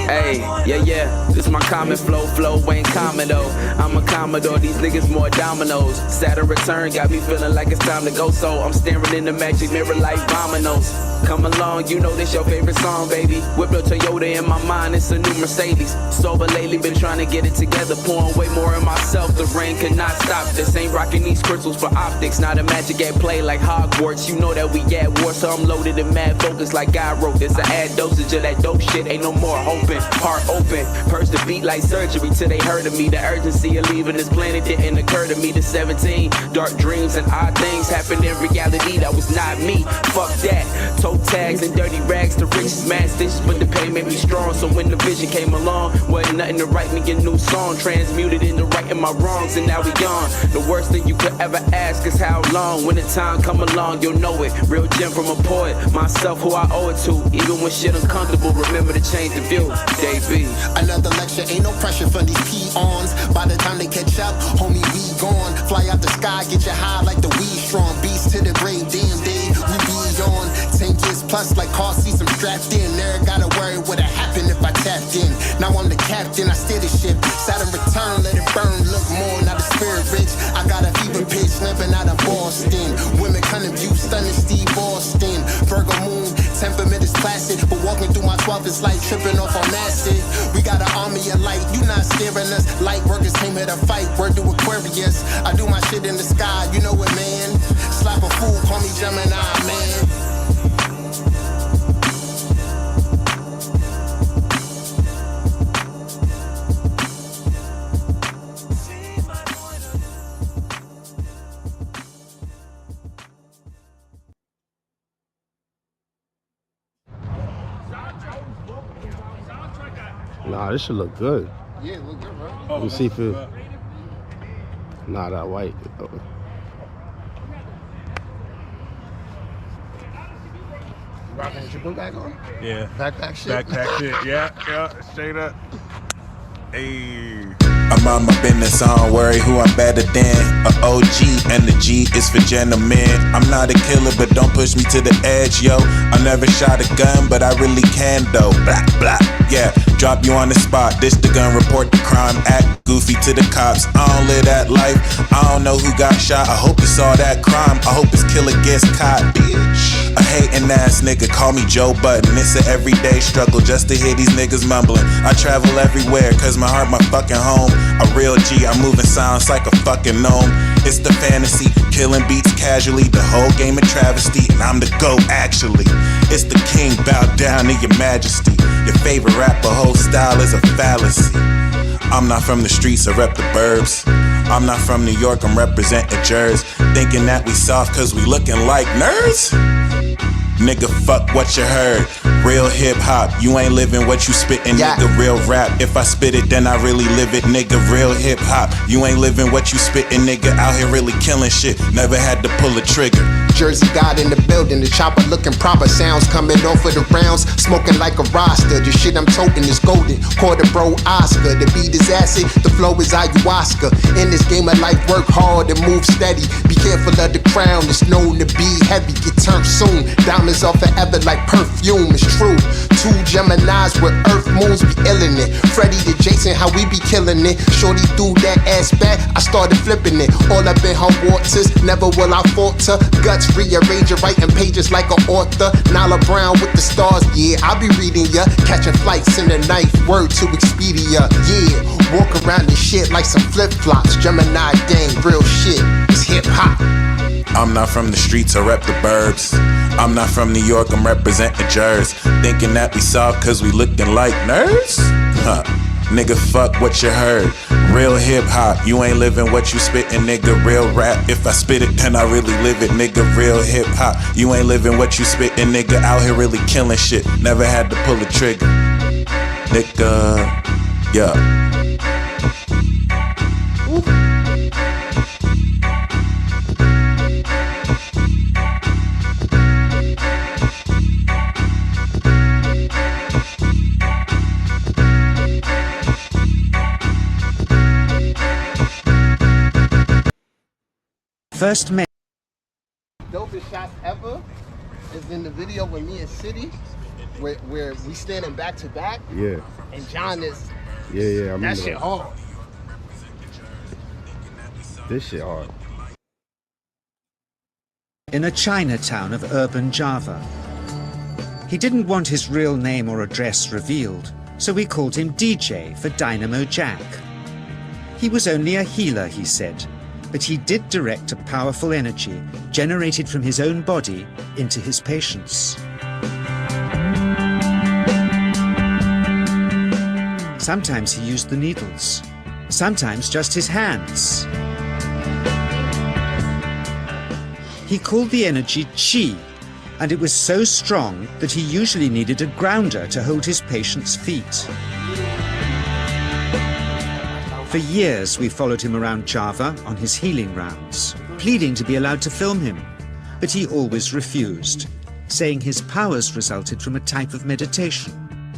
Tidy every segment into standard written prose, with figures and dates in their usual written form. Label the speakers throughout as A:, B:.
A: Hey, yeah, this my common flow ain't common though. I'm a Commodore, these niggas more dominoes. Saturn return got me feeling like it's time to go, so I'm staring in the magic mirror like dominoes. Come along, you know this your favorite song, baby. Whip a Toyota in my mind, it's a new Mercedes. Sober lately, been trying to get it together, pouring way more in myself. The rain cannot stop this. Ain't rocking these crystals for optics, not a magic at play like Hogwarts. You know that we at war, so I'm loaded and mad focus like God wrote this. I add dosage of that dope shit, ain't no more hoping. Heart open, purse the beat like surgery till they heard of me. The urgency of leaving this planet didn't occur to me. The 17 dark dreams and odd things happened in reality. That was not me. Fuck that. Toe tags and dirty rags to riches, mad stitches, but the pain made me strong. So when the vision came along, wasn't nothing to write me a new song. Transmuted into righting my wrongs, and now we gone. The worst thing you could ever ask is how long. When the time come along, you'll know it. Real gem from a poet, myself who I owe it to. Even when shit uncomfortable, remember to change the view. Davey.
B: Another lecture, ain't no pressure for these peons. By the time they catch up, homie, we gone. Fly out the sky, get you high like the weed strong. Beast to the grave, damn day, we be on. 10 years plus, like car seats, I'm strapped in. Never gotta worry what'd happen if I tapped in. Now I'm the captain, I steer the ship. Saturn return, let it burn, look more, not a spirit rich. I got a fever pitch, limping out of Boston. Women kind of view, stunning Steve Austin. Virgo moon, temperament is placid, but walking through my 12 is like tripping off on acid. We got an army of light, you not scaring us. Light workers came here to fight, word to Aquarius. I do my shit in the sky, you know it, man. Slap a fool, call me Gemini, man.
C: Nah, this should look good.
B: Yeah, look good, bro.
C: Let me see if it... Nah, that white.
B: Rocking with your book bag on?
D: Yeah.
B: Backpack shit?
D: Backpack shit, yeah, straight up. Hey.
E: I'm on my business, I don't worry who I'm better than. A OG and the G is for gentlemen. I'm not a killer, but don't push me to the edge, yo. I never shot a gun, but I really can though. Blah, blah, yeah. Drop you on the spot, this the gun, report the crime. Act goofy to the cops, I don't live that life. I don't know who got shot, I hope it's all that crime. I hope his killer gets caught, bitch. A hating ass nigga, call me Joe Budden. It's an everyday struggle just to hear these niggas mumbling. I travel everywhere, cause my heart my fucking home. A real G, I'm moving silence like a fucking gnome. It's the fantasy, killing beats casually. The whole game a travesty, and I'm the GOAT actually. It's the king, bow down to your majesty. Your favorite rapper, whole style is a fallacy. I'm not from the streets, I rep the burbs. I'm not from New York, I'm representing Jersey. Thinking that we soft cause we looking like nerds? Nigga, fuck what you heard. Real hip hop, you ain't living what you spittin', yeah. Nigga, real rap. If I spit it, then I really live it, nigga. Real hip hop, you ain't living what you spittin', nigga. Out here really killing shit, never had to pull a trigger.
B: Jersey God in the building, the chopper looking proper. Sounds coming off of the rounds, smoking like a roster. The shit I'm toting is golden, quarter bro Oscar. The beat is acid, the flow is ayahuasca. In this game of life, work hard and move steady. Be careful of the crown, it's known to be heavy. Get turned soon, diamonds are forever like perfume. It's true, 2 Geminis with earth moons be illin' it. Freddy to Jason, how we be killing it. Shorty threw that ass back, I started flipping it. All up in her waters, never will I falter. Guts rearranging, writing pages like an author. Nala Brown with the stars, yeah, I be reading ya. Catching flights in the night, word to Expedia. Yeah, walk around this shit like some flip-flops. Gemini dang, real shit, it's hip-hop.
E: I'm not from the streets, I rep the burbs. I'm not from New York, I'm representing Jersey. Thinking that we soft cause we looking like nerds? Huh. Nigga, fuck what you heard. Real hip hop, you ain't living what you spittin', nigga. Real rap, if I spit it, then I really live it, nigga. Real hip hop, you ain't living what you spittin', nigga. Out here really killing shit, never had to pull a trigger, nigga. Yeah.
F: First man.
B: Dopest shots ever is in the video with me and City.
C: where we standing back to back.
F: Yeah.
C: And John is.
F: Yeah, I remember
C: that shit hard.
F: This shit hard.
G: In a Chinatown of urban Java. He didn't want his real name or address revealed, so we called him DJ for Dynamo Jack. He was only a healer, he said, but he did direct a powerful energy generated from his own body into his patients. Sometimes he used the needles, sometimes just his hands. He called the energy Qi, and it was so strong that he usually needed a grounder to hold his patients' feet. For years we followed him around Java on his healing rounds, pleading to be allowed to film him, but he always refused, saying his powers resulted from a type of meditation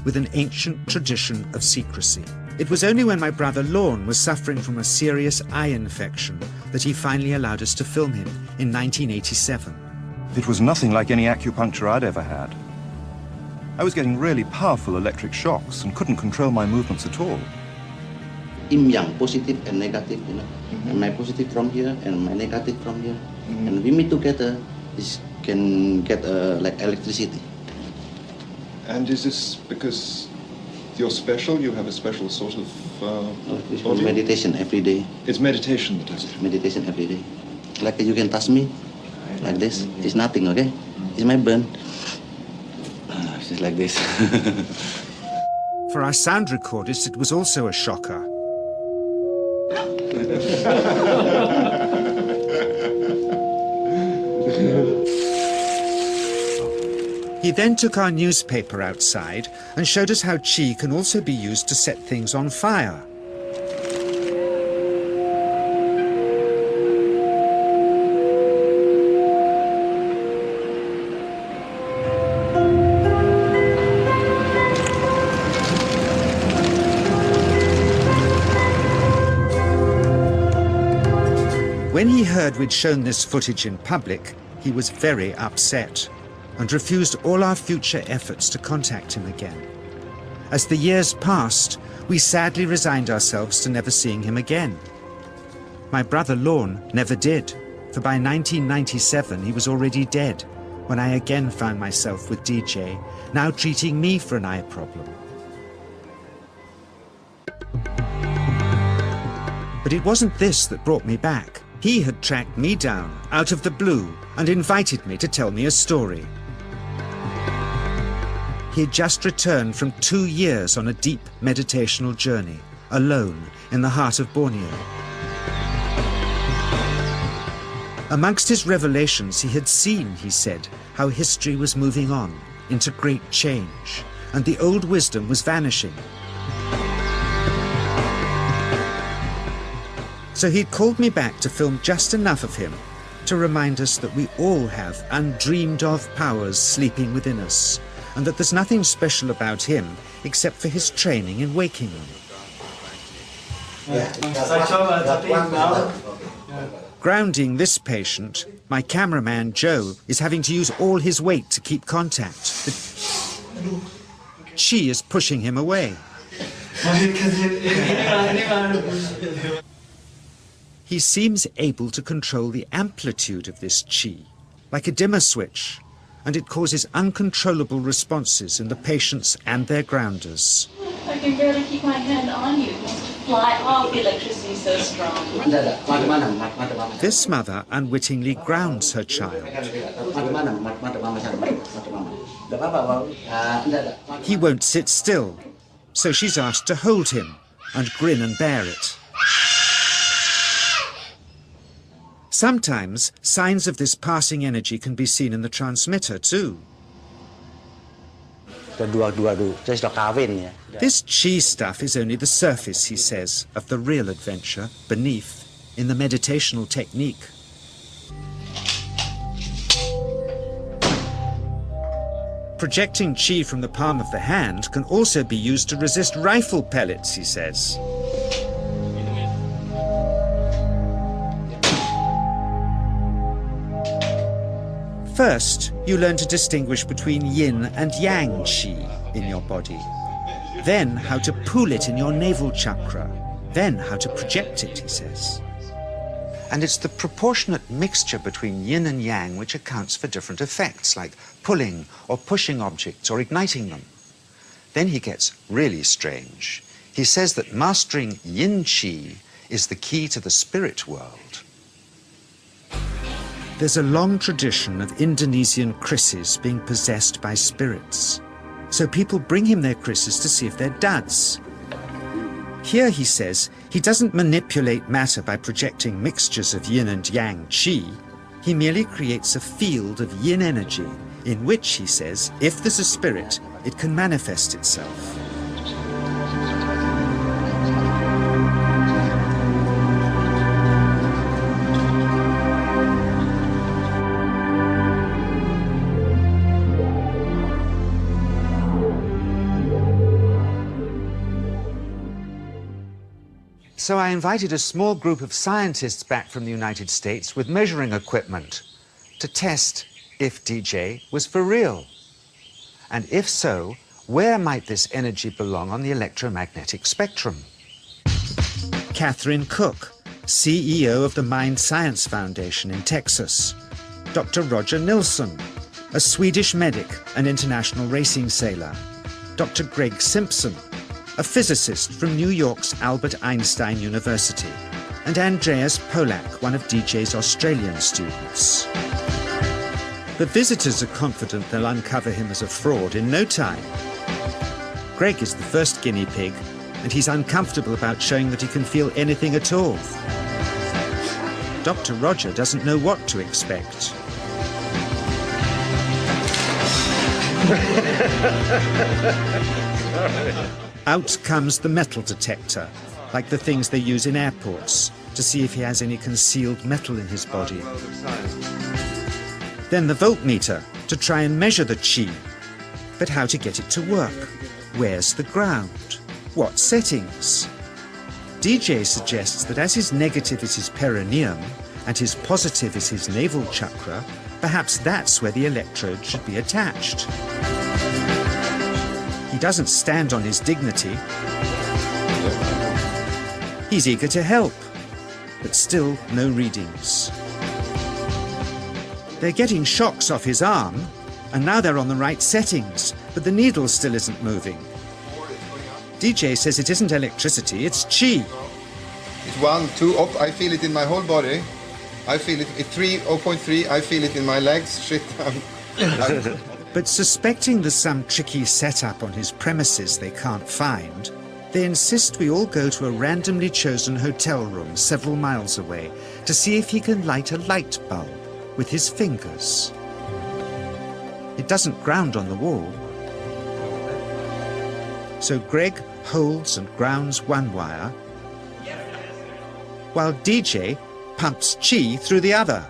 G: with an ancient tradition of secrecy. It was only when my brother Lorne was suffering from a serious eye infection that he finally allowed us to film him in 1987.
H: It was nothing like any acupuncture I'd ever had. I was getting really powerful electric shocks and couldn't control my movements at all.
I: Yin yang, positive and negative, you know. And my positive from here and my negative from here. And we meet together, this can get like electricity.
H: And is this because you're special? You have a special sort of
I: It's meditation every day.
H: It's meditation that does it?
I: Meditation every day. Like you can touch me, like this. It's nothing, okay? It's my burn. Just like this.
G: For our sound recordist, it was also a shocker. He then took our newspaper outside and showed us how Qi can also be used to set things on fire. When he heard we'd shown this footage in public, he was very upset and refused all our future efforts to contact him again. As the years passed, we sadly resigned ourselves to never seeing him again. My brother Lorne never did, for by 1997 he was already dead, when I again found myself with DJ, now treating me for an eye problem. But it wasn't this that brought me back. He had tracked me down out of the blue and invited me to tell me a story. He had just returned from 2 years on a deep meditational journey, alone in the heart of Borneo. Amongst his revelations, he had seen, he said, how history was moving on into great change, and the old wisdom was vanishing. So he'd called me back to film just enough of him to remind us that we all have undreamed of powers sleeping within us, and that there's nothing special about him except for his training in waking them. Grounding this patient, my cameraman Joe is having to use all his weight to keep contact. The Qi is pushing him away. He seems able to control the amplitude of this Qi, like a dimmer switch, and it causes uncontrollable responses in the patients and their grounders.
J: I can barely keep my hand on you. It wants to fly off. The electricity is so strong.
G: This mother unwittingly grounds her child. He won't sit still, so she's asked to hold him and grin and bear it. Sometimes, signs of this passing energy can be seen in the transmitter too. This Qi stuff is only the surface, he says, of the real adventure beneath, in the meditational technique. Projecting Qi from the palm of the hand can also be used to resist rifle pellets, he says. First, you learn to distinguish between yin and yang qi in your body. Then how to pool it in your navel chakra. Then how to project it, he says. And it's the proportionate mixture between yin and yang which accounts for different effects, like pulling or pushing objects or igniting them. Then he gets really strange. He says that mastering yin qi is the key to the spirit world. There's a long tradition of Indonesian krisis being possessed by spirits. So people bring him their krisis to see if they're duds. Here, he says, he doesn't manipulate matter by projecting mixtures of yin and yang qi. He merely creates a field of yin energy in which, he says, if there's a spirit, it can manifest itself. So I invited a small group of scientists back from the United States with measuring equipment to test if DJ was for real. And if so, where might this energy belong on the electromagnetic spectrum? Catherine Cook, CEO of the Mind Science Foundation in Texas. Dr. Roger Nilsson, a Swedish medic and international racing sailor. Dr. Greg Simpson, a physicist from New York's Albert Einstein University, and Andreas Polak, one of DJ's Australian students. The visitors are confident they'll uncover him as a fraud in no time. Greg is the first guinea pig, and he's uncomfortable about showing that he can feel anything at all. Dr. Roger doesn't know what to expect. Out comes the metal detector, like the things they use in airports, to see if he has any concealed metal in his body. Then the voltmeter, to try and measure the qi. But how to get it to work? Where's the ground? What settings? DJ suggests that as his negative is his perineum, and his positive is his navel chakra, perhaps that's where the electrode should be attached. He doesn't stand on his dignity. He's eager to help, but still no readings. They're getting shocks off his arm, and now they're on the right settings, but the needle still isn't moving. DJ says it isn't electricity, it's qi.
K: It's 1, 2, up, I feel it in my whole body. I feel it at 3, 0.3, I feel it in my legs. Shit,
G: But suspecting there's some tricky setup on his premises they can't find, they insist we all go to a randomly chosen hotel room several miles away to see if he can light a light bulb with his fingers. It doesn't ground on the wall. So Greg holds and grounds one wire, while DJ pumps qi through the other.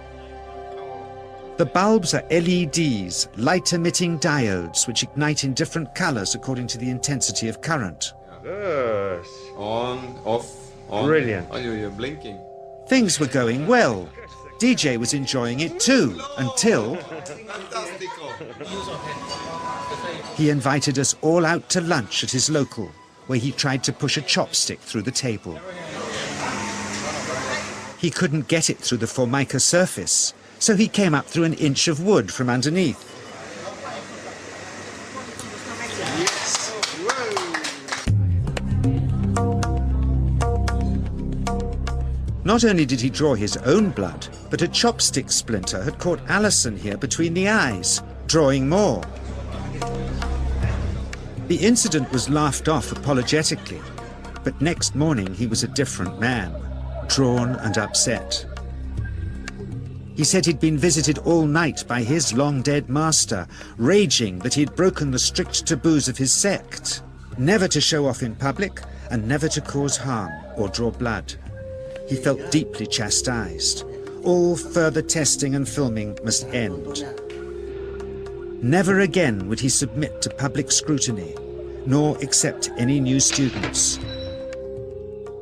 G: The bulbs are LEDs, light-emitting diodes, which ignite in different colors according to the intensity of current.
K: Yes. On, off, on.
C: Brilliant.
K: Oh, you're blinking.
G: Things were going well. DJ was enjoying it too, until he invited us all out to lunch at his local, where he tried to push a chopstick through the table. He couldn't get it through the formica surface, so he came up through an inch of wood from underneath. Not only did he draw his own blood, but a chopstick splinter had caught Alison here between the eyes, drawing more. The incident was laughed off apologetically, but next morning he was a different man, drawn and upset. He said he'd been visited all night by his long-dead master, raging that he'd broken the strict taboos of his sect, never to show off in public and never to cause harm or draw blood. He felt deeply chastised. All further testing and filming must end. Never again would he submit to public scrutiny, nor accept any new students.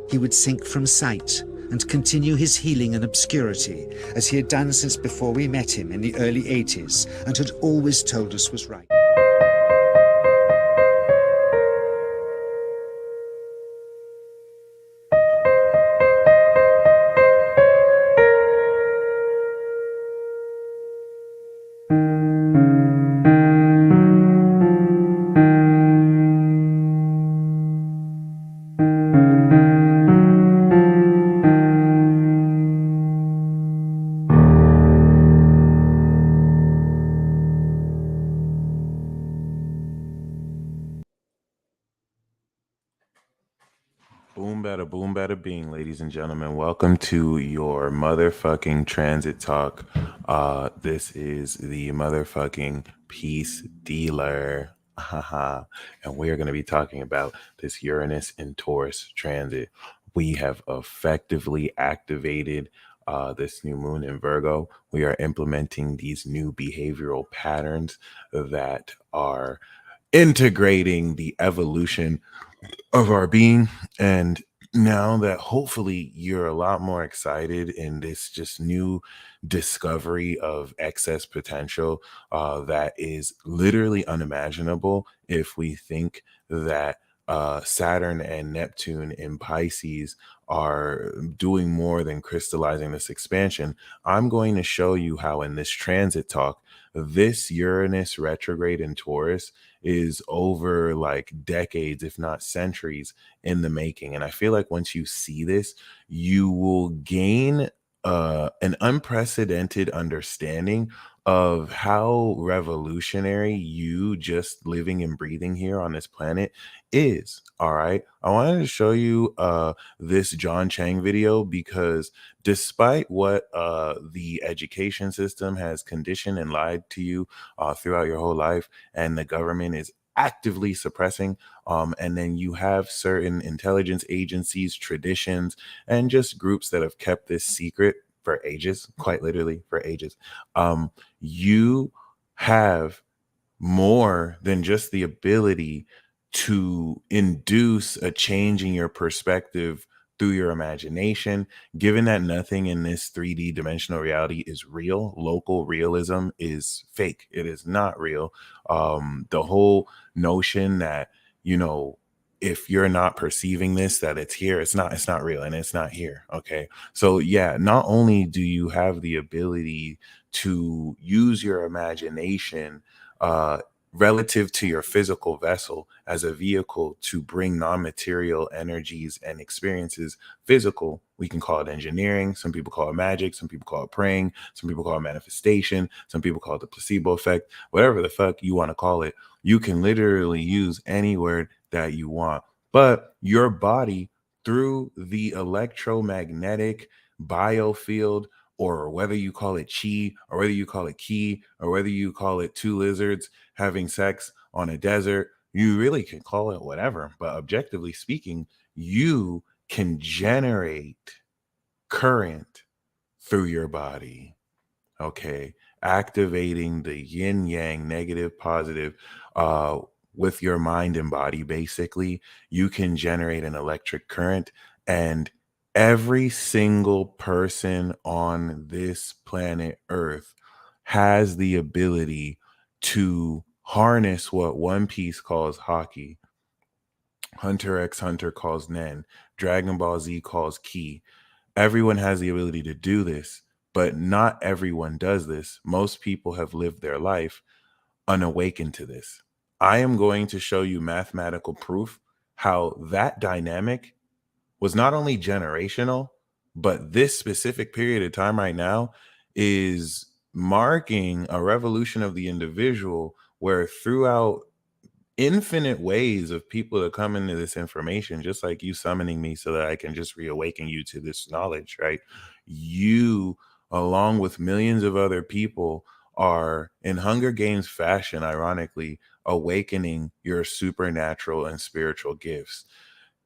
G: He would sink from sight and continue his healing in obscurity, as he had done since before we met him in the early 80s and had always told us was right.
E: Boom, bada bing, ladies and gentlemen. Welcome to your motherfucking transit talk. This is the motherfucking peace dealer. And we are going to be talking about this Uranus and Taurus transit. We have effectively activated this new moon in Virgo. We are implementing these new behavioral patterns that are integrating the evolution of our being. And now that hopefully you're a lot more excited in this just new discovery of excess potential that is literally unimaginable if we think that Saturn and Neptune in Pisces are doing more than crystallizing this expansion. I'm going to show you how in this transit talk, this Uranus retrograde in Taurus is over like decades, if not centuries, in the making. And I feel like once you see this, you will gain an unprecedented understanding of how revolutionary you just living and breathing here on this planet is. All right. I wanted to show you this John Chang video because despite what the education system has conditioned and lied to you throughout your whole life, and the government is actively suppressing, and then you have certain intelligence agencies, traditions, and just groups that have kept this secret for ages, quite literally for ages. You have more than just the ability to induce a change in your perspective through your imagination. Given that nothing in this 3D dimensional reality is real, local realism is fake. It is not real. The whole notion that, you know, if you're not perceiving this, that it's here, it's not real, and it's not here. Okay. So yeah, not only do you have the ability to use your imagination relative to your physical vessel as a vehicle to bring non-material energies and experiences physical. We can call it engineering. Some people call it magic. Some people call it praying. Some people call it manifestation. Some people call it the placebo effect. Whatever the fuck you want to call it, you can literally use any word that you want. But your body, through the electromagnetic biofield, or whether you call it chi, or whether you call it ki, or whether you call it two lizards having sex on a desert, you really can call it whatever. But objectively speaking, you can generate current through your body. Okay. Activating the yin yang, negative, positive, with your mind and body. Basically, you can generate an electric current, and every single person on this planet Earth has the ability to harness what One Piece calls hockey, Hunter x Hunter calls Nen, Dragon Ball Z calls Ki. Everyone has the ability to do this, but not everyone does this. Most people have lived their life unawakened to this. I am going to show you mathematical proof how that dynamic was not only generational, but this specific period of time right now is marking a revolution of the individual, where throughout infinite ways of people to come into this information, just like you summoning me so that I can just reawaken you to this knowledge, right? You, along with millions of other people, are in Hunger Games fashion, ironically, awakening your supernatural and spiritual gifts.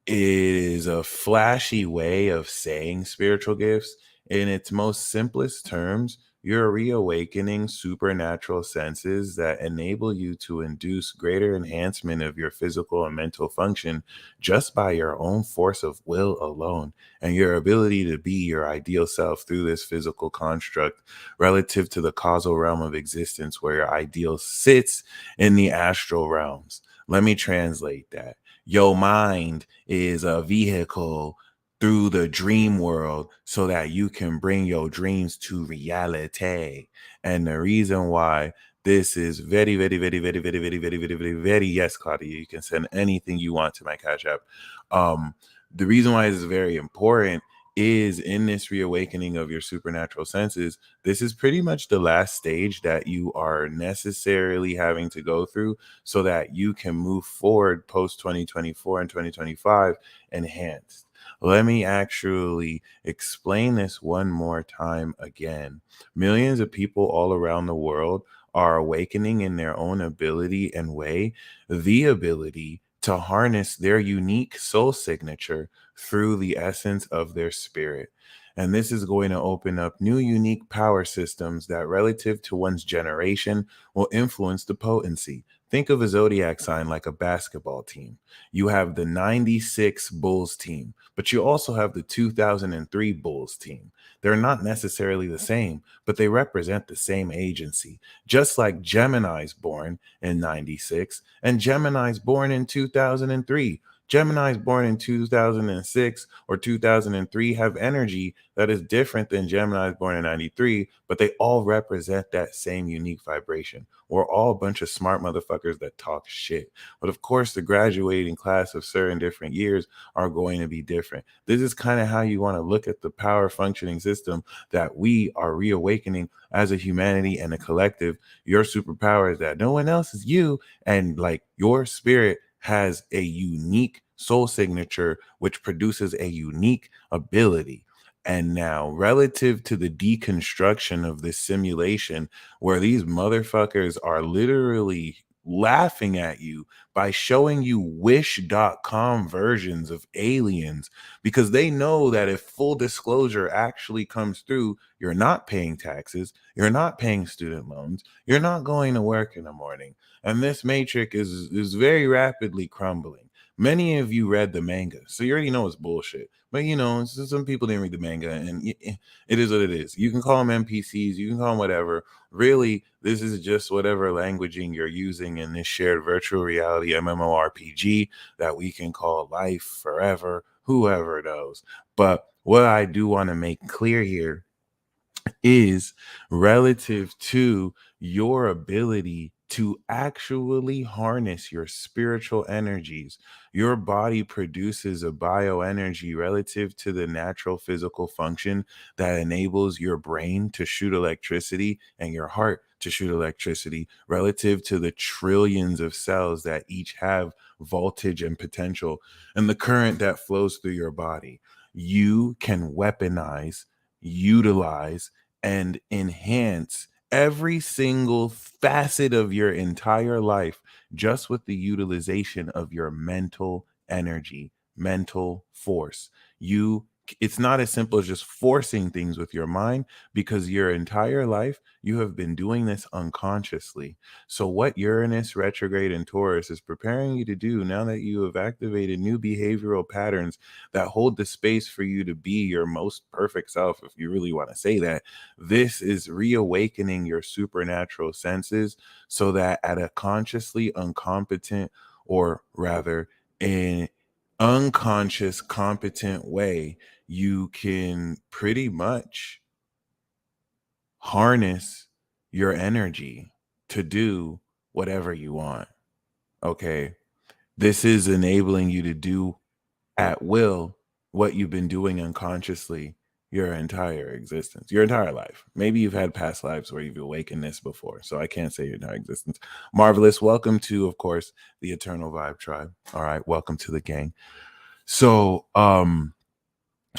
E: It is a flashy way of saying spiritual gifts. In its most simplest terms, You're reawakening supernatural senses that enable you to induce greater enhancement of your physical and mental function just by your own force of will alone, and your ability to be your ideal self through this physical construct relative to the causal realm of existence where your ideal sits in the astral realms. Let me translate that. Your mind is a vehicle through the dream world so that you can bring your dreams to reality. And the reason why this is very, very, very, very, very, very, very, very, very, very, yes, Claudia, you can send anything you want to my Cash App. The reason why this is very important is in this reawakening of your supernatural senses, this is pretty much the last stage that you are necessarily having to go through so that you can move forward post 2024 and 2025 enhanced. Let me actually explain this one more time again. Millions of people all around the world are awakening in their own ability and way, the ability to harness their unique soul signature through the essence of their spirit. And this is going to open up new unique power systems that, relative to one's generation, will influence the potency. Think of a zodiac sign like a basketball team. You have the 96 Bulls team, but you also have the 2003 Bulls team. They're not necessarily the same, but they represent the same agency. Just like Gemini's born in 96 and Gemini's born in 2003. Geminis born in 2006 or 2003 have energy that is different than Geminis born in 93, but they all represent that same unique vibration. We're all a bunch of smart motherfuckers that talk shit. But of course, the graduating class of certain different years are going to be different. This is kind of how you want to look at the power functioning system that we are reawakening as a humanity and a collective. Your superpower is that no one else is you, and like your spirit has a unique soul signature, which produces a unique ability. And now, relative to the deconstruction of this simulation, where these motherfuckers are literally laughing at you by showing you wish.com versions of aliens, because they know that if full disclosure actually comes through, you're not paying taxes, you're not paying student loans, you're not going to work in the morning. And this matrix is very rapidly crumbling. Many of you read the manga, so you already know it's bullshit. But some people didn't read the manga, and it is what it is. You can call them NPCs, you can call them whatever. Really, this is just whatever languaging you're using in this shared virtual reality MMORPG that we can call life forever, whoever knows. But what I do want to make clear here is relative to your ability to actually harness your spiritual energies. Your body produces a bioenergy relative to the natural physical function that enables your brain to shoot electricity and your heart to shoot electricity relative to the trillions of cells that each have voltage and potential and the current that flows through your body. You can weaponize, utilize, and enhance every single facet of your entire life just with the utilization of your mental energy, mental force. It's not as simple as just forcing things with your mind, because your entire life you have been doing this unconsciously. So what Uranus retrograde in Taurus is preparing you to do now that you have activated new behavioral patterns that hold the space for you to be your most perfect self, if you really want to say that, this is reawakening your supernatural senses so that at a consciously incompetent, or rather an unconscious competent way, you can pretty much harness your energy to do whatever you want. Okay. This is enabling you to do at will what you've been doing unconsciously your entire existence, your entire life. Maybe you've had past lives where you've awakened this before, so I can't say your entire existence. Marvelous. Welcome to, of course, the Eternal Vibe Tribe. All right. Welcome to the gang. So,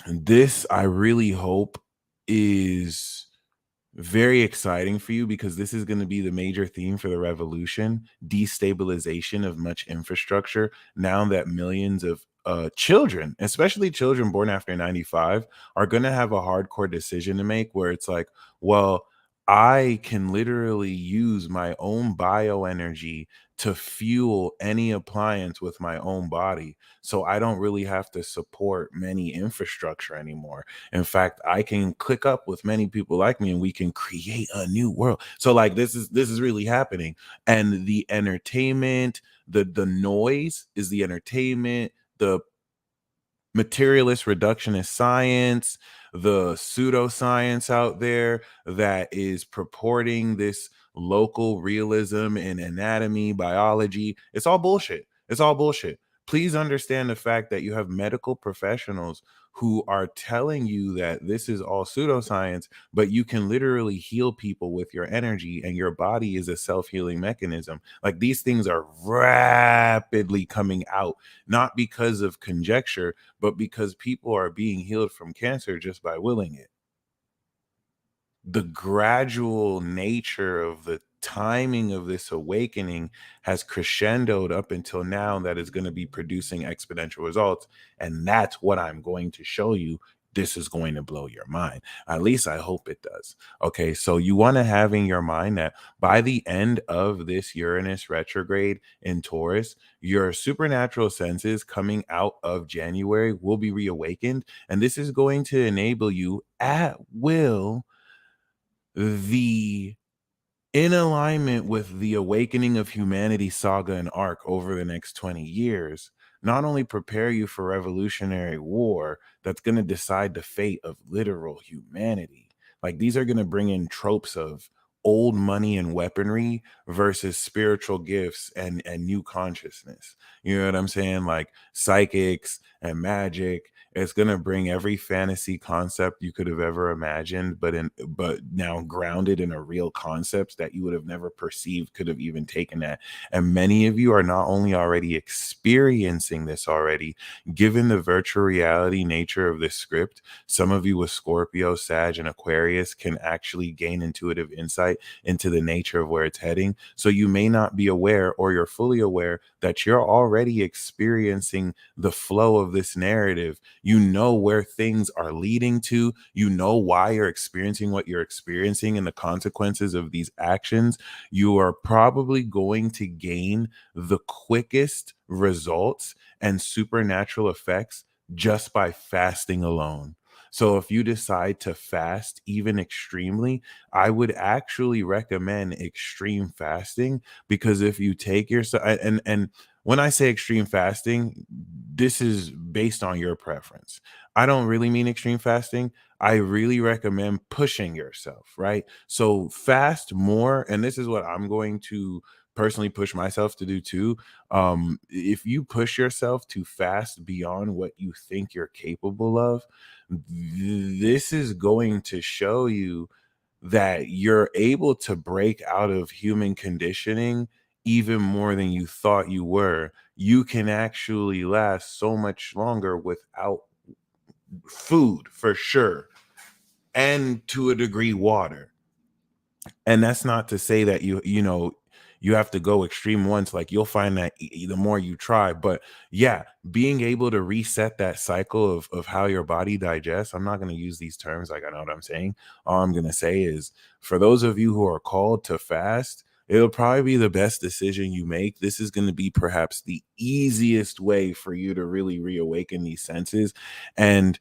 E: this I really hope is very exciting for you, because this is going to be the major theme for the revolution: destabilization of much infrastructure. Now that millions of children, especially children born after 95, are going to have a hardcore decision to make, where it's like, well, I can literally use my own bioenergy to fuel any appliance with my own body. So I don't really have to support many infrastructure anymore. In fact, I can click up with many people like me and we can create a new world. So like this is really happening. And the entertainment, the noise is the entertainment, the materialist reductionist science, the pseudoscience out there that is purporting this local realism in anatomy, biology. It's all bullshit. It's all bullshit. Please understand the fact that you have medical professionals who are telling you that this is all pseudoscience, but you can literally heal people with your energy, and your body is a self-healing mechanism. Like these things are rapidly coming out, not because of conjecture, but because people are being healed from cancer just by willing it. The gradual nature of the timing of this awakening has crescendoed up until now that is going to be producing exponential results. And that's what I'm going to show you. This is going to blow your mind. At least I hope it does. Okay, so you want to have in your mind that by the end of this Uranus retrograde in Taurus, your supernatural senses coming out of January will be reawakened. And this is going to enable you at will the in alignment with the awakening of humanity saga and arc over the next 20 years, not only prepare you for revolutionary war that's going to decide the fate of literal humanity. Like these are going to bring in tropes of old money and weaponry versus spiritual gifts and new consciousness. You know what I'm saying? Like psychics and magic. It's going to bring every fantasy concept you could have ever imagined, but now grounded in a real concept that you would have never perceived could have even taken that. And many of you are not only already experiencing this already, given the virtual reality nature of this script. Some of you with Scorpio, Sag, and Aquarius can actually gain intuitive insight into the nature of where it's heading. So you may not be aware, or you're fully aware, that you're already experiencing the flow of this narrative. You know where things are leading to. You know why you're experiencing what you're experiencing and the consequences of these actions. You are probably going to gain the quickest results and supernatural effects just by fasting alone. So if you decide to fast even extremely, I would actually recommend extreme fasting, because if you take yourself, and when I say extreme fasting, this is based on your preference. I don't really mean extreme fasting. I really recommend pushing yourself, right? So fast more, and this is what I'm going to personally push myself to do too. If you push yourself to fast beyond what you think you're capable of, this is going to show you that you're able to break out of human conditioning even more than you thought you were. You can actually last so much longer without food, for sure, and to a degree water. And that's not to say that you have to go extreme once. Like you'll find that the more you try. But yeah, being able to reset that cycle of how your body digests. I'm not going to use these terms like I know what I'm saying. All I'm going to say is, for those of you who are called to fast, it'll probably be the best decision you make. This is going to be perhaps the easiest way for you to really reawaken these senses. And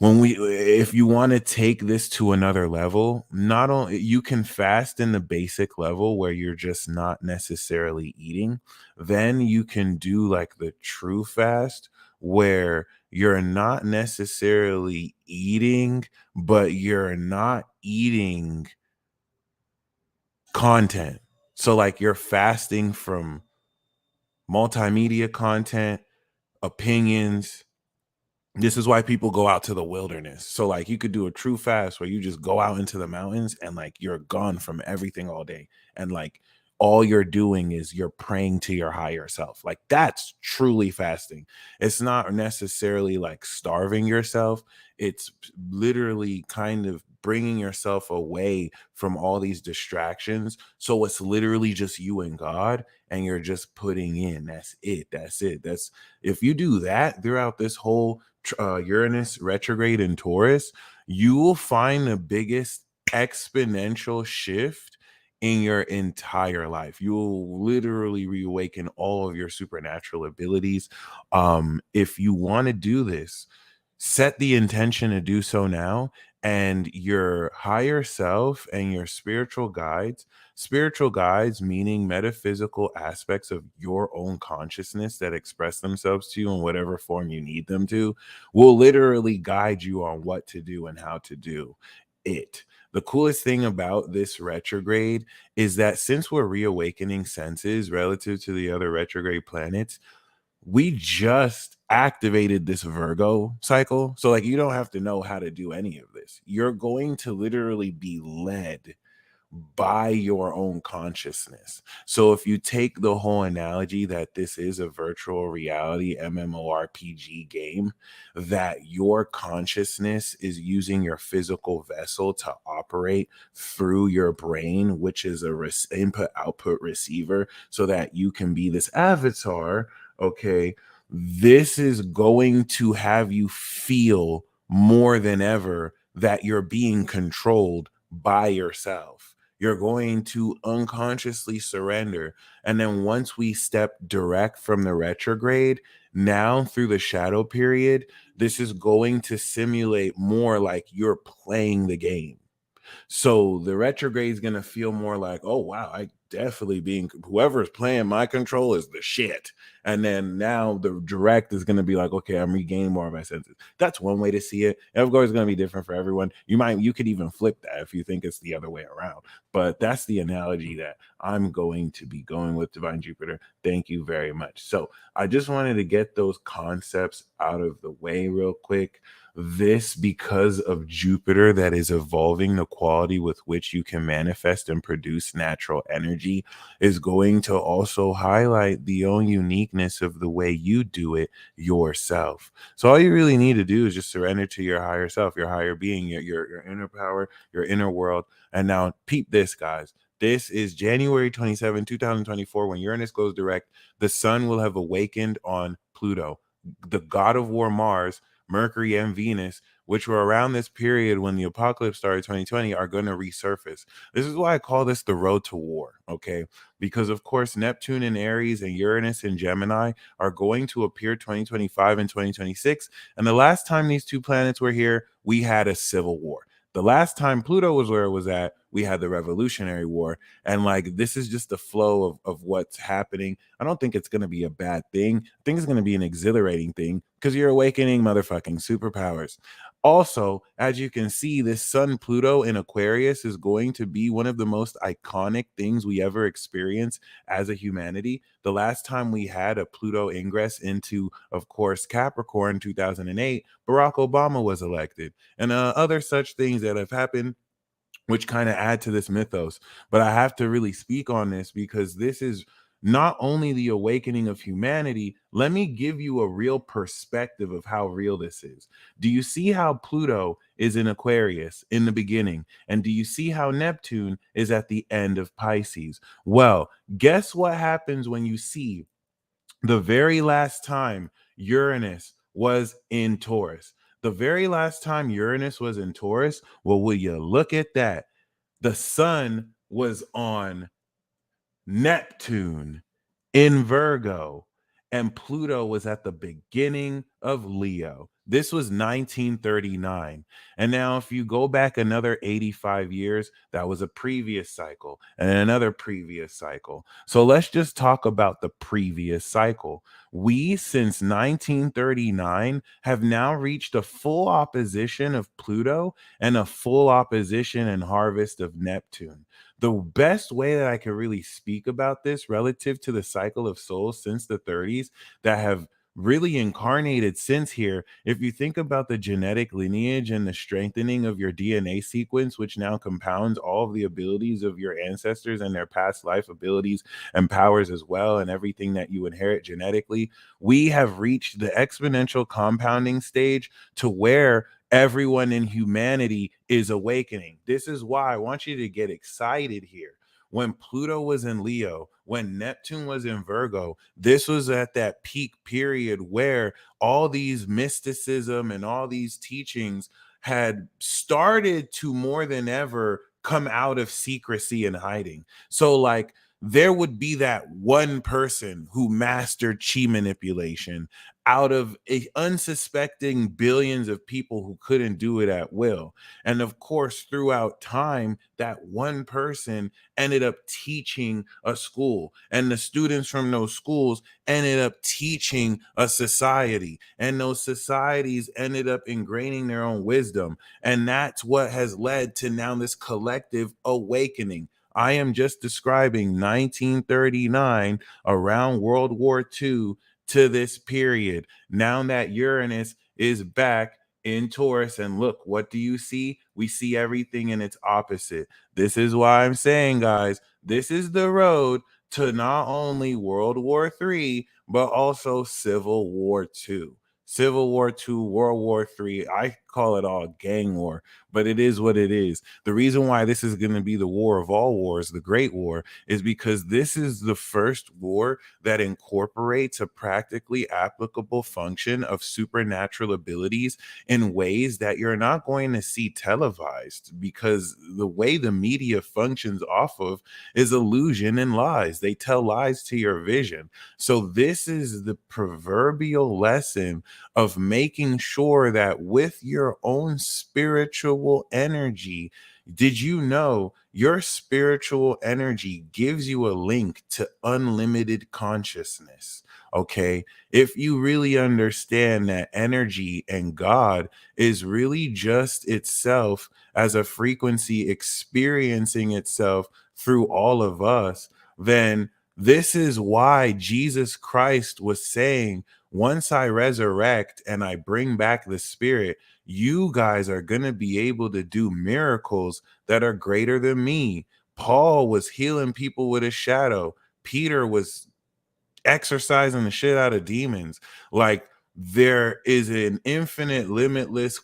E: if you want to take this to another level, not only you can fast in the basic level where you're just not necessarily eating, then you can do like the true fast where you're not necessarily eating, but you're not eating content. So like you're fasting from multimedia content, opinions. This is why people go out to the wilderness. So like you could do a true fast where you just go out into the mountains and like you're gone from everything all day. And like all you're doing is you're praying to your higher self. Like that's truly fasting. It's not necessarily like starving yourself. It's literally kind of bringing yourself away from all these distractions. So it's literally just you and God, and you're just putting in. That's it. If you do that throughout this whole Uranus retrograde in Taurus, you will find the biggest exponential shift in your entire life. You'll literally reawaken all of your supernatural abilities. If you want to do this, set the intention to do so now, and your higher self and your spiritual guides meaning metaphysical aspects of your own consciousness that express themselves to you in whatever form you need them to, will literally guide you on what to do and how to do it. The coolest thing about this retrograde is that since we're reawakening senses relative to the other retrograde planets, we just activated this Virgo cycle. So, like, you don't have to know how to do any of this. You're going to literally be led by your own consciousness. So, if you take the whole analogy that this is a virtual reality MMORPG game, that your consciousness is using your physical vessel to operate through your brain, which is a input output receiver, so that you can be this avatar. Okay, this is going to have you feel more than ever that you're being controlled by yourself. You're going to unconsciously surrender. And then once we step direct from the retrograde, now through the shadow period, this is going to simulate more like you're playing the game. So the retrograde is going to feel more like, oh, wow, I definitely being whoever's playing my control is the shit. And then now the direct is going to be like, okay, I'm regaining more of my senses. That's one way to see it. And of course, it's going to be different for everyone. You could even flip that if you think it's the other way around. But that's the analogy that I'm going to be going with, Divine Jupiter. Thank you very much. So I just wanted to get those concepts out of the way real quick. This, because of Jupiter, that is evolving the quality with which you can manifest and produce natural energy, is going to also highlight the own uniqueness of the way you do it yourself. So all you really need to do is just surrender to your higher self, your higher being, your inner power, your inner world. And now peep this, guys. This is January 27, 2024. When Uranus goes direct, the sun will have awakened on Pluto. The god of war Mars, Mercury, and Venus, which were around this period when the apocalypse started 2020, are going to resurface. This is why I call this the road to war, okay? Because, of course, Neptune in Aries and Uranus in Gemini are going to appear 2025 and 2026. And the last time these two planets were here, we had a civil war. The last time Pluto was where it was at, we had the Revolutionary War. And like, this is just the flow of what's happening. I don't think it's going to be a bad thing. I think it's going to be an exhilarating thing because you're awakening motherfucking superpowers. Also, as you can see, this Sun Pluto in Aquarius is going to be one of the most iconic things we ever experience as a humanity. The last time we had a Pluto ingress into, of course, Capricorn, 2008, Barack Obama was elected, and other such things that have happened, which kind of add to this mythos. But I have to really speak on this because this is not only the awakening of humanity. Let me give you a real perspective of how real this is. Do you see how Pluto is in Aquarius in the beginning? And do you see how Neptune is at the end of Pisces? Well, guess what happens when you see the very last time Uranus was in Taurus? The very last time Uranus was in Taurus, well, will you look at that? The sun was on Neptune in Virgo, and Pluto was at the beginning of Leo. This was 1939. And now, if you go back another 85 years, that was a previous cycle and another previous cycle. So let's just talk about the previous cycle. We, since 1939, have now reached a full opposition of Pluto and a full opposition and harvest of Neptune. The best way that I can really speak about this relative to the cycle of souls since the 30s that have really incarnated since here, if you think about the genetic lineage and the strengthening of your DNA sequence, which now compounds all of the abilities of your ancestors and their past life abilities and powers as well, and everything that you inherit genetically, we have reached the exponential compounding stage to where everyone in humanity is awakening. This is why I want you to get excited here. When Pluto was in Leo, when Neptune was in Virgo, this was at that peak period where all these mysticism and all these teachings had started to more than ever come out of secrecy and hiding. So like there would be that one person who mastered chi manipulation out of a unsuspecting billions of people who couldn't do it at will. And of course, throughout time, that one person ended up teaching a school, and the students from those schools ended up teaching a society, and those societies ended up ingraining their own wisdom. And that's what has led to now this collective awakening. I am just describing 1939 around World War II to this period. Now that Uranus is back in Taurus, and look, what do you see? We see everything in its opposite. This is why I'm saying, guys, this is the road to not only World War III, but also Civil War II. Civil War II, World War III, I call it all gang war, but it is what it is. The reason why this is going to be the war of all wars, the Great War, is because this is the first war that incorporates a practically applicable function of supernatural abilities in ways that you're not going to see televised, because the way the media functions off of is illusion and lies. They tell lies to your vision. So this is the proverbial lesson of making sure that with your own spiritual energy, did you know your spiritual energy gives you a link to unlimited consciousness? Okay. If you really understand that energy and God is really just itself as a frequency experiencing itself through all of us, then this is why Jesus Christ was saying, once I resurrect and I bring back the spirit, you guys are going to be able to do miracles that are greater than me. Paul was healing people with his shadow. Peter was exercising the shit out of demons. Like, there is an infinite, limitless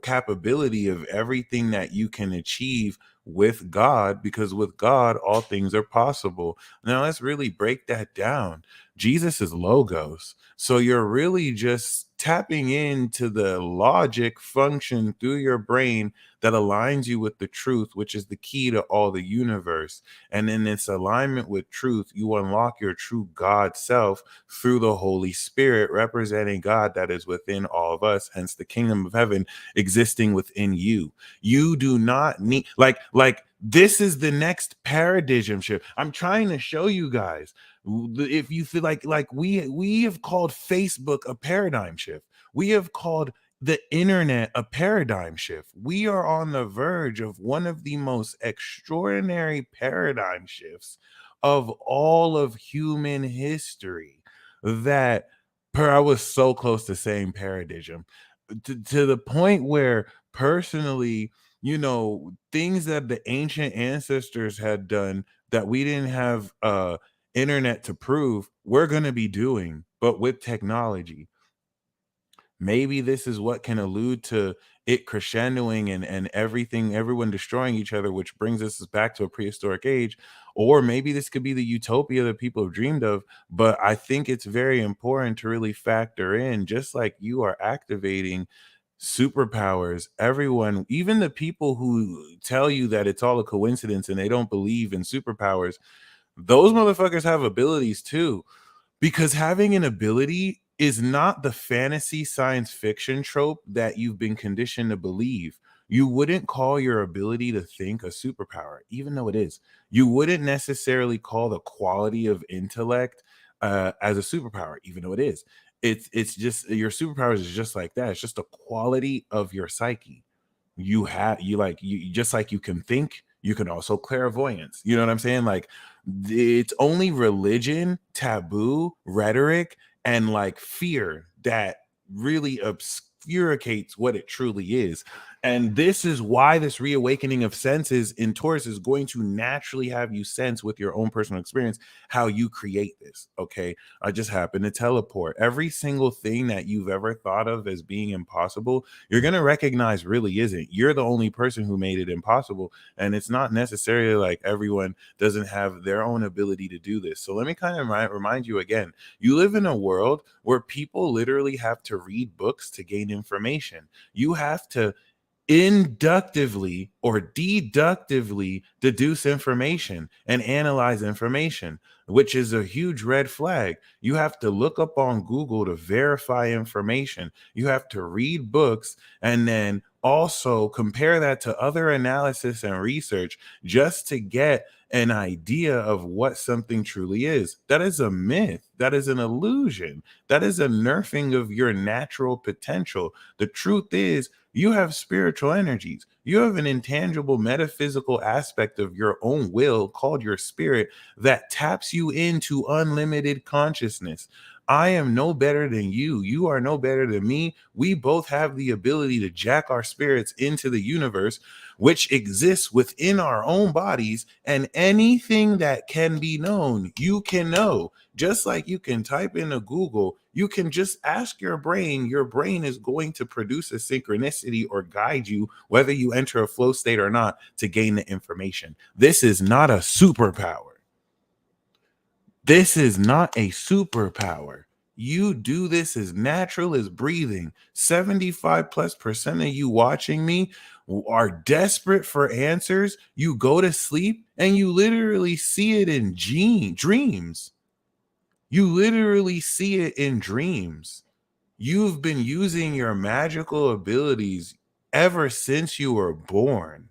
E: capability of everything that you can achieve with God, because with God, all things are possible. Now, let's really break that down. Jesus is logos. So you're really just tapping into the logic function through your brain that aligns you with the truth, which is the key to all the universe. And in this alignment with truth, you unlock your true God self through the Holy Spirit, representing God that is within all of us, hence the kingdom of heaven existing within you. You do not need, like this is the next paradigm shift. I'm trying to show you guys. If you feel like we have called Facebook a paradigm shift. We have called the internet a paradigm shift. We are on the verge of one of the most extraordinary paradigm shifts of all of human history. That I was so close to saying paradigm, to the point where personally, you know, things that the ancient ancestors had done that we didn't have internet to prove, we're going to be doing, but with technology. Maybe this is what can allude to it crescendoing and everything, everyone destroying each other, which brings us back to a prehistoric age. Or maybe this could be the utopia that people have dreamed of. But I think it's very important to really factor in, just like you are activating superpowers, everyone, even the people who tell you that it's all a coincidence and they don't believe in superpowers, those motherfuckers have abilities too. Because having an ability is not the fantasy science fiction trope that you've been conditioned to believe. You wouldn't call your ability to think a superpower, even though it is. You wouldn't necessarily call the quality of intellect as a superpower, even though it is. It's just your superpowers is just like that. It's just a quality of your psyche. You just like you can think, you can also clairvoyance. You know what I'm saying? Like, it's only religion, taboo, rhetoric, and like fear that really obscurates what it truly is. And this is why this reawakening of senses in Taurus is going to naturally have you sense with your own personal experience how you create this. Okay. I just happen to teleport. Every single thing that you've ever thought of as being impossible, you're going to recognize really isn't. You're the only person who made it impossible. And it's not necessarily like everyone doesn't have their own ability to do this. So let me kind of remind you again, you live in a world where people literally have to read books to gain information. You have to inductively or deductively deduce information and analyze information, which is a huge red flag. You have to look up on Google to verify information. You have to read books and then also compare that to other analysis and research just to get an idea of what something truly is. That is a myth. That is an illusion. That is a nerfing of your natural potential. The truth is, you have spiritual energies. You have an intangible metaphysical aspect of your own will called your spirit that taps you into unlimited consciousness. I am no better than you. You are no better than me. We both have the ability to jack our spirits into the universe, which exists within our own bodies, and anything that can be known, you can know. Just like you can type into Google, you can just ask your brain. Your brain is going to produce a synchronicity or guide you, whether you enter a flow state or not, to gain the information. This is not a superpower. This is not a superpower. You do this as natural as breathing. 75%+ of you watching me are desperate for answers. You go to sleep and you literally see it in dreams. You literally see it in dreams. You've been using your magical abilities ever since you were born.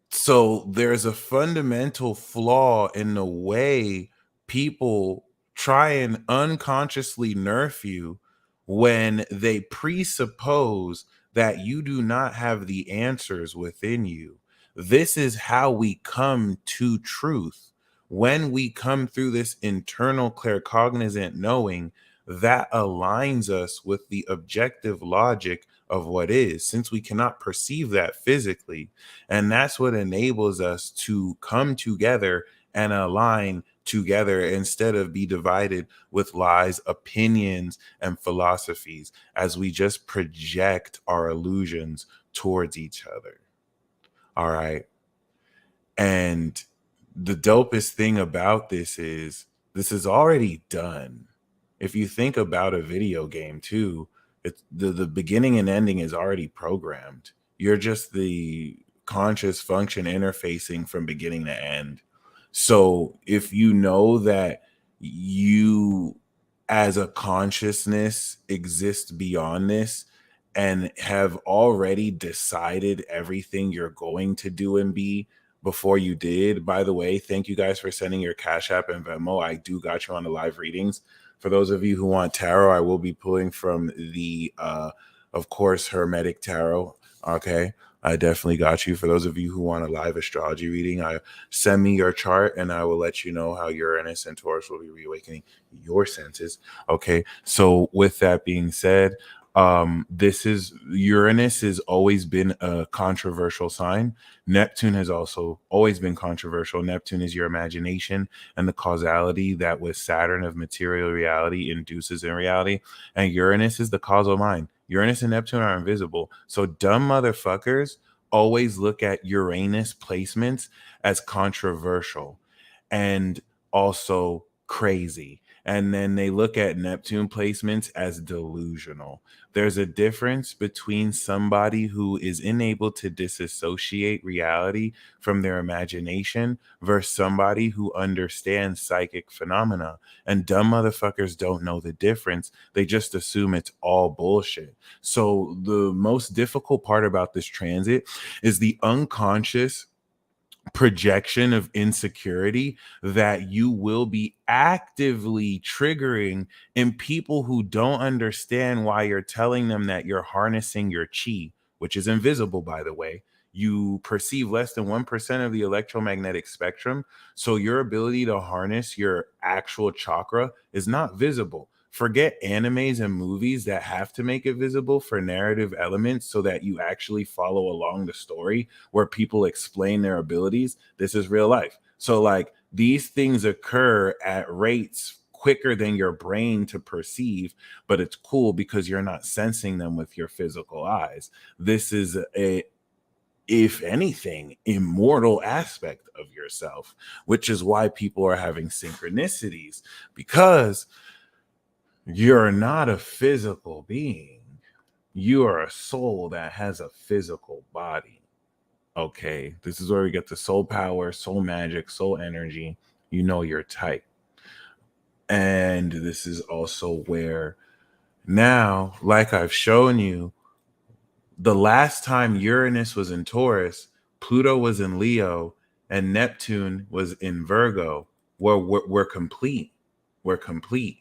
E: So there's a fundamental flaw in the way people try and unconsciously nerf you when they presuppose that you do not have the answers within you. This is how we come to truth. When we come through this internal claircognizant knowing, that aligns us with the objective logic of what is, since we cannot perceive that physically. And that's what enables us to come together and align together instead of be divided with lies, opinions, and philosophies as we just project our illusions towards each other. All right. And the dopest thing about this is already done. If you think about a video game too, it's the beginning and ending is already programmed. You're just the conscious function interfacing from beginning to end. So if you know that you as a consciousness exist beyond this and have already decided everything you're going to do and be before you did, by the way, thank you guys for sending your Cash App and Venmo. I do got you on the live readings. For those of you who want tarot, I will be pulling from the, of course, Hermetic Tarot. Okay. I definitely got you. For those of you who want a live astrology reading, send me your chart and I will let you know how Uranus and Taurus will be reawakening your senses. Okay. So with that being said, Uranus has always been a controversial sign. Neptune has also always been controversial. Neptune is your imagination and the causality that with Saturn of material reality induces in reality. And Uranus is the causal mind. Uranus and Neptune are invisible. So dumb motherfuckers always look at Uranus placements as controversial and also crazy. And then they look at Neptune placements as delusional. There's a difference between somebody who is unable to disassociate reality from their imagination versus somebody who understands psychic phenomena. And dumb motherfuckers don't know the difference. They just assume it's all bullshit. So the most difficult part about this transit is the unconscious projection of insecurity that you will be actively triggering in people who don't understand why you're telling them that you're harnessing your chi, which is invisible, by the way. You perceive less than 1% of the electromagnetic spectrum. So your ability to harness your actual chakra is not visible. Forget animes and movies that have to make it visible for narrative elements so that you actually follow along the story where people explain their abilities. This is real life. So like these things occur at rates quicker than your brain to perceive, but it's cool because you're not sensing them with your physical eyes. This is a, if anything, immortal aspect of your yourself, which is why people are having synchronicities, because you're not a physical being. You are a soul that has a physical body. Okay, this is where we get the soul power, soul magic, soul energy. You know your type. And this is also where now, like I've shown you, the last time Uranus was in Taurus, Pluto was in Leo, and Neptune was in Virgo. We're complete. We're complete.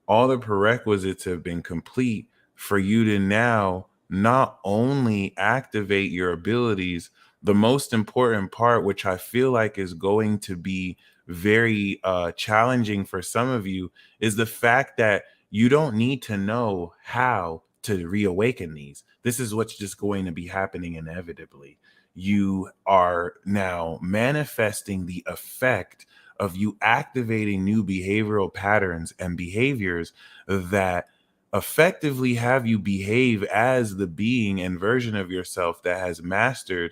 E: All the prerequisites have been complete for you to now not only activate your abilities, the most important part, which I feel like is going to be very challenging for some of you, is the fact that you don't need to know how to reawaken these. This is what's just going to be happening inevitably. You are now manifesting the effect of you activating new behavioral patterns and behaviors that effectively have you behave as the being and version of yourself that has mastered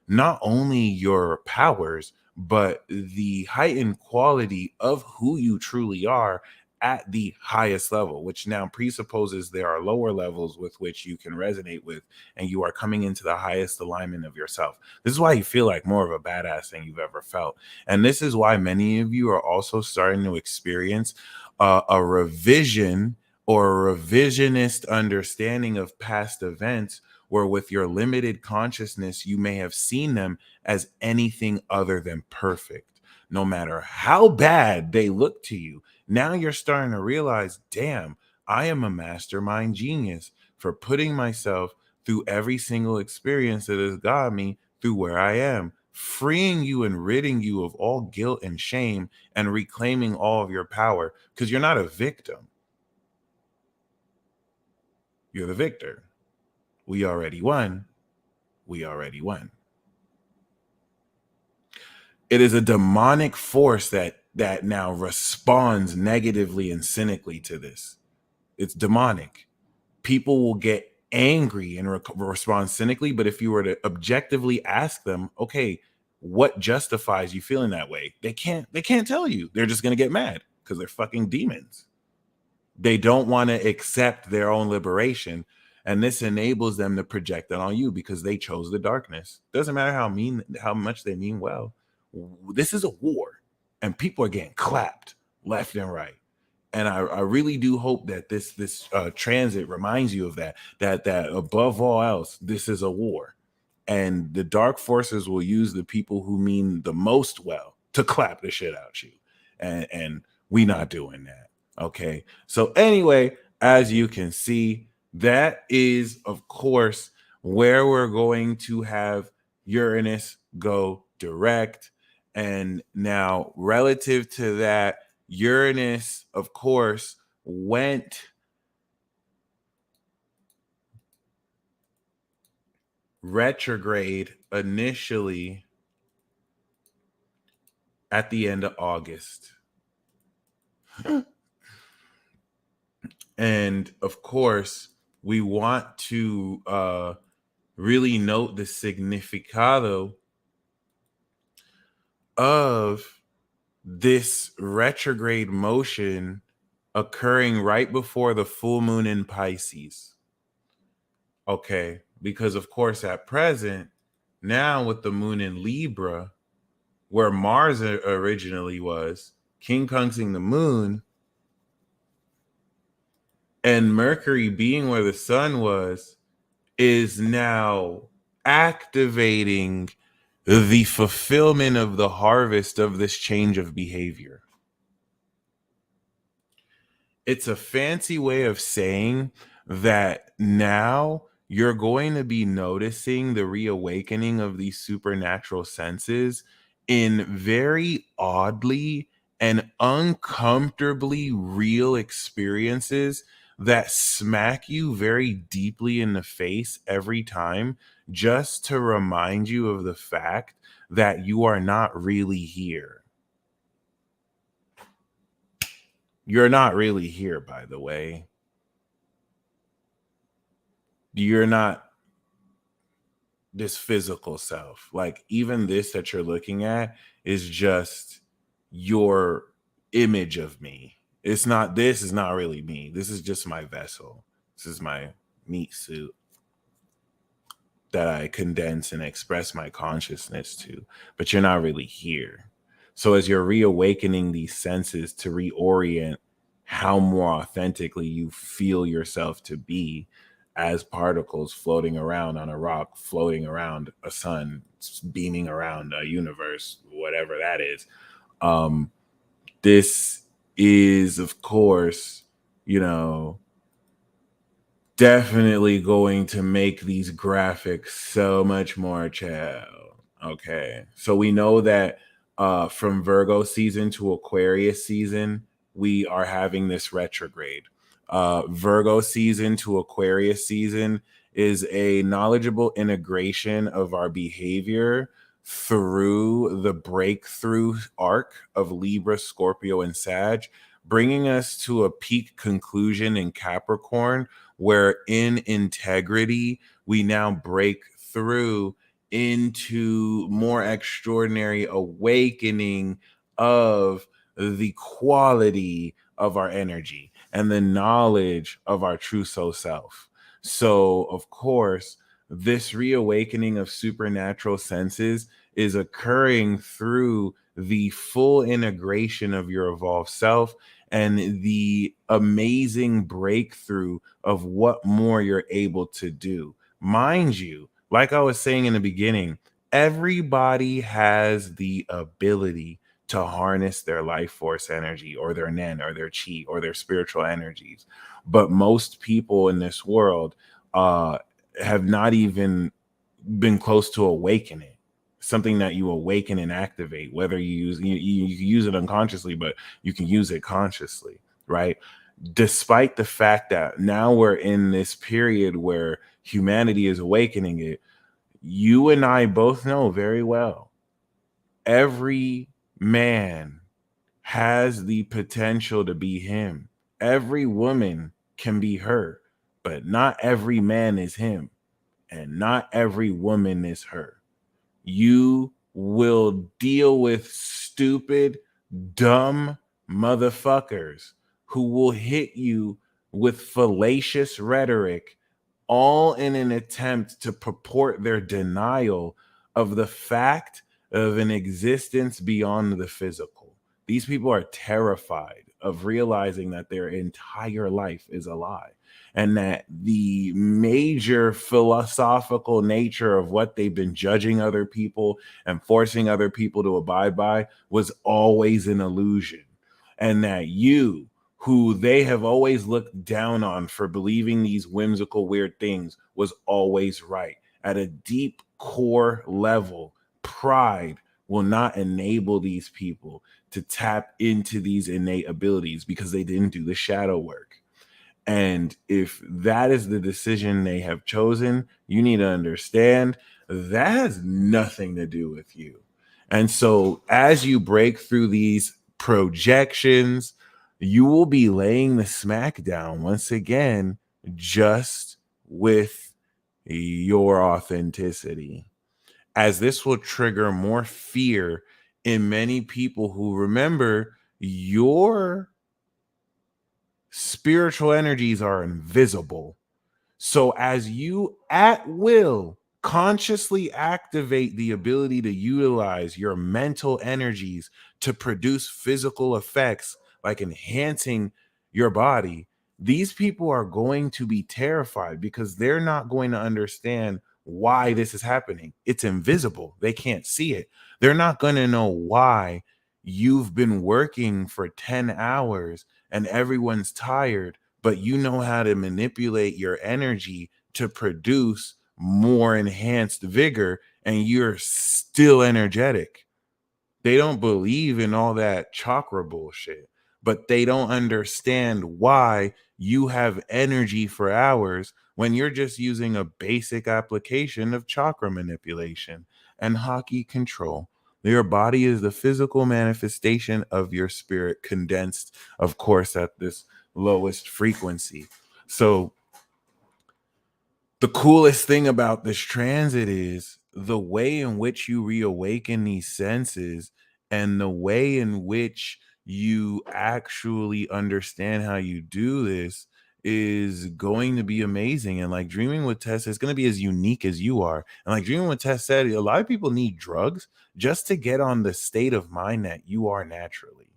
E: not only your powers, but the heightened quality of who you truly are at the highest level, which now presupposes there are lower levels with which you can resonate with, and you are coming into the highest alignment of yourself. This is why you feel like more of a badass than you've ever felt. And this is why many of you are also starting to experience a revision or a revisionist understanding of past events, where with your limited consciousness, you may have seen them as anything other than perfect. No matter how bad they look to you, now you're starting to realize, damn, I am a mastermind genius for putting myself through every single experience that has got me through where I am, freeing you and ridding you of all guilt and shame and reclaiming all of your power, because you're not a victim. You're the victor. We already won. We already won. It is a demonic force that now responds negatively and cynically to this. It's demonic. People will get angry and respond cynically, but if you were to objectively ask them, okay, what justifies you feeling that way? They can't tell you. They're just going to get mad because they're fucking demons. They don't want to accept their own liberation, and this enables them to project it on you because they chose the darkness. Doesn't matter how much they mean well. This is a war, and people are getting clapped left and right. And I really do hope that this transit reminds you of that above all else, this is a war, and the dark forces will use the people who mean the most well to clap the shit out you, and we not doing that. Okay, so anyway, as you can see, that is of course where we're going to have Uranus go direct. And now relative to that, Uranus, of course, went retrograde initially at the end of August. And of course, we want to really note the significado of this retrograde motion occurring right before the full moon in Pisces. Okay, because of course at present, now with the moon in Libra, where Mars originally was, King Kung'sing the moon, and Mercury being where the sun was, is now activating the fulfillment of the harvest of this change of behavior. It's a fancy way of saying that now you're going to be noticing the reawakening of these supernatural senses in very oddly and uncomfortably real experiences that smack you very deeply in the face every time, just to remind you of the fact that you are not really here. You're not really here, by the way. You're not this physical self. Like even this that you're looking at is just your image of me. This is not really me. This is just my vessel. This is my meat suit that I condense and express my consciousness to, but you're not really here. So as you're reawakening these senses to reorient how more authentically you feel yourself to be as particles floating around on a rock, floating around a sun, beaming around a universe, whatever that is. This is, of course, definitely going to make these graphics so much more chill. Okay. So we know that from Virgo season to Aquarius season, we are having this retrograde. Virgo season to Aquarius season is a knowledgeable integration of our behavior through the breakthrough arc of Libra, Scorpio, and Sag, bringing us to a peak conclusion in Capricorn, where in integrity, we now break through into more extraordinary awakening of the quality of our energy and the knowledge of our true soul self. So, of course, this reawakening of supernatural senses is occurring through the full integration of your evolved self and the amazing breakthrough of what more you're able to do. Mind you, like I was saying in the beginning, everybody has the ability to harness their life force energy or their nen or their chi or their spiritual energies. But most people in this world have not even been close to awakening. Something that you awaken and activate, whether you use it unconsciously, but you can use it consciously, right? Despite the fact that now we're in this period where humanity is awakening it, you and I both know very well, every man has the potential to be him. Every woman can be her, but not every man is him, and not every woman is her. You will deal with stupid, dumb motherfuckers who will hit you with fallacious rhetoric, all in an attempt to purport their denial of the fact of an existence beyond the physical. These people are terrified of realizing that their entire life is a lie, and that the major philosophical nature of what they've been judging other people and forcing other people to abide by was always an illusion. And that you, who they have always looked down on for believing these whimsical, weird things, was always right. At a deep core level, pride will not enable these people to tap into these innate abilities because they didn't do the shadow work. And if that is the decision they have chosen, you need to understand that has nothing to do with you. And so as you break through these projections, you will be laying the smack down once again, just with your authenticity, as this will trigger more fear in many people who remember your spiritual energies are invisible. So as you at will consciously activate the ability to utilize your mental energies to produce physical effects like enhancing your body, these people are going to be terrified because they're not going to understand why this is happening. It's invisible. They can't see it. They're not going to know why you've been working for 10 hours and everyone's tired, but you know how to manipulate your energy to produce more enhanced vigor and you're still energetic. They don't believe in all that chakra bullshit, but they don't understand why you have energy for hours when you're just using a basic application of chakra manipulation and Haki control. Your body is the physical manifestation of your spirit, condensed, of course, at this lowest frequency. So The coolest thing about this transit is the way in which you reawaken these senses and the way in which you actually understand how you do this is going to be amazing. And like dreaming with Tess is going to be as unique as you are. And like dreaming with Tess said, a lot of people need drugs just to get on the state of mind that you are naturally.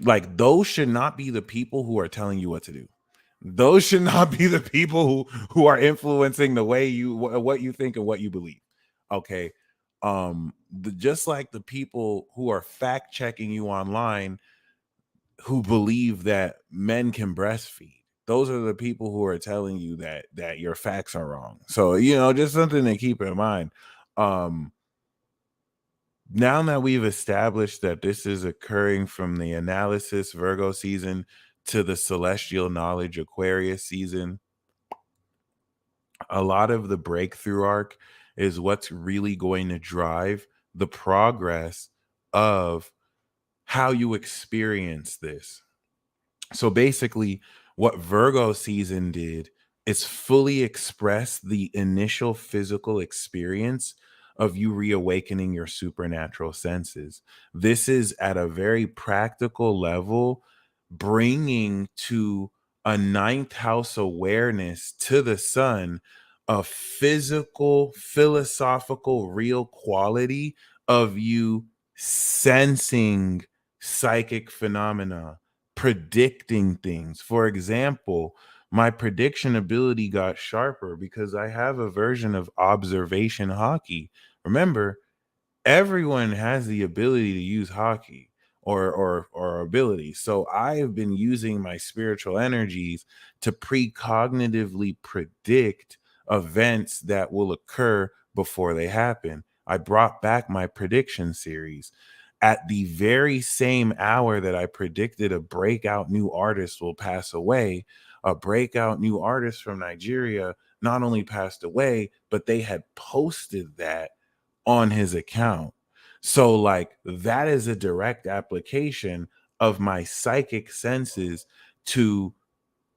E: Like those should not be the people who are telling you what to do. Those should not be the people who are influencing the way you what you think and what you believe. Okay. Just like the people who are fact checking you online who believe that men can breastfeed. Those are the people who are telling you that your facts are wrong. So, just something to keep in mind. Now that we've established that this is occurring from the analysis Virgo season to the celestial knowledge Aquarius season, a lot of the breakthrough arc is what's really going to drive the progress of how you experience this. So basically, what Virgo season did is fully express the initial physical experience of you reawakening your supernatural senses. This is at a very practical level, bringing to a ninth house awareness to the sun a physical, philosophical, real quality of you sensing psychic phenomena, predicting things. For example, my prediction ability got sharper because I have a version of observation hockey. Remember, everyone has the ability to use hockey or ability. So I have been using my spiritual energies to precognitively predict events that will occur before they happen. I brought back my prediction series. At the very same hour that I predicted a breakout new artist will pass away, a breakout new artist from Nigeria not only passed away, but they had posted that on his account. So, like, that is a direct application of my psychic senses to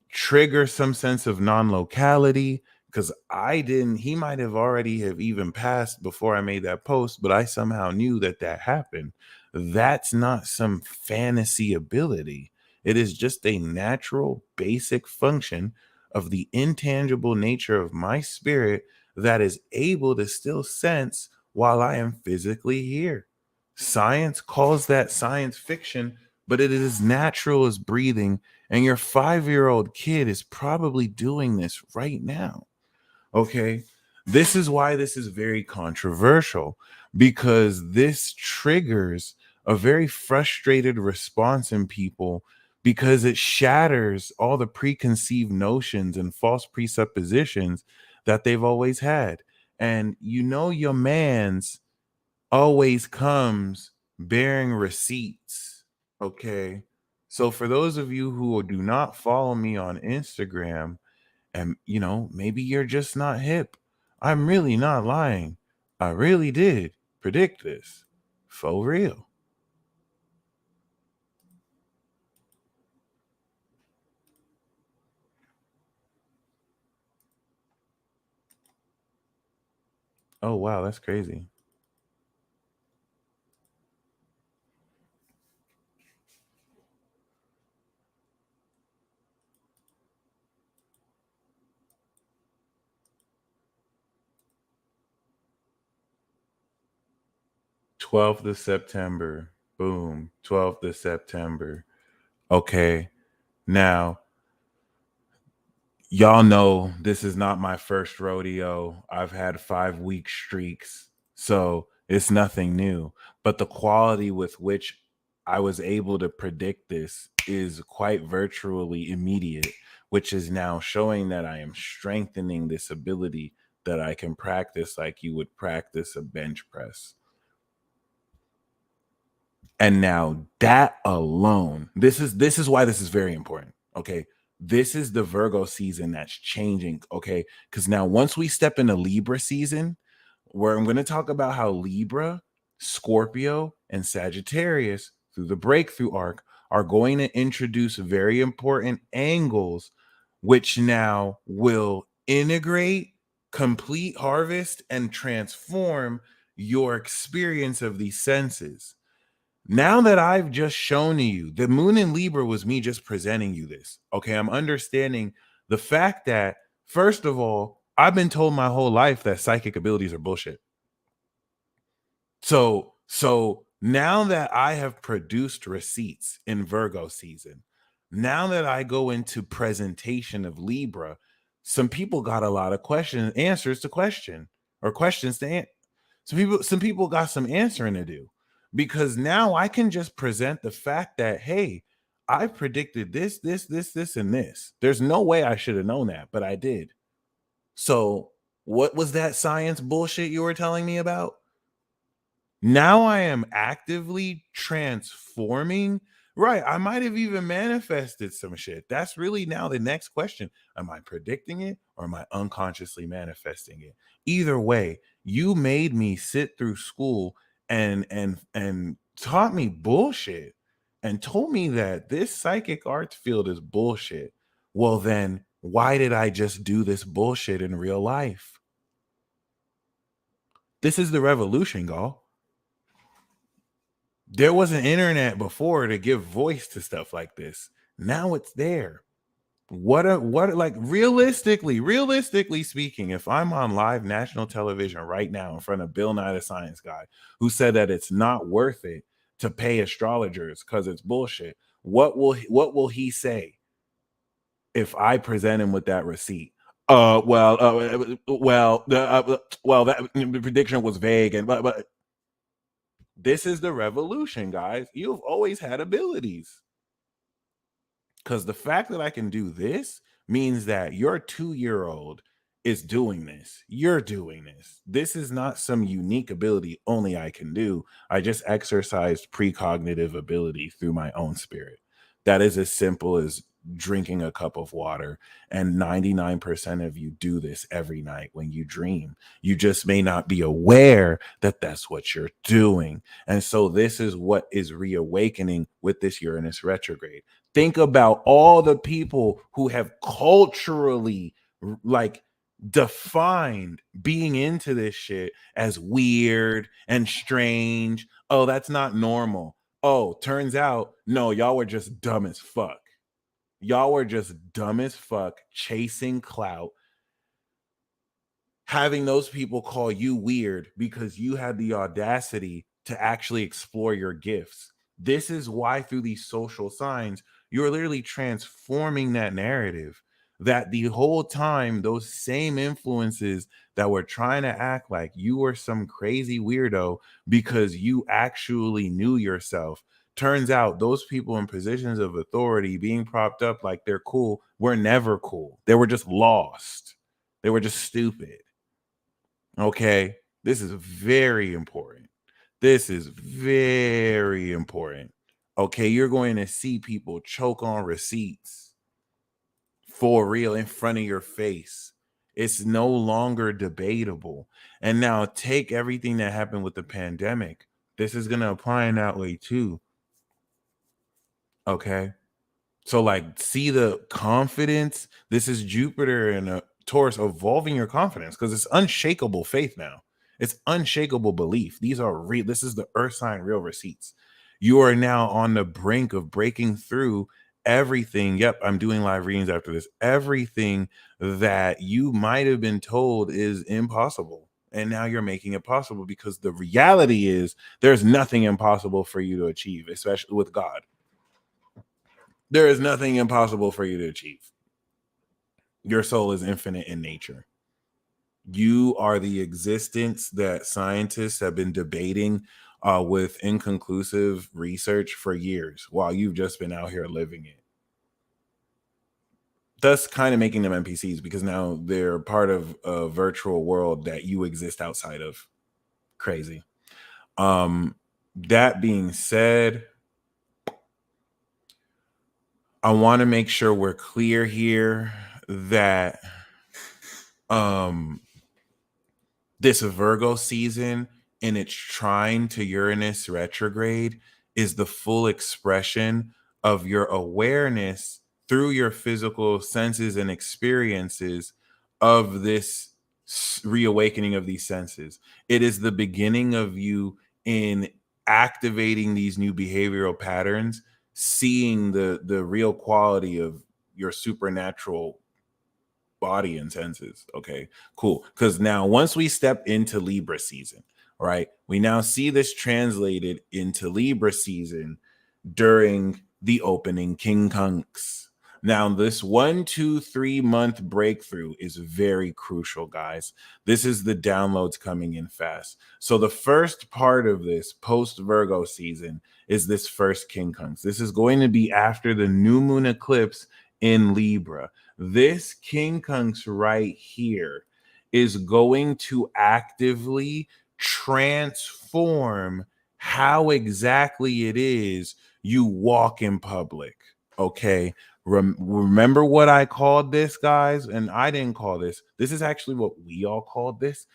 E: trigger some sense of non-locality, because he might have already have even passed before I made that post, but I somehow knew that happened. That's not some fantasy ability. It is just a natural basic function of the intangible nature of my spirit that is able to still sense while I am physically here. Science calls that science fiction, but it is as natural as breathing, and your 5-year-old kid is probably doing this right now. Okay. This is why this is very controversial, because this triggers a very frustrated response in people because it shatters all the preconceived notions and false presuppositions that they've always had. And your man's always comes bearing receipts. Okay. So for those of you who do not follow me on Instagram, and maybe you're just not hip, I'm really not lying. I really did predict this for real. Oh wow, that's crazy. 12th of September. Boom. 12th of September. Okay. Now, y'all know this is not my first rodeo. I've had 5-week streaks, so it's nothing new. But the quality with which I was able to predict this is quite virtually immediate, which is now showing that I am strengthening this ability that I can practice like you would practice a bench press. And now that alone, this is why this is very important. Okay. This is the Virgo season that's changing. Okay. Because now once we step into Libra season, where I'm going to talk about how Libra, Scorpio, and Sagittarius through the breakthrough arc
L: are going to introduce very important angles, which now will integrate, complete harvest, and transform your experience of these senses. Now that I've just shown you the moon in Libra was me just presenting you this. Okay, I'm understanding the fact that, first of all, I've been told my whole life that psychic abilities are bullshit. So now that I have produced receipts in Virgo season, now that I go into presentation of Libra, some people got a lot of answers to question, or questions to answer. Some people got some answering to do, because now I can just present the fact that, hey, I predicted this, and this. There's no way I should have known that, but I did. So what was that science bullshit you were telling me about? Now I am actively transforming. Right. I might have even manifested some shit. That's really now the next question. Am I predicting it, or am I unconsciously manifesting it? Either way, you made me sit through school and taught me bullshit and told me that this psychic arts field is bullshit. Well, then why did I just do this bullshit in real life? This is the revolution, y'all. There was an internet before to give voice to stuff like this. Now it's there. Like realistically speaking, if I'm on live national television right now in front of Bill Nye the Science Guy, who said that it's not worth it to pay astrologers because it's bullshit, what will he say if I present him with that receipt? The prediction was vague, and but this is the revolution, guys. You've always had abilities. Because the fact that I can do this means that your 2-year-old is doing this. You're doing this. This is not some unique ability only I can do. I just exercised precognitive ability through my own spirit. That is as simple as drinking a cup of water, and 99% of you do this every night when you dream. You just may not be aware that that's what you're doing. And so this is what is reawakening with this Uranus retrograde. Think about all the people who have culturally like defined being into this shit as weird and strange. Oh, that's not normal. Oh, turns out, no, y'all were just dumb as fuck. Y'all were just dumb as fuck, chasing clout, having those people call you weird because you had the audacity to actually explore your gifts. This is why through these social signs, you're literally transforming that narrative, that the whole time, those same influences that were trying to act like you were some crazy weirdo because you actually knew yourself. Turns out those people in positions of authority being propped up like they're cool were never cool. They were just lost. They were just stupid. Okay, this is very important. This is very important. Okay, you're going to see people choke on receipts for real in front of your face. It's no longer debatable. And now take everything that happened with the pandemic. This is going to apply in that way too. Okay. So like, see the confidence. This is Jupiter and a Taurus evolving your confidence, because it's unshakable faith now. It's unshakable belief. These are real. This is the earth sign real receipts. You are now on the brink of breaking through everything. Yep, I'm doing live readings after this. Everything that you might have been told is impossible. And now you're making it possible, because the reality is there's nothing impossible for you to achieve, especially with God. There is nothing impossible for you to achieve. Your soul is infinite in nature. You are the existence that scientists have been debating with inconclusive research for years, while you've just been out here living it. Thus kind of making them NPCs, because now they're part of a virtual world that you exist outside of. Crazy. That being said, I want to make sure we're clear here that this Virgo season in its trine to Uranus retrograde is the full expression of your awareness through your physical senses and experiences of this reawakening of these senses. It is the beginning of you in activating these new behavioral patterns, seeing the real quality of your supernatural body and senses. Okay, cool. Because now once we step into Libra season, right, we now see this translated into Libra season during the opening King Kunks. Now, this 1, 2, 3 month breakthrough is very crucial, guys. This is the downloads coming in fast. So, the first part of this post Virgo season is this first King Kunks. This is going to be after the new moon eclipse in Libra. This King Kunks right here is going to actively transform how exactly it is you walk in public. Okay. Remember what I called this, guys? And I didn't call this. This is actually what we all called this.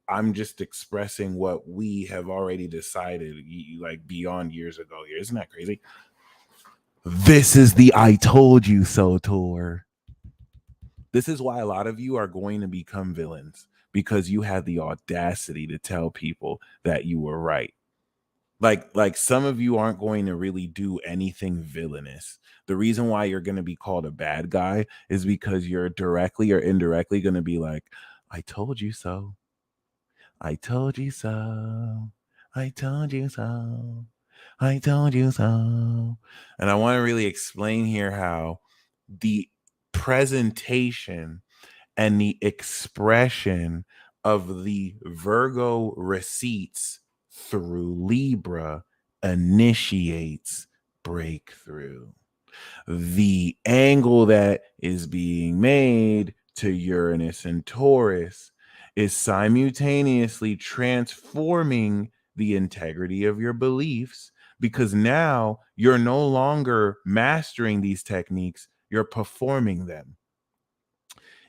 L: I'm just expressing what we have already decided, like beyond years ago. Here, isn't that crazy? This is the I told you so tour. This is why a lot of you are going to become villains, because you had the audacity to tell people that you were right. Like some of you aren't going to really do anything villainous. The reason why you're going to be called a bad guy is because you're directly or indirectly going to be like, I told you so. I told you so. I told you so. I told you so. And I want to really explain here how the presentation and the expression of the Virgo receipts through Libra initiates breakthrough. The angle that is being made to Uranus and Taurus is simultaneously transforming the integrity of your beliefs, because now you're no longer mastering these techniques, you're performing them.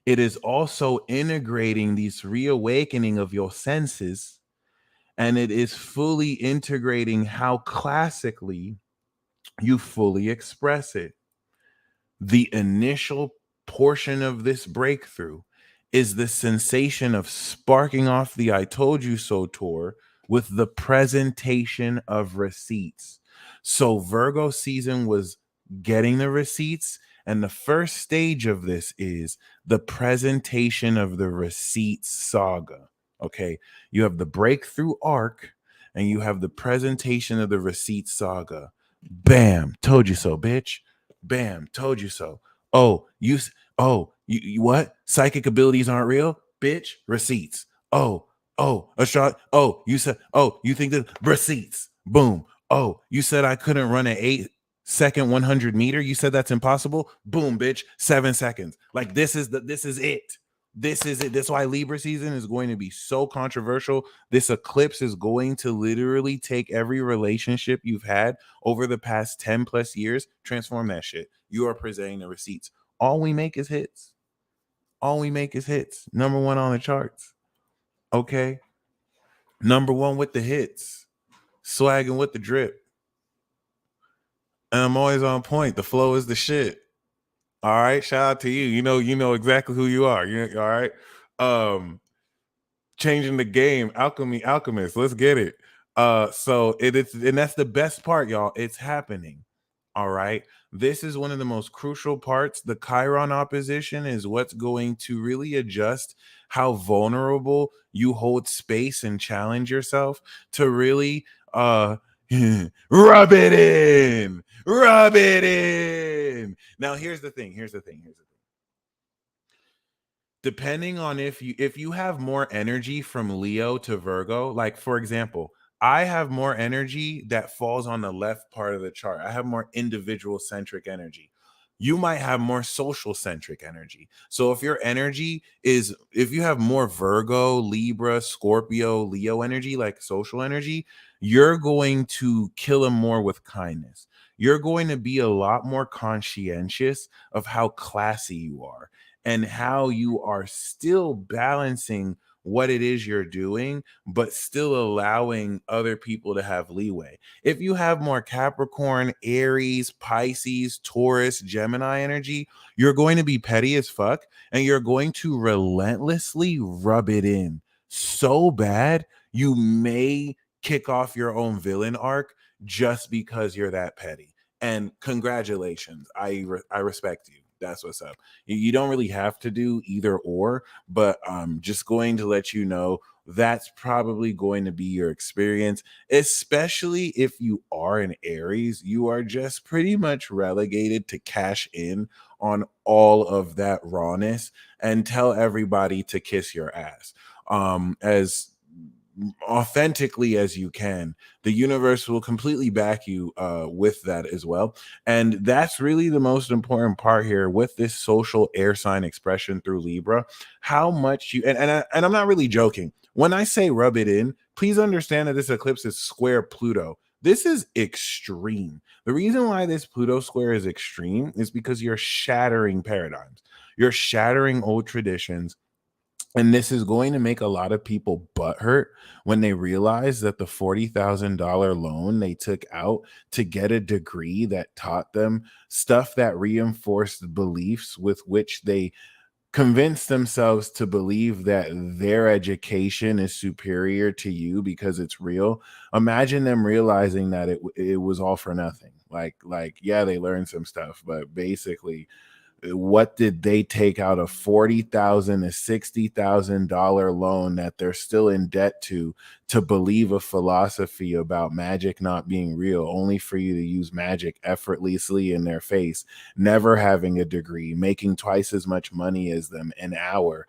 L: It is also integrating this reawakening of your senses, and it is fully integrating how classically you fully express it. The initial portion of this breakthrough is the sensation of sparking off the I told you so tour with the presentation of receipts. So Virgo season was getting the receipts, and the first stage of this is the presentation of the receipts saga. Okay, you have the breakthrough arc and you have the presentation of the receipts saga. Bam, told you so, bitch. Bam, told you so. You what? Psychic abilities aren't real, bitch. Receipts. You said, you think that receipts. Boom. You said I couldn't run an 8-second 100 meter. You said that's impossible. Boom, bitch. 7 seconds. Like this is it. This is it. That's why Libra season is going to be so controversial. This eclipse is going to literally take every relationship you've had over the past 10 plus years, transform that shit. You are presenting the receipts. All we make is hits. All we make is hits. Number one on the charts. Okay. Number one with the hits. Swagging with the drip. And I'm always on point. The flow is the shit. All right. Shout out to you. You know exactly who you are. All right. Changing the game. Alchemist. Let's get it. So it is, and that's the best part, y'all. It's happening. All right. This is one of the most crucial parts. The Chiron opposition is what's going to really adjust how vulnerable you hold space and challenge yourself to really rub it in. Rub it in. Now, here's the thing. Depending on if you have more energy from Leo to Virgo, like for example, I have more energy that falls on the left part of the chart. I have more individual centric energy. You might have more social centric energy. So if you have more Virgo, Libra, Scorpio, Leo energy, like social energy, you're going to kill them more with kindness. You're going to be a lot more conscientious of how classy you are and how you are still balancing what it is you're doing, but still allowing other people to have leeway. If you have more Capricorn, Aries, Pisces, Taurus, Gemini energy, you're going to be petty as fuck and you're going to relentlessly rub it in so bad you may kick off your own villain arc just because you're that petty. And congratulations, I respect you. That's what's up. You don't really have to do either or, but just going to let you know that's probably going to be your experience, especially if you are an Aries. You are just pretty much relegated to cash in on all of that rawness and tell everybody to kiss your ass. As authentically as you can, the universe will completely back you with that as well. And that's really the most important part here with this social air sign expression through Libra. How much you and I'm not really joking when I say rub it in. Please understand that this eclipse is square Pluto. This is extreme. The reason why this Pluto square is extreme is because you're shattering paradigms, you're shattering old traditions. And this is going to make a lot of people butthurt when they realize that the $40,000 loan they took out to get a degree that taught them stuff that reinforced beliefs with which they convinced themselves to believe that their education is superior to you because it's real. Imagine them realizing that it was all for nothing. Like yeah, they learned some stuff, but basically what did they take out a $40,000 to $60,000 loan that they're still in debt to believe a philosophy about magic not being real, only for you to use magic effortlessly in their face, never having a degree, making twice as much money as them an hour?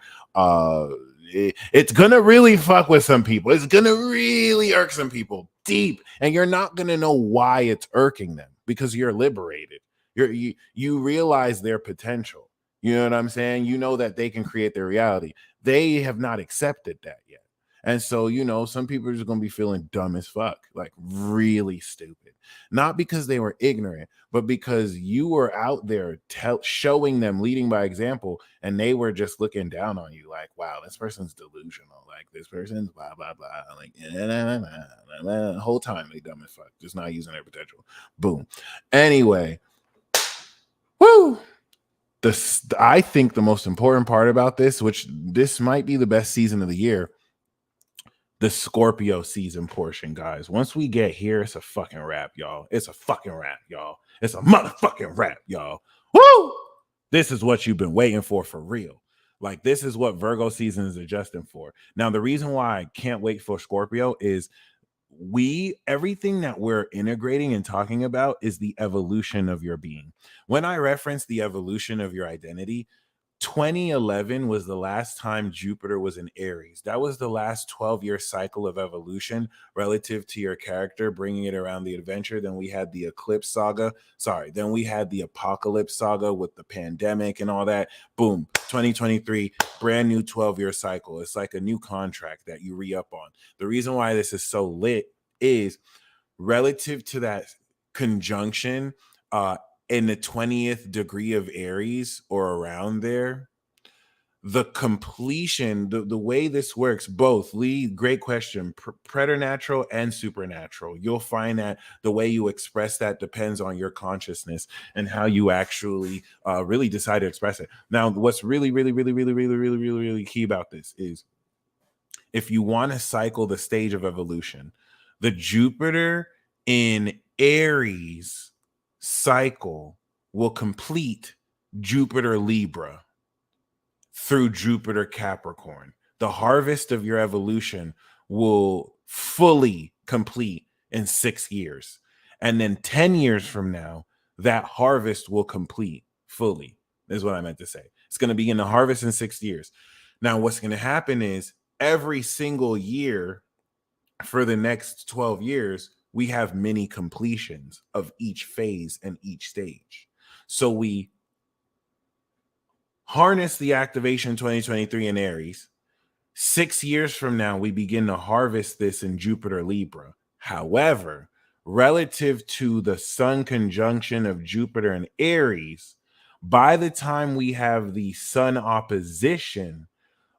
L: It's gonna really fuck with some people. It's gonna really irk some people deep, and you're not gonna know why it's irking them because you're liberated. You realize their potential. You know what I'm saying? You know that they can create their reality. They have not accepted that yet. And so, some people are just going to be feeling dumb as fuck, like really stupid. Not because they were ignorant, but because you were out there showing them, leading by example, and they were just looking down on you like, wow, this person's delusional. Like, this person's blah, blah, blah. Like, the whole time they dumb as fuck, just not using their potential. Boom. Anyway. Woo! I think the most important part about this, which this might be the best season of the year, the Scorpio season portion, guys. Once we get here, it's a fucking wrap, y'all. It's a fucking wrap, y'all. It's a motherfucking wrap, y'all. Woo! This is what you've been waiting for real. Like, this is what Virgo season is adjusting for. Now, the reason why I can't wait for Scorpio is everything that we're integrating and talking about is the evolution of your being. When I reference the evolution of your identity, 2011 was the last time Jupiter was in Aries. That was the last 12-year cycle of evolution relative to your character, bringing it around the adventure. Then we had the eclipse saga. Then we had the apocalypse saga with the pandemic and all that. Boom, 2023, brand new 12-year cycle. It's like a new contract that you re-up on. The reason why this is so lit is relative to that conjunction in the 20th degree of Aries or around there, the completion, the way this works, both, Lee, great question, preternatural and supernatural. You'll find that the way you express that depends on your consciousness and how you actually really decide to express it. Now, what's really, really, really, really, really, really, really, really key about this is if you want to cycle the stage of evolution, the Jupiter in Aries cycle will complete Jupiter Libra through Jupiter Capricorn. The harvest of your evolution will fully complete in 6 years. And then 10 years from now, that harvest will complete fully, is what I meant to say. It's going to begin the harvest in 6 years. Now, what's going to happen is every single year for the next 12 years, we have mini completions of each phase and each stage. So we harness the activation 2023 in Aries. 6 years from now, we begin to harvest this in Jupiter Libra. However, relative to the Sun conjunction of Jupiter and Aries, by the time we have the Sun opposition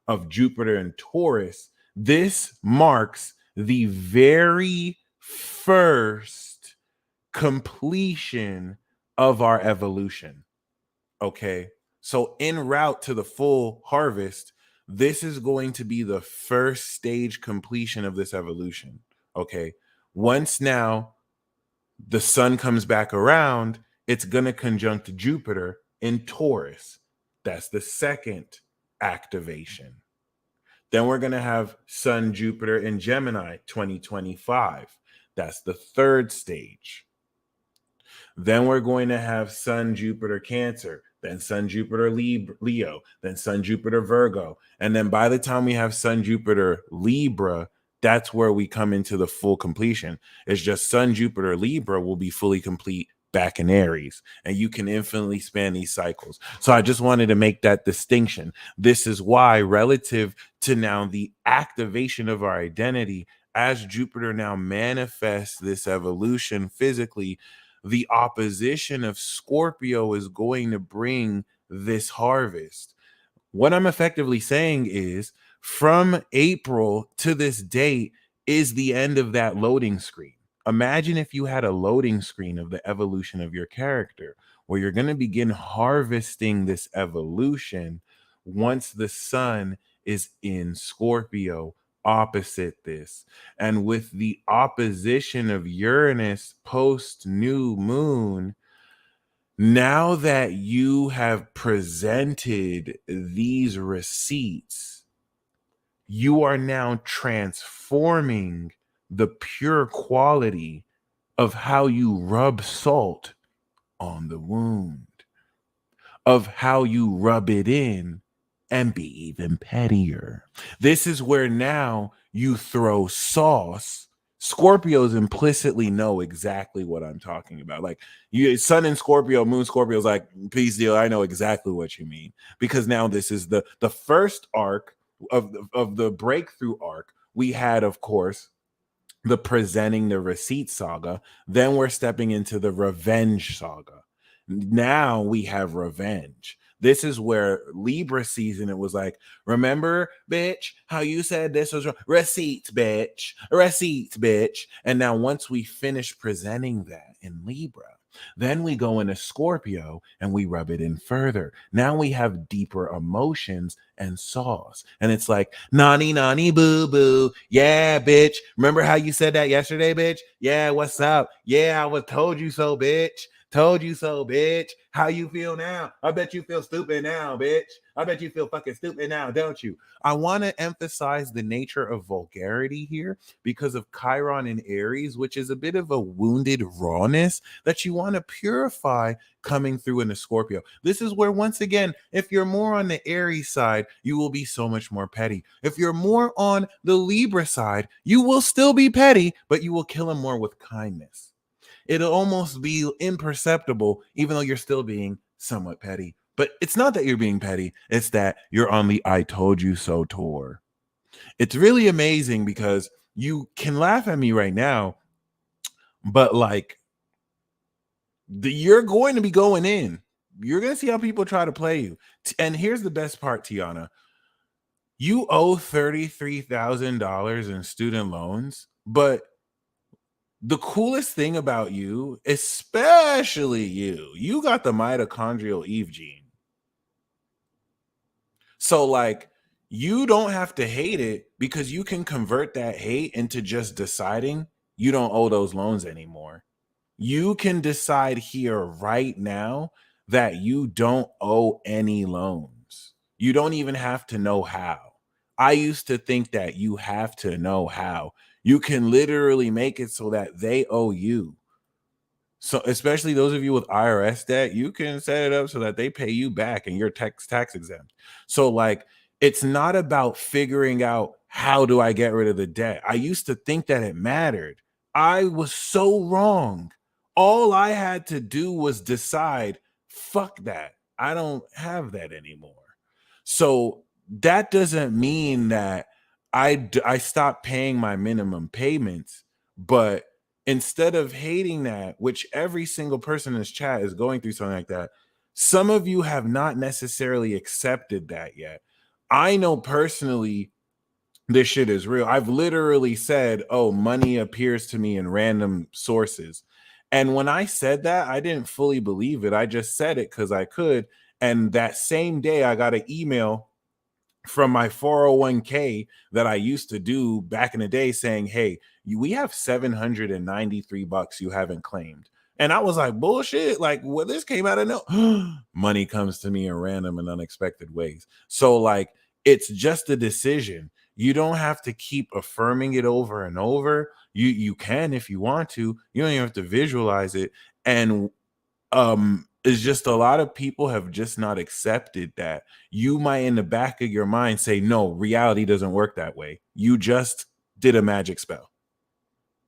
L: of Jupiter and Taurus, this marks the very first completion of our evolution. Okay. So, en route to the full harvest, this is going to be the first stage completion of this evolution. Okay. Once now the sun comes back around, it's going to conjunct Jupiter in Taurus. That's the second activation. Then we're going to have Sun Jupiter in Gemini 2025. That's the third stage. Then we're going to have Sun Jupiter Cancer, then Sun Jupiter Leo, then Sun Jupiter Virgo. And then by the time we have Sun Jupiter Libra, that's where we come into the full completion. It's just Sun Jupiter Libra will be fully complete back in Aries, and you can infinitely span these cycles. So I just wanted to make that distinction. This is why, relative to now the activation of our identity, as Jupiter now manifests this evolution physically, the opposition of Scorpio is going to bring this harvest. What I'm effectively saying is, from April to this date is the end of that loading screen. Imagine if you had a loading screen of the evolution of your character, where you're going to begin harvesting this evolution once the sun is in Scorpio opposite this. And with the opposition of Uranus post new moon, now that you have presented these receipts, you are now transforming the pure quality of how you rub salt on the wound, of how you rub it in and be even pettier. This is where now you throw sauce. Scorpios implicitly know exactly what I'm talking about. Like, you, Sun in Scorpio, Moon Scorpio is like, peace deal. I know exactly what you mean, because now this is the first arc of the breakthrough arc. We had, of course, the presenting the receipt saga. Then we're stepping into the revenge saga. Now we have revenge. This is where Libra season, it was like, remember, bitch, how you said this was wrong? Receipts, bitch. Receipts, bitch. And now once we finish presenting that in Libra, then we go into Scorpio and we rub it in further. Now we have deeper emotions and sauce. And it's like, nani, nani, boo, boo. Yeah, bitch. Remember how you said that yesterday, bitch? Yeah, what's up? Yeah, I was told you so, bitch. Told you so, bitch. How you feel now? I bet you feel stupid now, bitch. I bet you feel fucking stupid now, don't you? I want to emphasize the nature of vulgarity here because of Chiron in Aries, which is a bit of a wounded rawness that you want to purify coming through in the Scorpio. This is where, once again, if you're more on the Aries side, you will be so much more petty. If you're more on the Libra side, you will still be petty, but you will kill him more with kindness. It'll almost be imperceptible, even though you're still being somewhat petty. But it's not that you're being petty. It's that you're on the I told you so tour. It's really amazing because you can laugh at me right now, but like, you're going to be going in. You're going to see how people try to play you. And here's the best part, Tiana. You owe $33,000 in student loans, but the coolest thing about you, especially you got the mitochondrial Eve gene. So like, you don't have to hate it because you can convert that hate into just deciding you don't owe those loans anymore. You can decide here right now that you don't owe any loans. You don't even have to know how. I used to think that you have to know how. You can literally make it so that they owe you. So especially those of you with IRS debt, you can set it up so that they pay you back and you're tax exempt. So like, it's not about figuring out how do I get rid of the debt. I used to think that it mattered. I was so wrong. All I had to do was decide, fuck that. I don't have that anymore. So that doesn't mean that I stopped paying my minimum payments, but instead of hating that, which every single person in this chat is going through something like that, some of you have not necessarily accepted that yet. I know personally this shit is real. I've literally said, oh, money appears to me in random sources. And when I said that, I didn't fully believe it. I just said it because I could. And that same day, I got an email from my 401k that I used to do back in the day saying, hey, we have $793 you haven't claimed. And I was like, bullshit. Like, well, this came out of no money comes to me in random and unexpected ways. So, like, it's just a decision. You don't have to keep affirming it over and over. You can if you want to. You don't even have to visualize it. And it's just a lot of people have just not accepted that. You might in the back of your mind say, no, reality doesn't work that way. You just did a magic spell.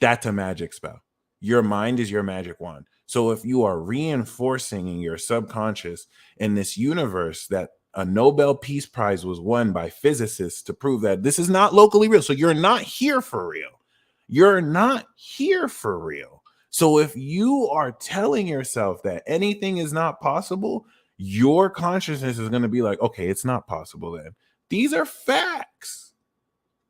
L: That's a magic spell. Your mind is your magic wand. So if you are reinforcing in your subconscious in this universe that a Nobel Peace Prize was won by physicists to prove that this is not locally real. So you're not here for real. You're not here for real. So if you are telling yourself that anything is not possible, your consciousness is going to be like, okay, it's not possible then. These are facts.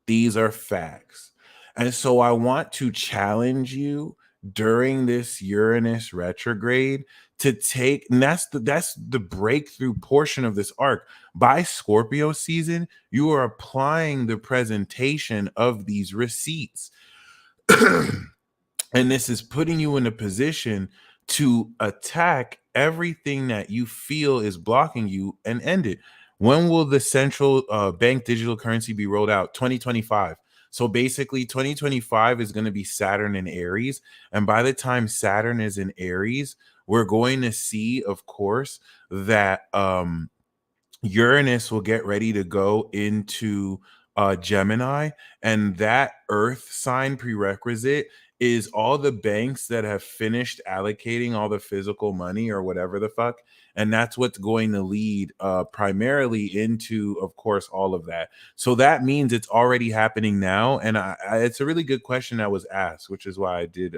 L: These are facts. And so I want to challenge you during this Uranus retrograde to take, and that's the breakthrough portion of this arc. By Scorpio season, you are applying the presentation of these receipts. And this is putting you in a position to attack everything that you feel is blocking you and end it. When will the central bank digital currency be rolled out? 2025. So basically 2025 is going to be Saturn in Aries. And by the time Saturn is in Aries, we're going to see, of course, that Uranus will get ready to go into Gemini. And that Earth sign prerequisite is all the banks that have finished allocating all the physical money or whatever the fuck. And that's what's going to lead primarily into, of course, all of that. So that means it's already happening now. And it's a really good question that was asked, which is why I did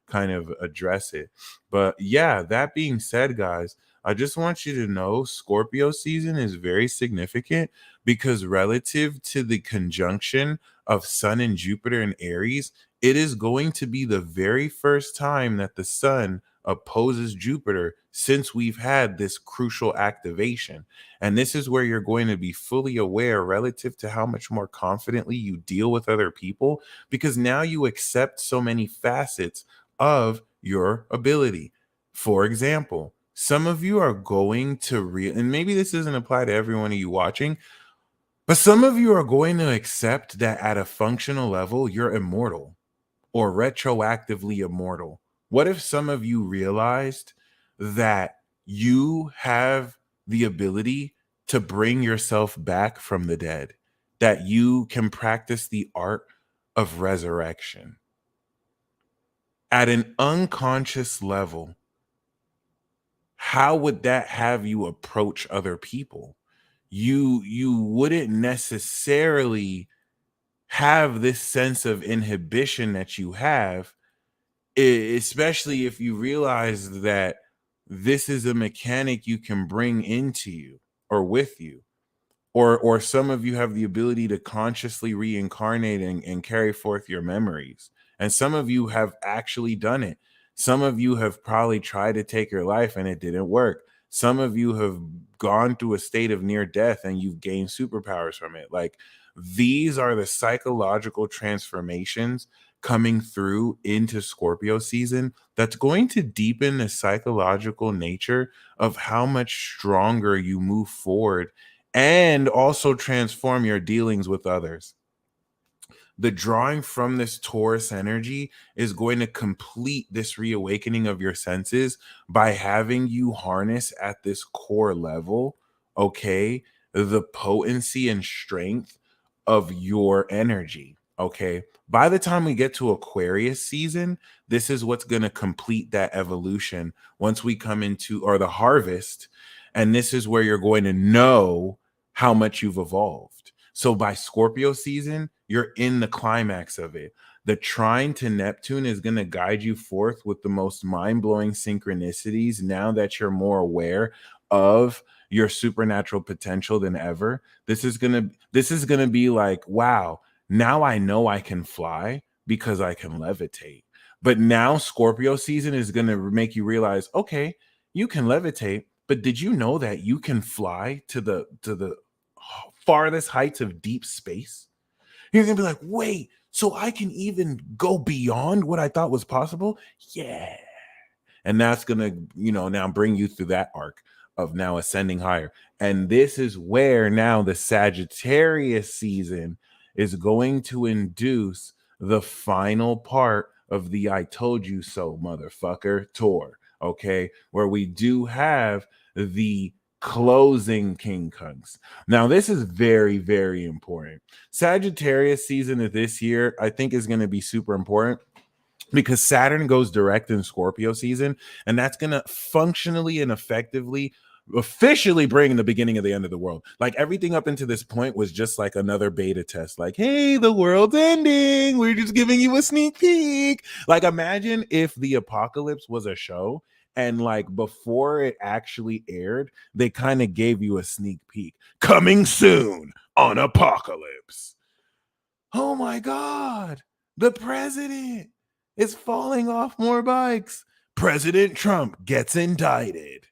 L: kind of address it. But yeah, that being said, guys, I just want you to know Scorpio season is very significant because relative to the conjunction of Sun and Jupiter in Aries, it is going to be the very first time that the Sun opposes Jupiter since we've had this crucial activation. And this is where you're going to be fully aware relative to how much more confidently you deal with other people, because now you accept so many facets of your ability. For example, some of you are going to and maybe this doesn't apply to every one of you watching, but some of you are going to accept that at a functional level, you're immortal or retroactively immortal. What if some of you realized that you have the ability to bring yourself back from the dead, that you can practice the art of resurrection at an unconscious level? How would that have you approach other people? You wouldn't necessarily have this sense of inhibition that you have, especially if you realize that this is a mechanic you can bring into you or with you. Or some of you have the ability to consciously reincarnate and carry forth your memories. And some of you have actually done it. Some of you have probably tried to take your life and it didn't work. Some of you have gone through a state of near death and you've gained superpowers from it. Like, these are the psychological transformations coming through into Scorpio season that's going to deepen the psychological nature of how much stronger you move forward and also transform your dealings with others. The drawing from this Taurus energy is going to complete this reawakening of your senses by having you harness at this core level, okay, the potency and strength of your energy, okay? By the time we get to Aquarius season, this is what's going to complete that evolution once we come into, or the harvest, and this is where you're going to know how much you've evolved. So by Scorpio season, you're in the climax of it. The trine to Neptune is going to guide you forth with the most mind-blowing synchronicities now that you're more aware of your supernatural potential than ever. This is gonna be like, wow, now I know I can fly because I can levitate. But now Scorpio season is gonna make you realize, okay, you can levitate, but did you know that you can fly to the farthest heights of deep space? You're gonna be like, wait, so I can even go beyond what I thought was possible? Yeah. And that's gonna, now bring you through that arc of now ascending higher. And this is where now the Sagittarius season is going to induce the final part of the I told you so motherfucker tour. Okay, where we do have the closing king kunks. Now, this is very, very important. Sagittarius season of this year, I think, is going to be super important because Saturn goes direct in Scorpio season, and that's going to functionally and effectively officially bring the beginning of the end of the world. Like, everything up into this point was just like another beta test. Like, hey, the world's ending. We're just giving you a sneak peek. Like, imagine if the apocalypse was a show and like before it actually aired, they kind of gave you a sneak peek. Coming soon on Apocalypse. Oh my God, the president is falling off more bikes. President Trump gets indicted.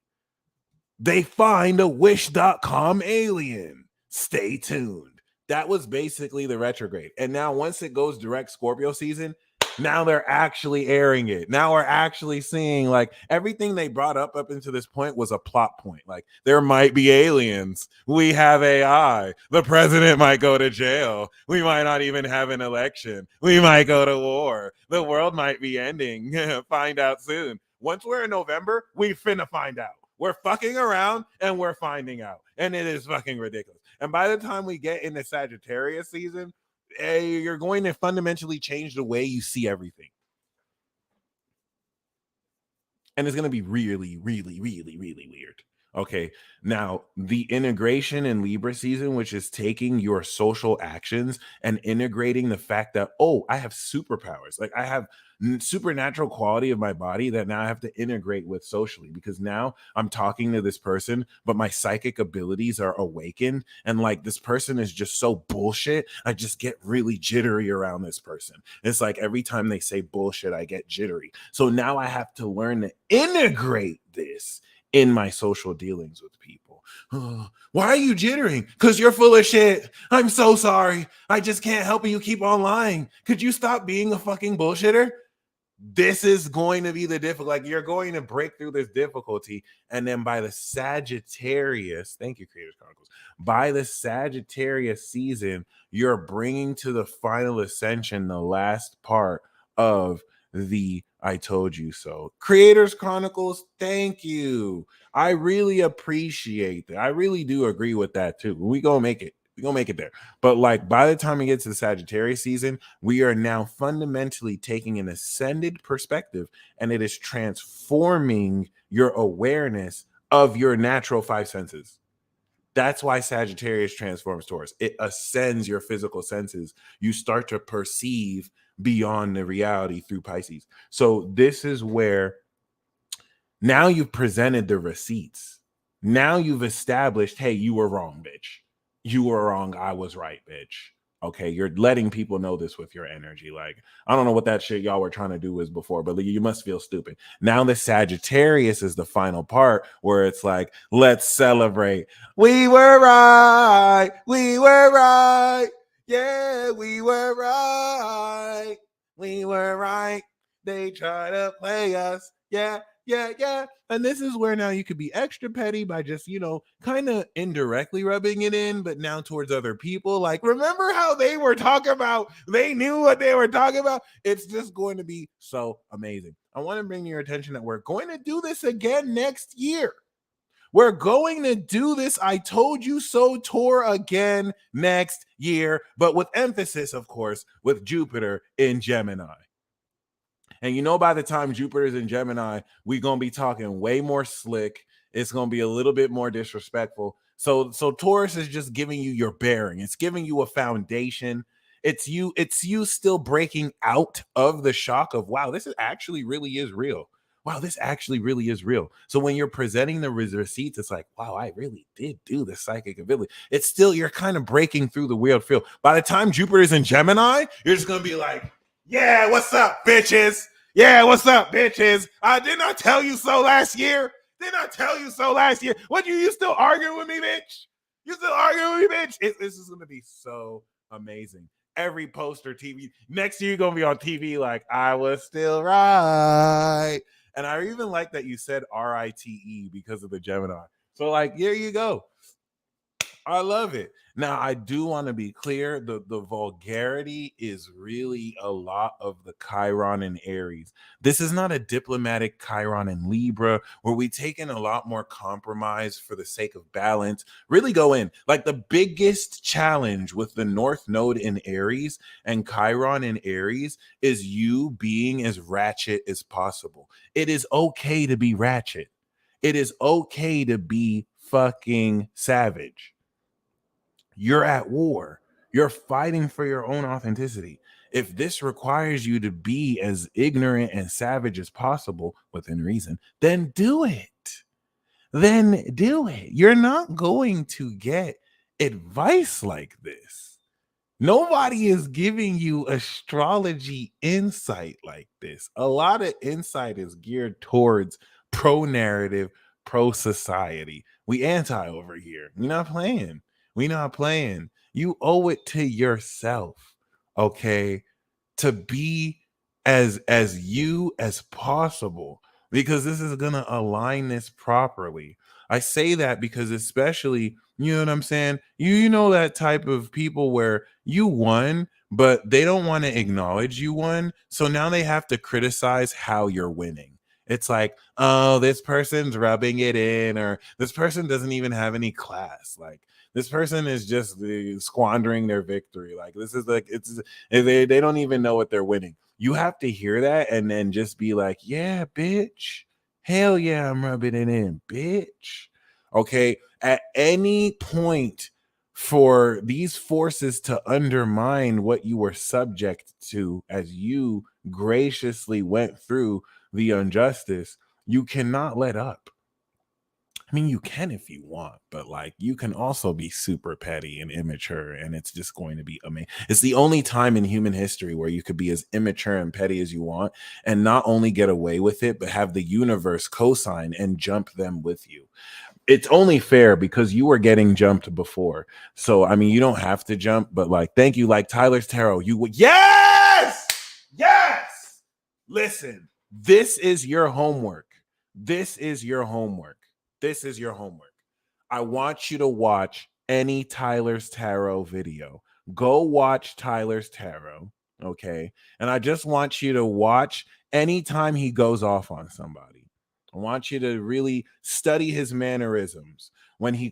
L: They find a wish.com alien. Stay tuned. That was basically the retrograde. And now once it goes direct Scorpio season, now they're actually airing it. Now we're actually seeing like everything they brought up into this point was a plot point. Like there might be aliens. We have AI. The president might go to jail. We might not even have an election. We might go to war. The world might be ending. Find out soon. Once we're in November, we finna find out. We're fucking around and we're finding out. And it is fucking ridiculous. And by the time we get into Sagittarius season, you're going to fundamentally change the way you see everything. And it's going to be really, really, really, really weird. Okay, now the integration in Libra season, which is taking your social actions and integrating the fact that, oh, I have superpowers. Like I have supernatural quality of my body that now I have to integrate with socially, because now I'm talking to this person, but my psychic abilities are awakened. And like this person is just so bullshit. I just get really jittery around this person. It's like every time they say bullshit, I get jittery. So now I have to learn to integrate this in my social dealings with people. Why are you jittering? Because you're full of shit. I'm so sorry. I just can't help you keep on lying. Could you stop being a fucking bullshitter? This is going to be the difficult. Like you're going to break through this difficulty. And then by the Sagittarius, thank you, Creators Chronicles. By the Sagittarius season, you're bringing to the final ascension the last part of the I told you so. Creators Chronicles, thank you. I really appreciate that. I really do agree with that too. We gonna make it. We gonna make it there. But like by the time we get to the Sagittarius season, we are now fundamentally taking an ascended perspective, and it is transforming your awareness of your natural five senses. That's why Sagittarius transforms Taurus. It ascends your physical senses. You start to perceive beyond the reality through Pisces. So this is where now you've presented the receipts. Now you've established, hey, you were wrong, bitch. You were wrong. I was right, bitch. Okay, you're letting people know this with your energy. Like, I don't know what that shit y'all were trying to do was before, but you must feel stupid. Now the Sagittarius is the final part where it's like, let's celebrate. We were right. We were right. Yeah, we were right. We were right. They try to play us. Yeah. And this is where now you could be extra petty by just, kind of indirectly rubbing it in, but now towards other people. Like, remember how they were talking about, they knew what they were talking about. It's just going to be so amazing. I want to bring your attention that we're going to do this again next year. We're going to do this I told you so tour again next year, but with emphasis, of course, with Jupiter in Gemini. And by the time Jupiter's in Gemini, we're going to be talking way more slick. It's going to be a little bit more disrespectful. So Taurus is just giving you your bearing. It's giving you a foundation. It's you still breaking out of the shock of, wow, this is actually really is real. wow, this actually really is real. So when you're presenting the receipts, it's like, wow, I really did do the psychic ability. It's still, you're kind of breaking through the weird field. By the time Jupiter's in Gemini, you're just going to be like, yeah, what's up, bitches? Yeah, what's up, bitches? Didn't I tell you so last year? Didn't I tell you so last year? What, you still arguing with me, bitch? You still arguing with me, bitch? This is going to be so amazing. Every poster TV. Next year, you're going to be on TV like, I was still right. And I even like that you said RITE because of the Gemini. So, like, there you go. I love it. Now, I do want to be clear. The vulgarity is really a lot of the Chiron in Aries. This is not a diplomatic Chiron in Libra where we take in a lot more compromise for the sake of balance. Really go in. Like, the biggest challenge with the North Node in Aries and Chiron in Aries is you being as ratchet as possible. It is okay to be ratchet. It is okay to be fucking savage. You're at war. You're fighting for your own authenticity. If this requires you to be as ignorant and savage as possible within reason, then do it. Then do it. You're not going to get advice like this. Nobody is giving you astrology insight like this. A lot of insight is geared towards pro-narrative, pro-society. We anti over here. We're not playing. We not playing. You owe it to yourself, okay, to be as you as possible, because this is gonna align this properly. I say that because especially, you know what I'm saying? You know that type of people where you won, but they don't want to acknowledge you won. So now they have to criticize how you're winning. It's like, oh, this person's rubbing it in, or this person doesn't even have any class. Like, this person is just squandering their victory. Like, this is like, they don't even know what they're winning. You have to hear that and then just be like, yeah, bitch. Hell yeah, I'm rubbing it in, bitch. Okay. At any point for these forces to undermine what you were subject to as you graciously went through the injustice, you cannot let up. I mean, you can if you want, but like, you can also be super petty and immature, and it's just going to be amazing. It's the only time in human history where you could be as immature and petty as you want and not only get away with it, but have the universe co-sign and jump them with you. It's only fair because you were getting jumped before. So, I mean, you don't have to jump, but like, thank you. Like Tyler's Tarot, you would, yes, yes. Listen, this is your homework. This is your homework. This is your homework. I want you to watch any Tyler's Tarot video. Go watch Tyler's Tarot, okay? And I just want you to watch anytime he goes off on somebody. I want you to really study his mannerisms when he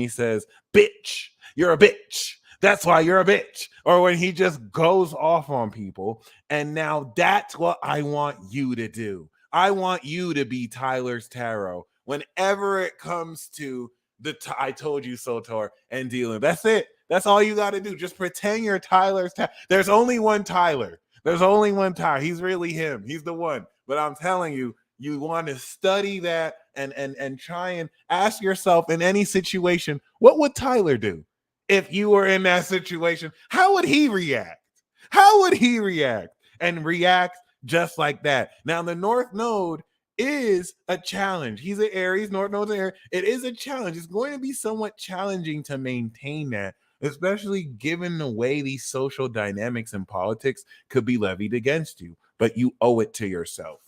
L: says, bitch, you're a bitch. That's why you're a bitch. Or when he just goes off on people. And now that's what I want you to do. I want you to be Tyler's Tarot whenever it comes to the I told you so tour and dealing. That's it. That's all you got to do. Just pretend you're Tyler's Tarot. There's only one Tyler. There's only one Tyler. He's really him. He's the one. But I'm telling you, you want to study that and try and ask yourself in any situation, what would Tyler do if you were in that situation? How would he react? How would he react? And react just like that. Now, the North Node is a challenge. He's an Aries, North Node's an Aries. It is a challenge. It's going to be somewhat challenging to maintain that, especially given the way these social dynamics and politics could be levied against you. But you owe it to yourself.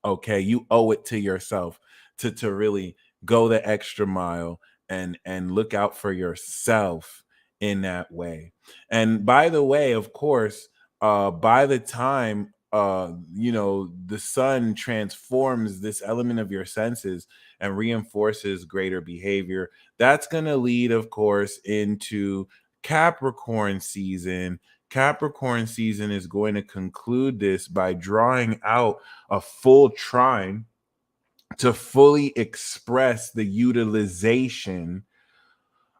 L: Okay, you owe it to yourself to really go the extra mile and look out for yourself in that way. And by the way, of course, by the time the sun transforms this element of your senses and reinforces greater behavior, that's going to lead, of course, into Capricorn season. Capricorn season is going to conclude this by drawing out a full trine to fully express the utilization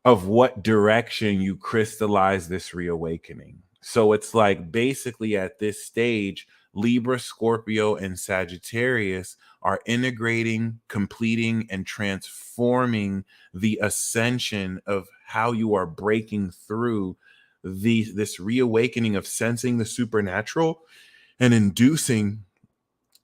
L: of what direction you crystallize this reawakening. So it's like basically at this stage, Libra, Scorpio, and Sagittarius are integrating, completing, and transforming the ascension of how you are breaking through this reawakening of sensing the supernatural and inducing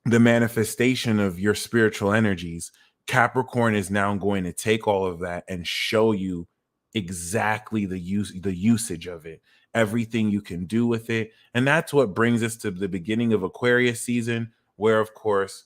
L: the manifestation of your spiritual energies. Capricorn is now going to take all of that and show you exactly the usage of it, everything you can do with it. And that's what brings us to the beginning of Aquarius season, where of course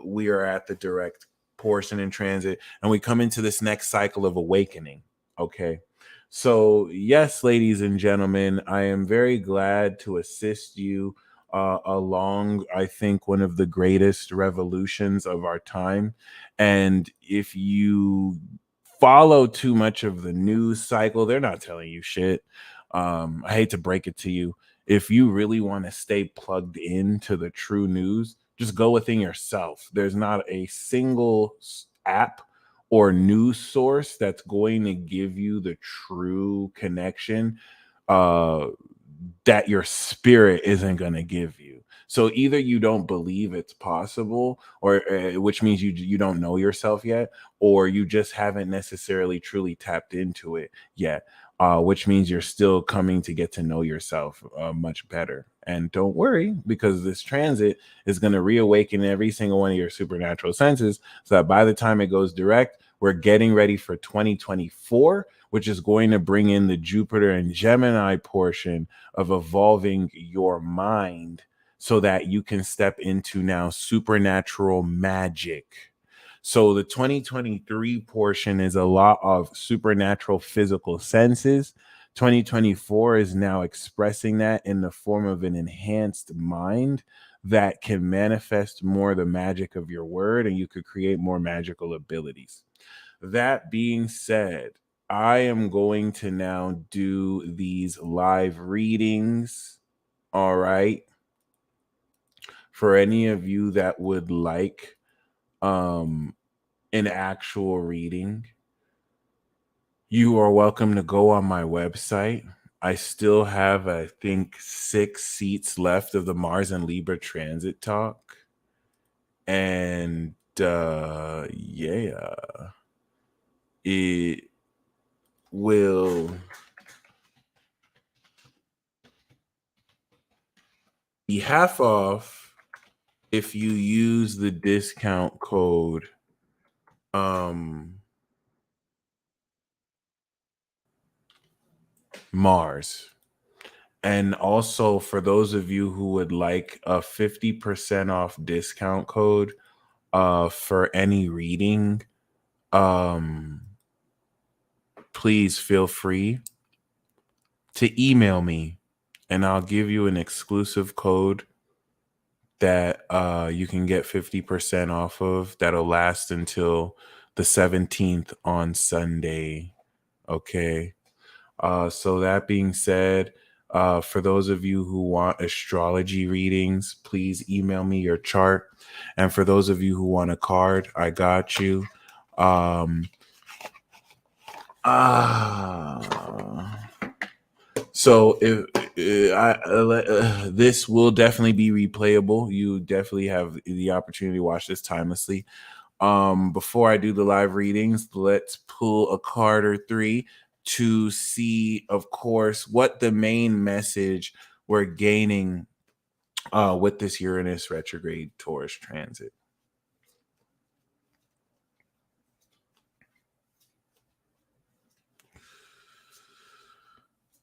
L: we are at the direct portion in transit, and we come into this next cycle of awakening. Okay, so yes, ladies and gentlemen, I am very glad to assist you along, I think, one of the greatest revolutions of our time. And if you follow too much of the news cycle, they're not telling you shit. I hate to break it to you. If you really want to stay plugged into the true news, just go within yourself. There's not a single app or news source that's going to give you the true connection that your spirit isn't going to give you. So either you don't believe it's possible, or which means you don't know yourself yet, or you just haven't necessarily truly tapped into it yet, which means you're still coming to get to know yourself much better. And don't worry, because this transit is going to reawaken every single one of your supernatural senses, so that by the time it goes direct, we're getting ready for 2024, which is going to bring in the Jupiter and Gemini portion of evolving your mind so that you can step into now supernatural magic. So the 2023 portion is a lot of supernatural physical senses. 2024 is now expressing that in the form of an enhanced mind that can manifest more the magic of your word, and you could create more magical abilities. That being said, I am going to now do these live readings. All right. For any of you that would like an actual reading, you are welcome to go on my website. I still have, I think, 6 seats left of the Mars and Libra transit talk. And yeah, it will be half off if you use the discount code Mars. And also, for those of you who would like a 50% off discount code for any reading, please feel free to email me, and I'll give you an exclusive code that you can get 50% off of, that'll last until the 17th on Sunday. Okay. So that being said, for those of you who want astrology readings, please email me your chart. And for those of you who want a card, I got you. So if this will definitely be replayable, you definitely have the opportunity to watch this timelessly. Before I do the live readings, let's pull a card or 3 to see, of course, what the main message we're gaining with this Uranus retrograde Taurus transit.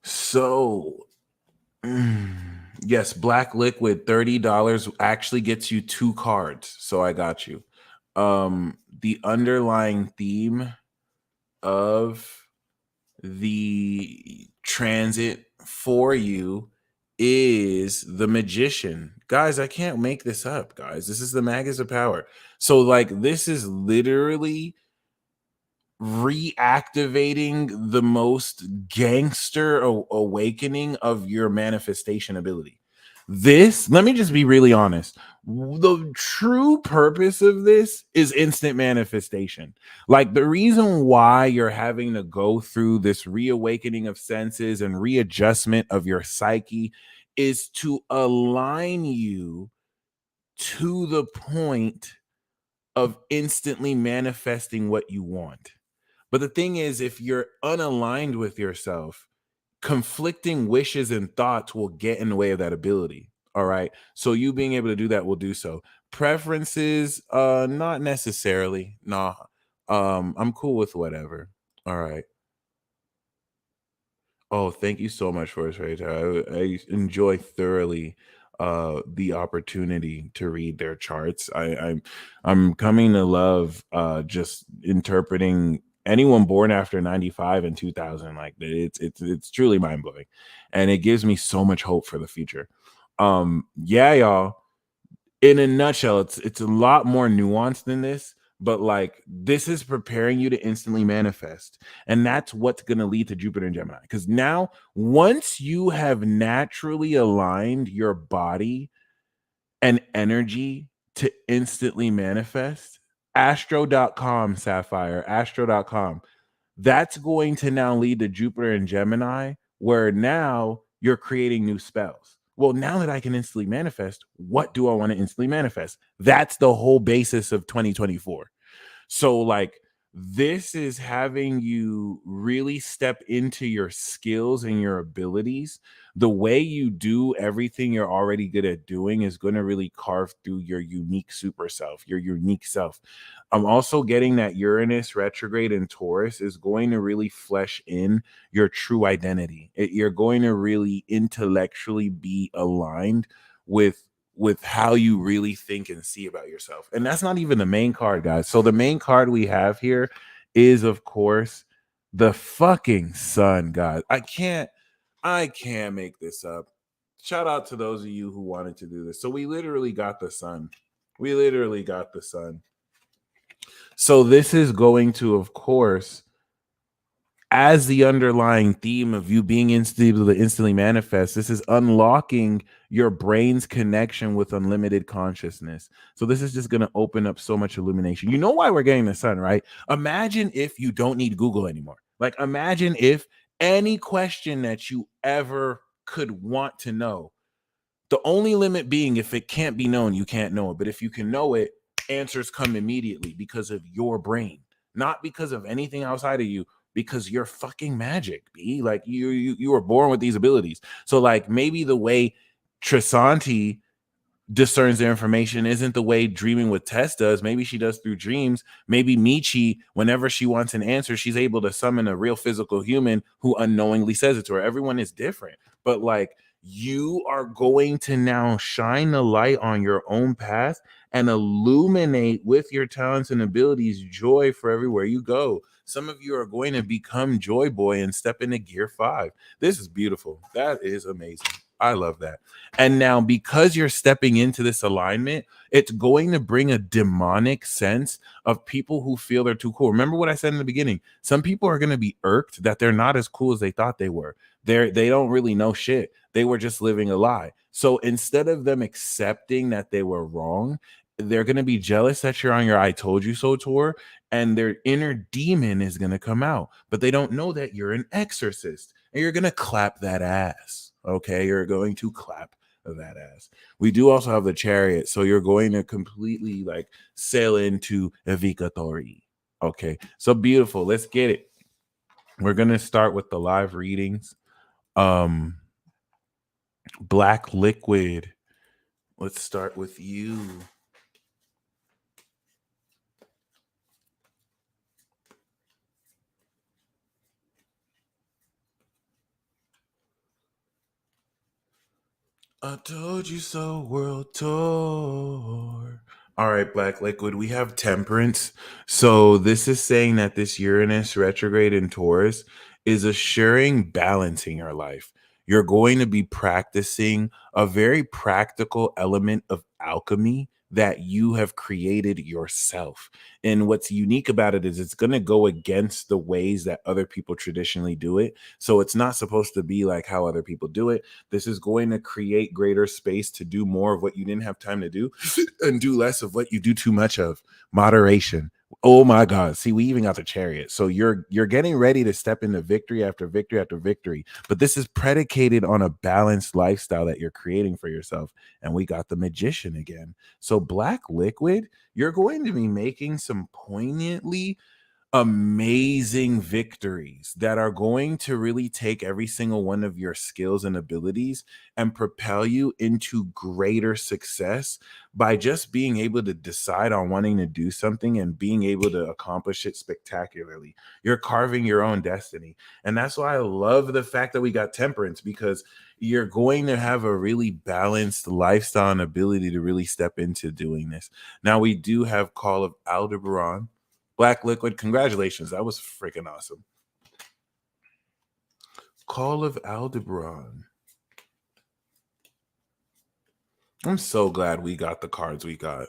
L: So, yes, Black Liquid, $30 actually gets you 2 cards. So I got you. The underlying theme of the transit for you is the Magician. Guys, I can't make this up, guys. This is the Magus of Power. So, like, this is literally reactivating the most gangster awakening of your manifestation ability. This, let me just be really honest. The true purpose of this is instant manifestation. Like, the reason why you're having to go through this reawakening of senses and readjustment of your psyche is to align you to the point of instantly manifesting what you want. But the thing is, if you're unaligned with yourself, conflicting wishes and thoughts will get in the way of that ability. All right. So you being able to do that will do so. Preferences, not necessarily. Nah. I'm cool with whatever. All right. Oh, thank you so much for this, right? I enjoy thoroughly the opportunity to read their charts. I'm coming to love just interpreting anyone born after 95 and 2000. Like it's truly mind-blowing. And it gives me so much hope for the future. Yeah, y'all. In a nutshell, it's a lot more nuanced than this, but like this is preparing you to instantly manifest. And that's what's going to lead to Jupiter and Gemini. Because now, once you have naturally aligned your body and energy to instantly manifest, astro.com, Sapphire, astro.com, that's going to now lead to Jupiter and Gemini, where now you're creating new spells. Well, now that I can instantly manifest, what do I want to instantly manifest? That's the whole basis of 2024. So, like, this is having you really step into your skills and your abilities. The way you do everything you're already good at doing is going to really carve through your unique super self, your unique self. I'm also getting that Uranus retrograde in Taurus is going to really flesh in your true identity. You're going to really intellectually be aligned with how you really think and see about yourself. And that's not even the main card, guys. So the main card we have here is, of course, the fucking sun, guys. I can't make this up. Shout out to those of you who wanted to do this. So we literally got the sun. We literally got the sun. So this is going to, of course, as the underlying theme of you being able to instantly manifest, this is unlocking your brain's connection with unlimited consciousness. So this is just going to open up so much illumination. You know why we're getting the sun, right? Imagine if you don't need Google anymore. Like, imagine if any question that you ever could want to know, the only limit being if it can't be known, you can't know it. But if you can know it, answers come immediately because of your brain, not because of anything outside of you, because you're fucking magic, B. Like you were born with these abilities. So like maybe the way Trisanti discerns their information isn't the way Dreaming with Tess does. Maybe she does through dreams. Maybe Michi, whenever she wants an answer, she's able to summon a real physical human who unknowingly says it to her. Everyone is different, but like you are going to now shine the light on your own path and illuminate with your talents and abilities joy for everywhere you go. Some of you are going to become Joy Boy and step into Gear 5. This is beautiful. That is amazing. I love that. And now, because you're stepping into this alignment, it's going to bring a demonic sense of people who feel they're too cool. Remember what I said in the beginning? Some people are going to be irked that they're not as cool as they thought they were. They don't really know shit. They were just living a lie. So instead of them accepting that they were wrong, they're going to be jealous that you're on your I told you so tour, and their inner demon is going to come out. But they don't know that you're an exorcist, and you're going to clap that ass. Okay, you're going to clap that ass. We do also have the Chariot, so you're going to completely like sail into Evikatori. Okay, so beautiful. Let's get it. We're going to start with the live readings. Black Liquid, let's start with you. I told you so world tour. All right, Black Liquid, we have Temperance. So this is saying that this Uranus retrograde in Taurus is assuring balance in your life. You're going to be practicing a very practical element of alchemy that you have created yourself. And what's unique about it is it's going to go against the ways that other people traditionally do it. So it's not supposed to be like how other people do it. This is going to create greater space to do more of what you didn't have time to do and do less of what you do too much of. Moderation, Oh my God. See, we even got the Chariot. So you're getting ready to step into victory after victory after victory. But this is predicated on a balanced lifestyle that you're creating for yourself. And we got the Magician again. So Black Liquid, you're going to be making some poignantly amazing victories that are going to really take every single one of your skills and abilities and propel you into greater success by just being able to decide on wanting to do something and being able to accomplish it spectacularly. You're carving your own destiny. And that's why I love the fact that we got Temperance, because you're going to have a really balanced lifestyle and ability to really step into doing this. Now we do have Call of Aldebaran. Black Liquid, congratulations. That was freaking awesome. Call of Aldebaran. I'm so glad we got the cards we got.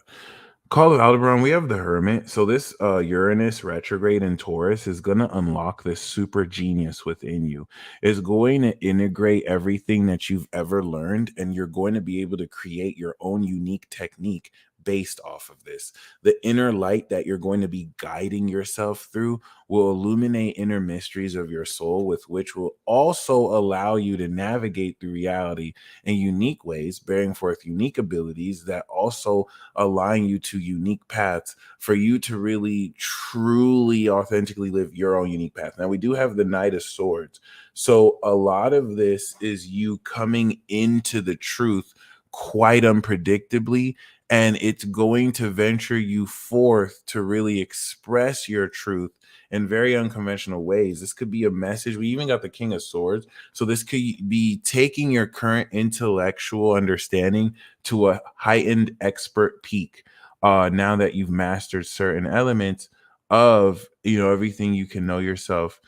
L: Call of Aldebaran, we have the Hermit. So this Uranus retrograde in Taurus is going to unlock this super genius within you. It's going to integrate everything that you've ever learned, and you're going to be able to create your own unique technique based off of this. The inner light that you're going to be guiding yourself through will illuminate inner mysteries of your soul, with which will also allow you to navigate through reality in unique ways, bearing forth unique abilities that also align you to unique paths for you to really, truly, authentically live your own unique path. Now, we do have the Knight of Swords. So a lot of this is you coming into the truth quite unpredictably, and it's going to venture you forth to really express your truth in very unconventional ways. This could be a message. We even got the King of Swords. So this could be taking your current intellectual understanding to a heightened expert peak. Now that you've mastered certain elements of, everything you can know yourself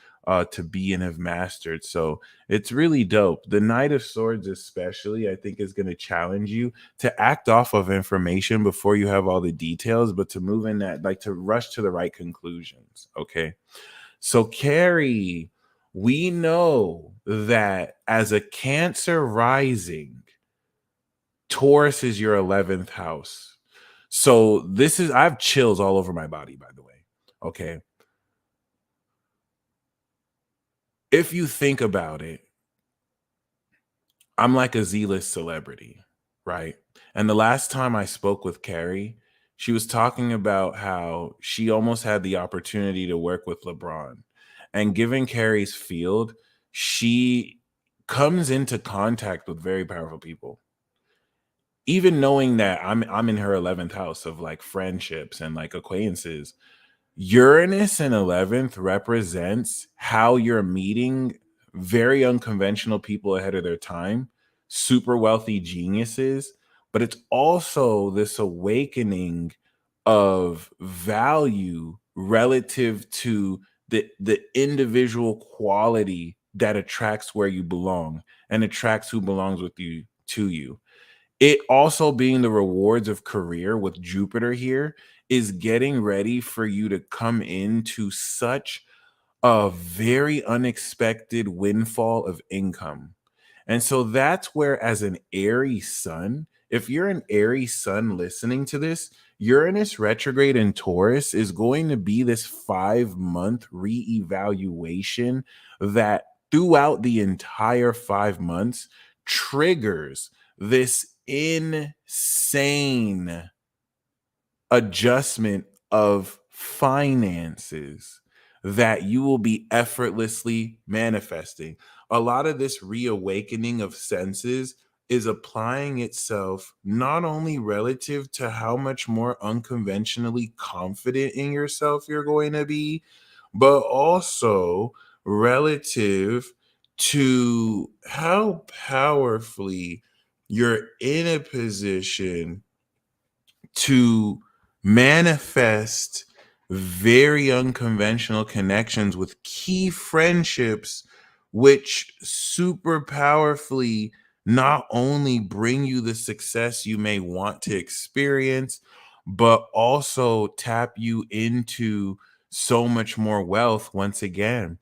L: to be and have mastered. So it's really dope. The Knight of Swords, especially, I think is going to challenge you to act off of information before you have all the details, but to move in that, like to rush to the right conclusions. Okay. So, Carrie, we know that as a Cancer rising, Taurus is your 11th house. So, I have chills all over my body, by the way. Okay. If you think about it, I'm like a Z-list celebrity, right? And the last time I spoke with Carrie, she was talking about how she almost had the opportunity to work with LeBron. And given Carrie's field, she comes into contact with very powerful people. Even knowing that I'm in her 11th house of like friendships and like acquaintances, Uranus in 11th represents how you're meeting very unconventional people ahead of their time, super wealthy geniuses, but it's also this awakening of value relative to the individual quality that attracts where you belong and attracts who belongs with you to you. It also being the rewards of career with Jupiter here is getting ready for you to come into such a very unexpected windfall of income. And so that's where, as an Aries sun, if you're an Aries sun listening to this, Uranus retrograde in Taurus is going to be this 5-month reevaluation that throughout the entire 5 months triggers this insane adjustment of finances that you will be effortlessly manifesting. A lot of this reawakening of senses is applying itself not only relative to how much more unconventionally confident in yourself you're going to be, but also relative to how powerfully you're in a position to manifest very unconventional connections with key friendships, which super powerfully not only bring you the success you may want to experience, but also tap you into so much more wealth once again.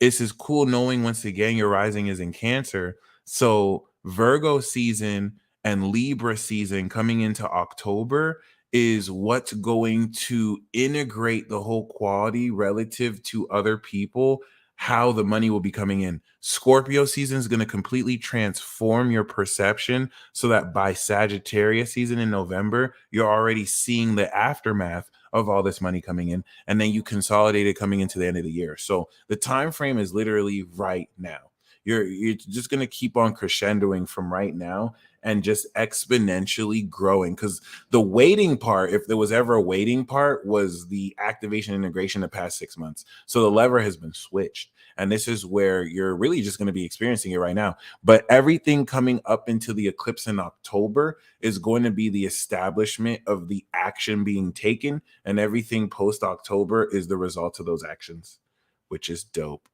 L: This is cool knowing once again your rising is in Cancer. So Virgo season and Libra season coming into October is what's going to integrate the whole quality relative to other people, how the money will be coming in. Scorpio season is going to completely transform your perception so that by Sagittarius season in November, you're already seeing the aftermath of all this money coming in, and then you consolidate it coming into the end of the year. So the time frame is literally right now. You're just going to keep on crescendoing from right now and just exponentially growing, because the waiting part, if there was ever a waiting part, was the activation integration the past 6 months. So the lever has been switched, and this is where you're really just going to be experiencing it right now. But everything coming up into the eclipse in October is going to be the establishment of the action being taken, and everything post October is the result of those actions, which is dope.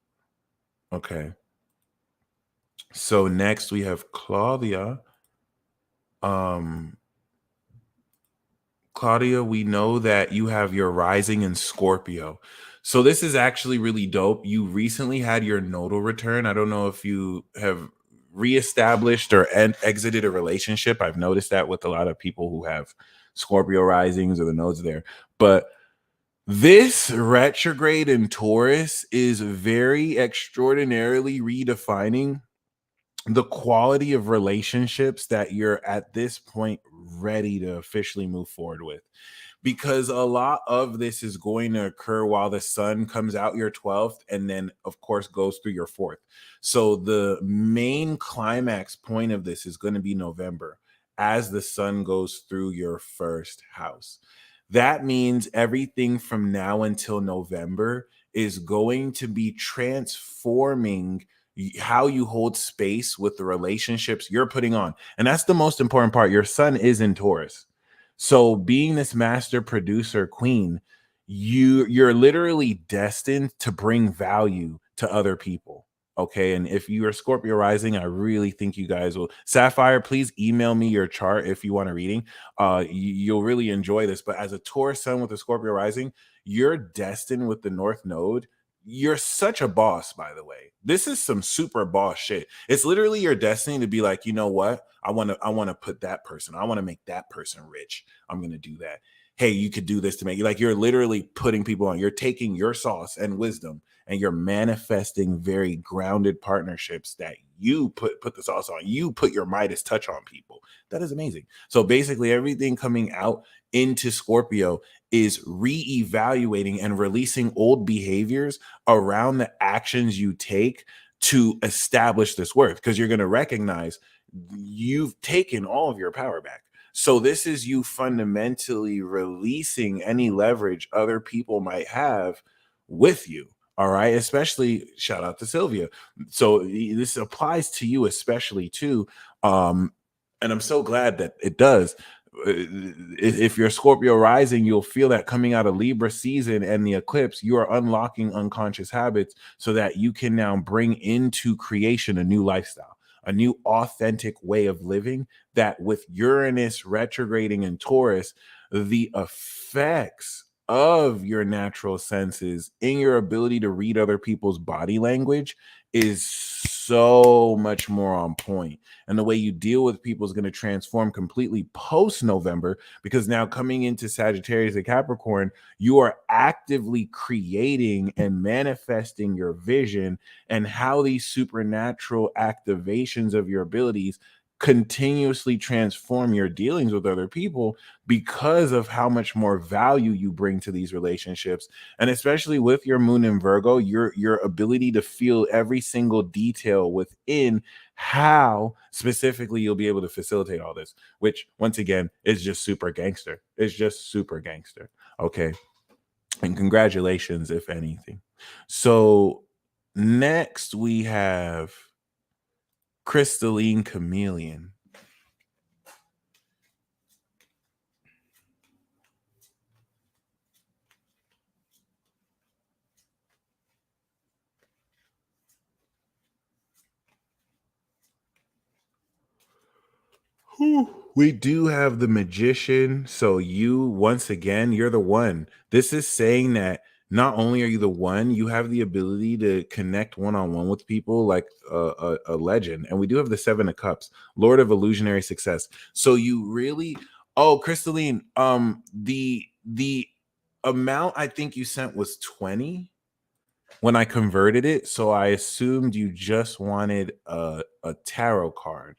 L: Okay. So next we have Claudia. Claudia, we know that you have your rising in Scorpio. So this is actually really dope. You recently had your nodal return. I don't know if you have reestablished or exited a relationship. I've noticed that with a lot of people who have Scorpio risings or the nodes there. But this retrograde in Taurus is very extraordinarily redefining the quality of relationships that you're at this point ready to officially move forward with, because a lot of this is going to occur while the sun comes out your 12th and then of course goes through your 4th. So the main climax point of this is going to be November as the sun goes through your first house. That means everything from now until November is going to be transforming how you hold space with the relationships you're putting on. And that's the most important part. Your sun is in Taurus. So being this master producer queen, you're literally destined to bring value to other people. Okay. And if you are Scorpio rising, I really think you guys will. Sapphire, please email me your chart if you want a reading. You'll really enjoy this. But as a Taurus sun with a Scorpio rising, you're destined with the North Node. You're such a boss, by the way. This is some super boss shit. It's literally your destiny to be like, you know what? I want to put that person. I want to make that person rich. I'm going to do that. Hey, you could do this to make you, like, you're literally putting people on. You're taking your sauce and wisdom and you're manifesting very grounded partnerships that you put the sauce on. You put your Midas touch on people. That is amazing. So basically everything coming out into Scorpio is reevaluating and releasing old behaviors around the actions you take to establish this worth, because you're going to recognize you've taken all of your power back. So this is you fundamentally releasing any leverage other people might have with you. All right. Especially shout out to Sylvia. So this applies to you, especially too. And I'm so glad that it does. If you're Scorpio rising, you'll feel that coming out of Libra season and the eclipse, you are unlocking unconscious habits so that you can now bring into creation a new lifestyle, a new authentic way of living, that with Uranus retrograding in Taurus, the effects of your natural senses in your ability to read other people's body language is so much more on point. And the way you deal with people is going to transform completely post November, because now coming into Sagittarius and Capricorn, you are actively creating and manifesting your vision and how these supernatural activations of your abilities continuously transform your dealings with other people because of how much more value you bring to these relationships. And especially with your moon in Virgo, your ability to feel every single detail within how specifically you'll be able to facilitate all this, which once again is just super gangster. It's just super gangster. Okay. And congratulations, if anything. So next we have Crystalline Chameleon. We do have the Magician. So you, once again, you're the one. This is saying that not only are you the one, you have the ability to connect one-on-one with people like a legend. And we do have the Seven of Cups, Lord of Illusionary Success. So you really Oh, Crystalline, the amount I think you sent was 20 when I converted it, so I assumed you just wanted a tarot card.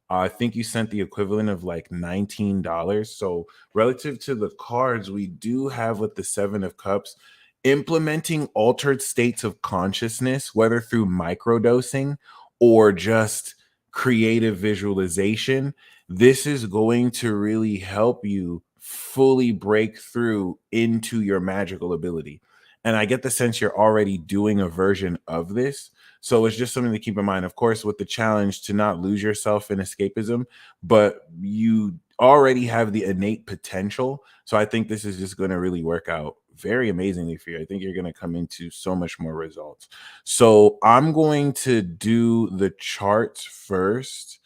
L: I think you sent the equivalent of like $19. So relative to the cards we do have with the Seven of Cups, implementing altered states of consciousness, whether through microdosing or just creative visualization, this is going to really help you fully break through into your magical ability. And I get the sense you're already doing a version of this. So it's just something to keep in mind, of course, with the challenge to not lose yourself in escapism, but you already have the innate potential. So I think this is just going to really work out very amazingly for you. I think you're going to come into so much more results. So I'm going to do the charts first.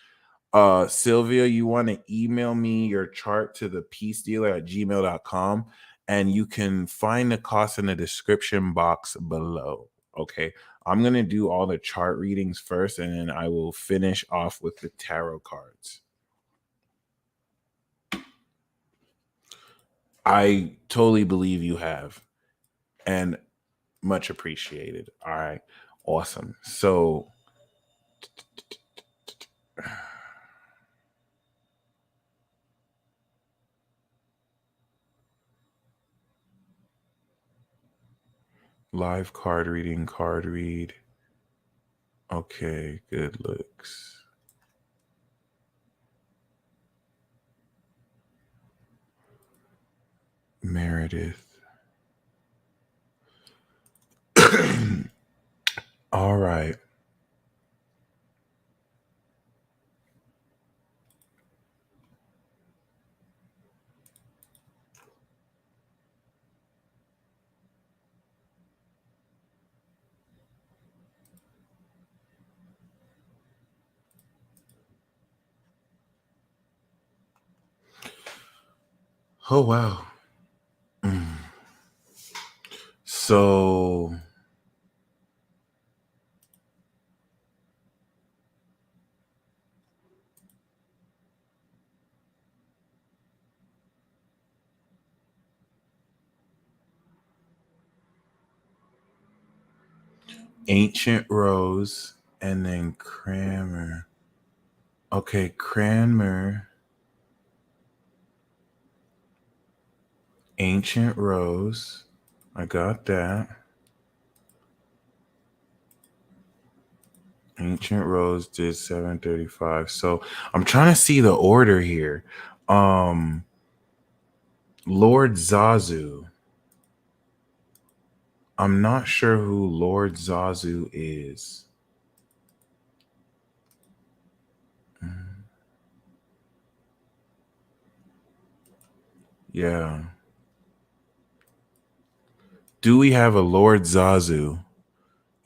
L: Sylvia, you want to email me your chart to the peacedealer@gmail.com, and you can find the cost in the description box below. Okay. I'm going to do all the chart readings first, and then I will finish off with the tarot cards. I totally believe you have, and much appreciated. All right. Awesome. So live card reading, card read. Okay, good looks. Meredith. All right. Oh, wow. So Ancient Rose and then Cranmer. Okay, Cranmer. Ancient Rose. I got that. Ancient Rose did 735. So I'm trying to see the order here. Lord Zazu. I'm not sure who Lord Zazu is. Yeah. Do we have a Lord Zazu?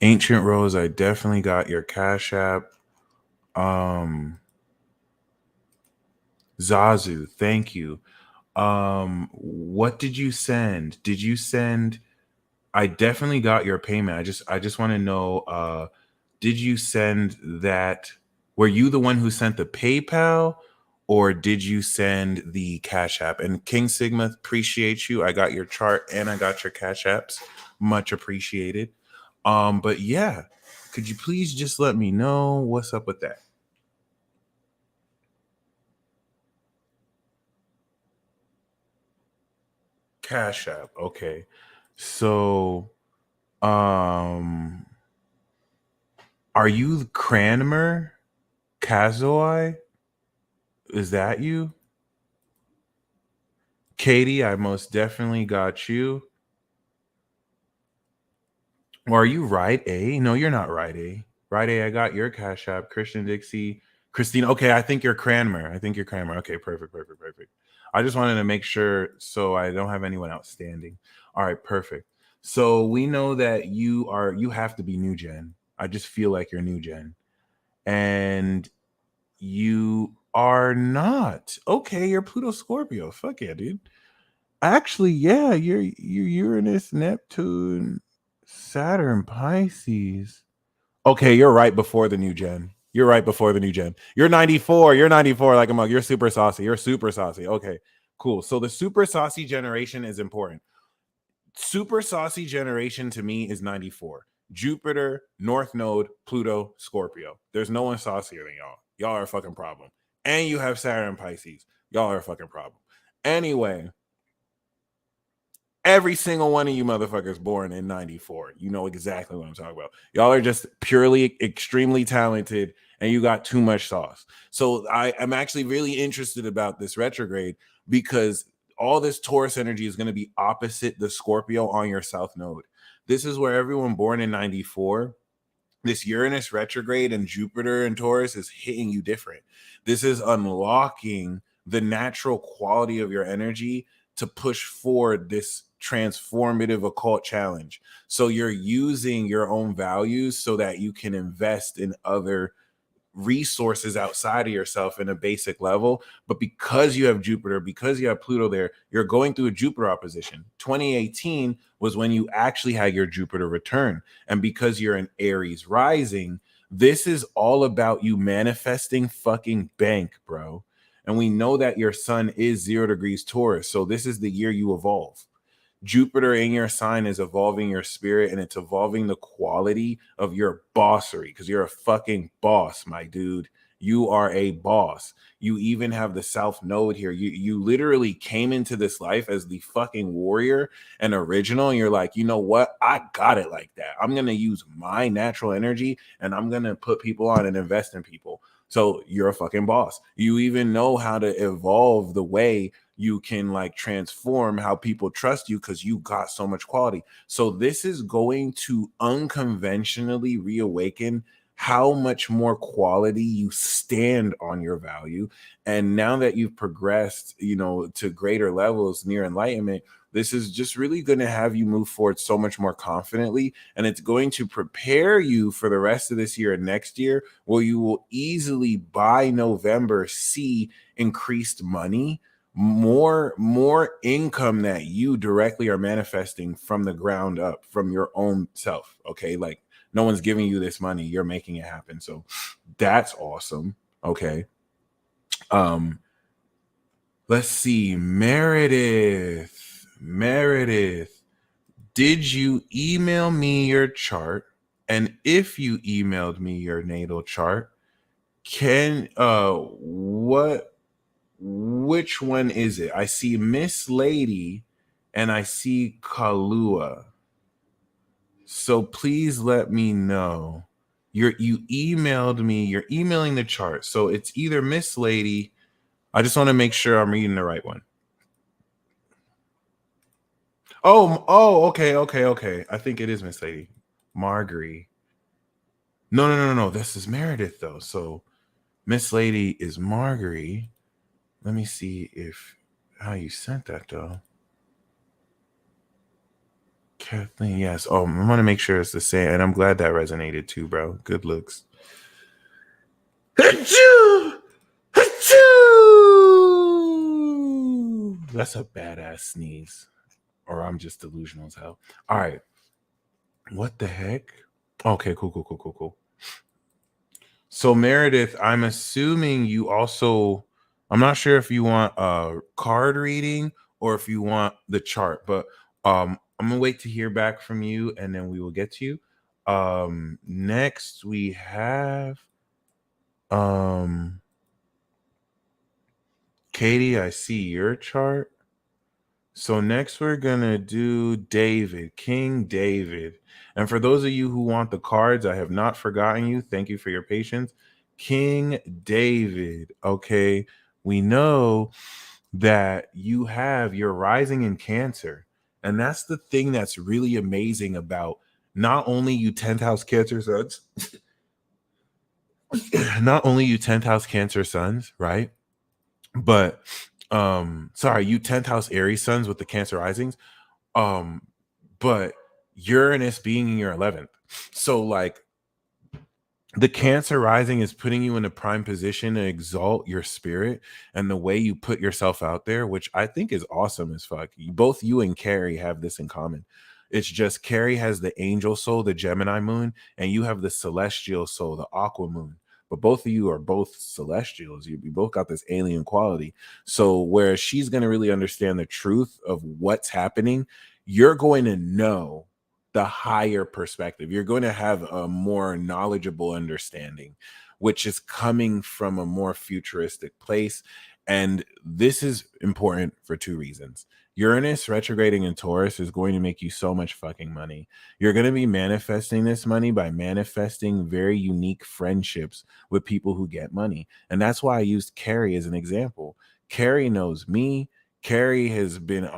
L: Ancient Rose, I definitely got your Cash App. Zazu, thank you. What did you send? Did you send? I definitely got your payment. I just want to know, did you send that? Were you the one who sent the PayPal, or did you send the Cash App? And King Sigma, appreciate you. I got your chart and I got your Cash Apps. Much appreciated. But yeah, could you please just let me know what's up with that? Cash App. Okay. So, are you Cranmer Kazoi? Is that you? Katie, I most definitely got you. Or are you Right A? No, you're not Right A. Right A, I got your Cash App. Christian Dixie. Christine. Okay, I think you're Cranmer. Okay, perfect. I just wanted to make sure so I don't have anyone outstanding. All right, perfect. So we know that you have to be new gen. I just feel like you're new gen. And you are not. Okay, you're Pluto Scorpio. Fuck yeah, dude. Actually, yeah, you're Uranus, Neptune, Saturn, Pisces. Okay, you're right before the new gen. You're right before the new gen. You're 94. You're 94 like a mug. You're super saucy. You're super saucy. Okay, cool. So the super saucy generation is important. Super saucy generation to me is 94. Jupiter, North Node, Pluto, Scorpio. There's no one saucier than y'all. Y'all are a fucking problem. And you have Saturn Pisces. Y'all are a fucking problem. Anyway, every single one of you motherfuckers born in 94. You know exactly what I'm talking about. Y'all are just purely extremely talented and you got too much sauce. So I'm actually really interested about this retrograde because all this Taurus energy is going to be opposite the Scorpio on your south node. This is where everyone born in 94, this Uranus retrograde and Jupiter and Taurus is hitting you different. This is unlocking the natural quality of your energy to push forward this transformative occult challenge. So you're using your own values so that you can invest in other resources outside of yourself in a basic level. But because you have Jupiter, because you have Pluto there, you're going through a Jupiter opposition. 2018 was when you actually had your Jupiter return. And because you're in Aries rising, this is all about you manifesting fucking bank, bro. And we know that your sun is 0 degrees Taurus. So this is the year you evolve. Jupiter in your sign is evolving your spirit and it's evolving the quality of your bossery because you're a fucking boss, my dude. You are a boss. You even have the South Node here. You literally came into this life as the fucking warrior and original. And you're like, you know what? I got it like that. I'm going to use my natural energy and I'm going to put people on and invest in people. So you're a fucking boss. You even know how to evolve the way you can like transform how people trust you because you got so much quality. So this is going to unconventionally reawaken how much more quality you stand on your value. And now that you've progressed, you know, to greater levels near enlightenment, this is just really going to have you move forward so much more confidently. And it's going to prepare you for the rest of this year and next year, where you will easily by November see increased money, more income that you directly are manifesting from the ground up, from your own self. Okay, like no one's giving you this money, you're making it happen. So that's awesome. Okay, let's see. Meredith, did you email me your chart? And if you emailed me your natal chart, which one is it? I see Miss Lady and I see Kalua. So please let me know. You emailed me, you're emailing the chart. So it's either Miss Lady. I just want to make sure I'm reading the right one. Oh, okay. I think it is Miss Lady. Marguerite. No. This is Meredith though. So Miss Lady is Marguerite. Let me see how you sent that though. Kathleen, yes. Oh, I want to make sure it's the same. And I'm glad that resonated too, bro. Good looks. That's a badass sneeze. Or I'm just delusional as hell. All right. What the heck? Okay, cool. So Meredith, I'm assuming you also, I'm not sure if you want a card reading or if you want the chart, but I'm gonna wait to hear back from you and then we will get to you. Next we have Katie, I see your chart. So next we're gonna do David, King David. And for those of you who want the cards, I have not forgotten you. Thank you for your patience. King David. Okay, we know that you're rising in Cancer. And that's the thing that's really amazing about not only you 10th house Cancer sons, not only you 10th house Cancer sons, right? But you 10th house Aries sons with the Cancer risings. But Uranus being in your 11th. So like the Cancer rising is putting you in a prime position to exalt your spirit and the way you put yourself out there, which I think is awesome as fuck. Both you and Carrie have this in common. It's just Carrie has the angel soul, the Gemini moon, and you have the celestial soul, the aqua moon. but both of you are both celestials. You both got this alien quality. So where she's going to really understand the truth of what's happening, you're going to know the higher perspective. You're going to have a more knowledgeable understanding, which is coming from a more futuristic place. And this is important for two reasons. Uranus retrograding in Taurus is going to make you so much fucking money. You're going to be manifesting this money by manifesting very unique friendships with people who get money. And that's why I used Carrie as an example. Carrie knows me. Carrie has been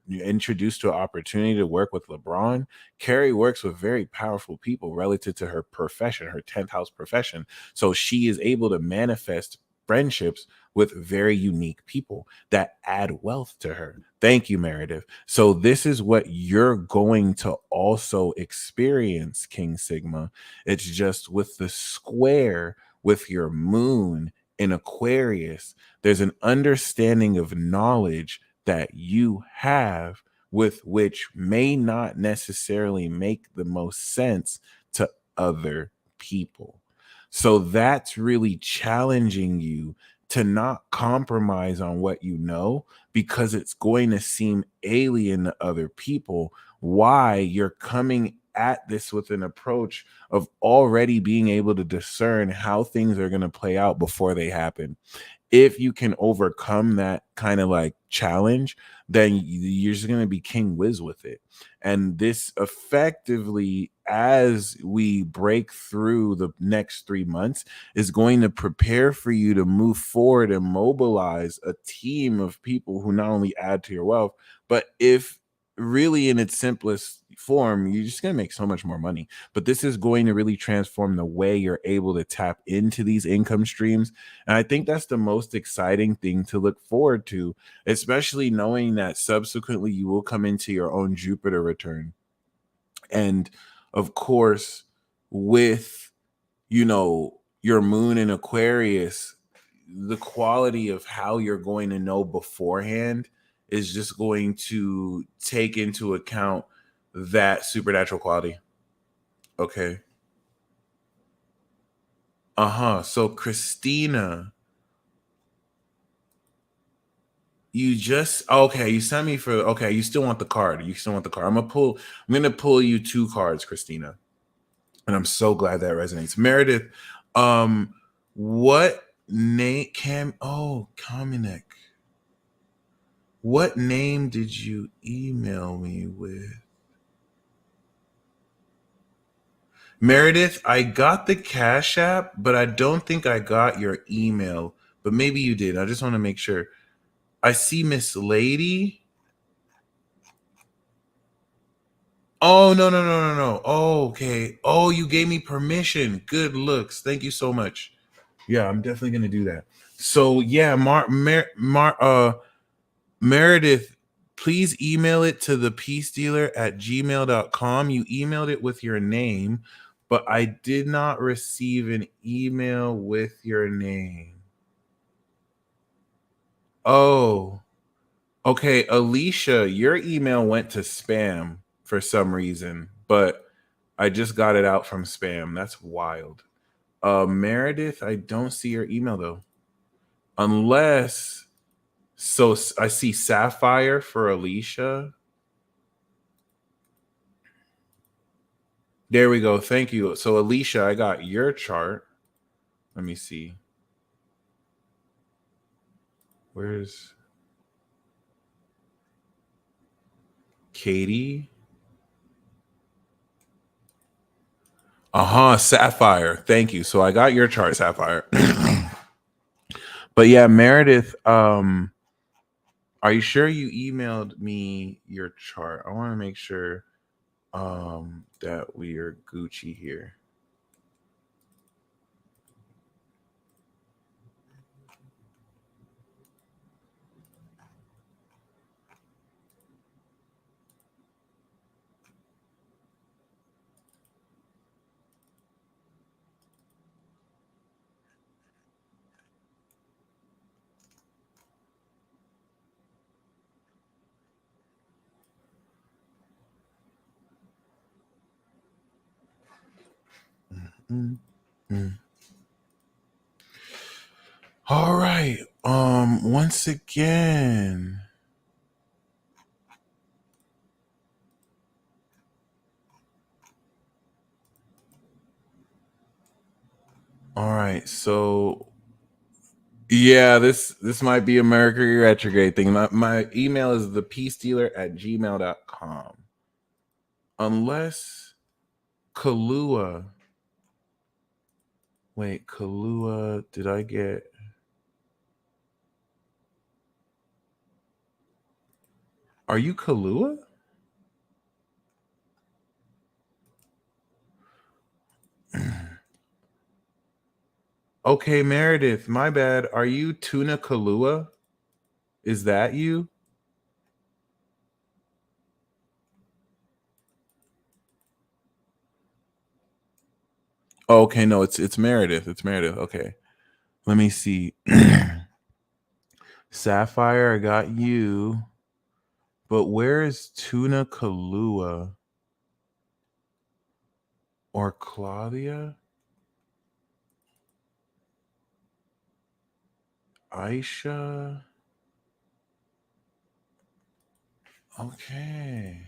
L: introduced to an opportunity to work with LeBron. Carrie works with very powerful people relative to her profession, her 10th house profession. So she is able to manifest friendships with very unique people that add wealth to her. Thank you, Meredith. So this is what you're going to also experience, King Sigma. It's just with the square with your moon in Aquarius, there's an understanding of knowledge that you have with which may not necessarily make the most sense to other people. So that's really challenging you to not compromise on what you know, because it's going to seem alien to other people. Why you're coming at this with an approach of already being able to discern how things are going to play out before they happen. If you can overcome that kind of like challenge, then you're just going to be king whiz with it. And this effectively, as we break through the next 3 months, is going to prepare for you to move forward and mobilize a team of people who not only add to your wealth, but if really in its simplest form, you're just going to make so much more money. But this is going to really transform the way you're able to tap into these income streams. And I think that's the most exciting thing to look forward to, especially knowing that subsequently you will come into your own Jupiter return. And of course, with, your moon in Aquarius, the quality of how you're going to know beforehand is just going to take into account that supernatural quality. Okay. So Christina, you sent me you still want the card. I'm gonna pull you 2 cards, Christina. And I'm so glad that resonates. Meredith, what name Kamenek. What name did you email me with? Meredith, I got the Cash App, but I don't think I got your email. But maybe you did. I just want to make sure. I see Miss Lady. Oh, no. Oh, okay. Oh, you gave me permission. Good looks. Thank you so much. Yeah, I'm definitely going to do that. So, yeah, Meredith, please email it to thepeacedealer@gmail.com. You emailed it with your name, but I did not receive an email with your name. Oh, okay. Alicia, your email went to spam for some reason, but I just got it out from spam. That's wild. Meredith, I don't see your email though. Unless, so I see Sapphire for Alicia. There we go. Thank you. So Alicia, I got your chart. Let me see. Where's Katie? Sapphire. Thank you. So I got your chart, Sapphire. But yeah, Meredith, are you sure you emailed me your chart? I want to make sure that we are Gucci here. All right. Once again. All right. So yeah, this might be a Mercury retrograde thing. My email is thepeacestealer@gmail.com. Unless Kahlua. Wait, Kahlua, did I get? Are you Kahlua? Okay, Meredith, my bad. Are you Tuna Kahlua? Is that you? Oh, okay, no, it's Meredith. It's Meredith. Okay. Let me see. Sapphire, I got you. But where is Tuna Kahlua? Or Claudia? Aisha? Okay.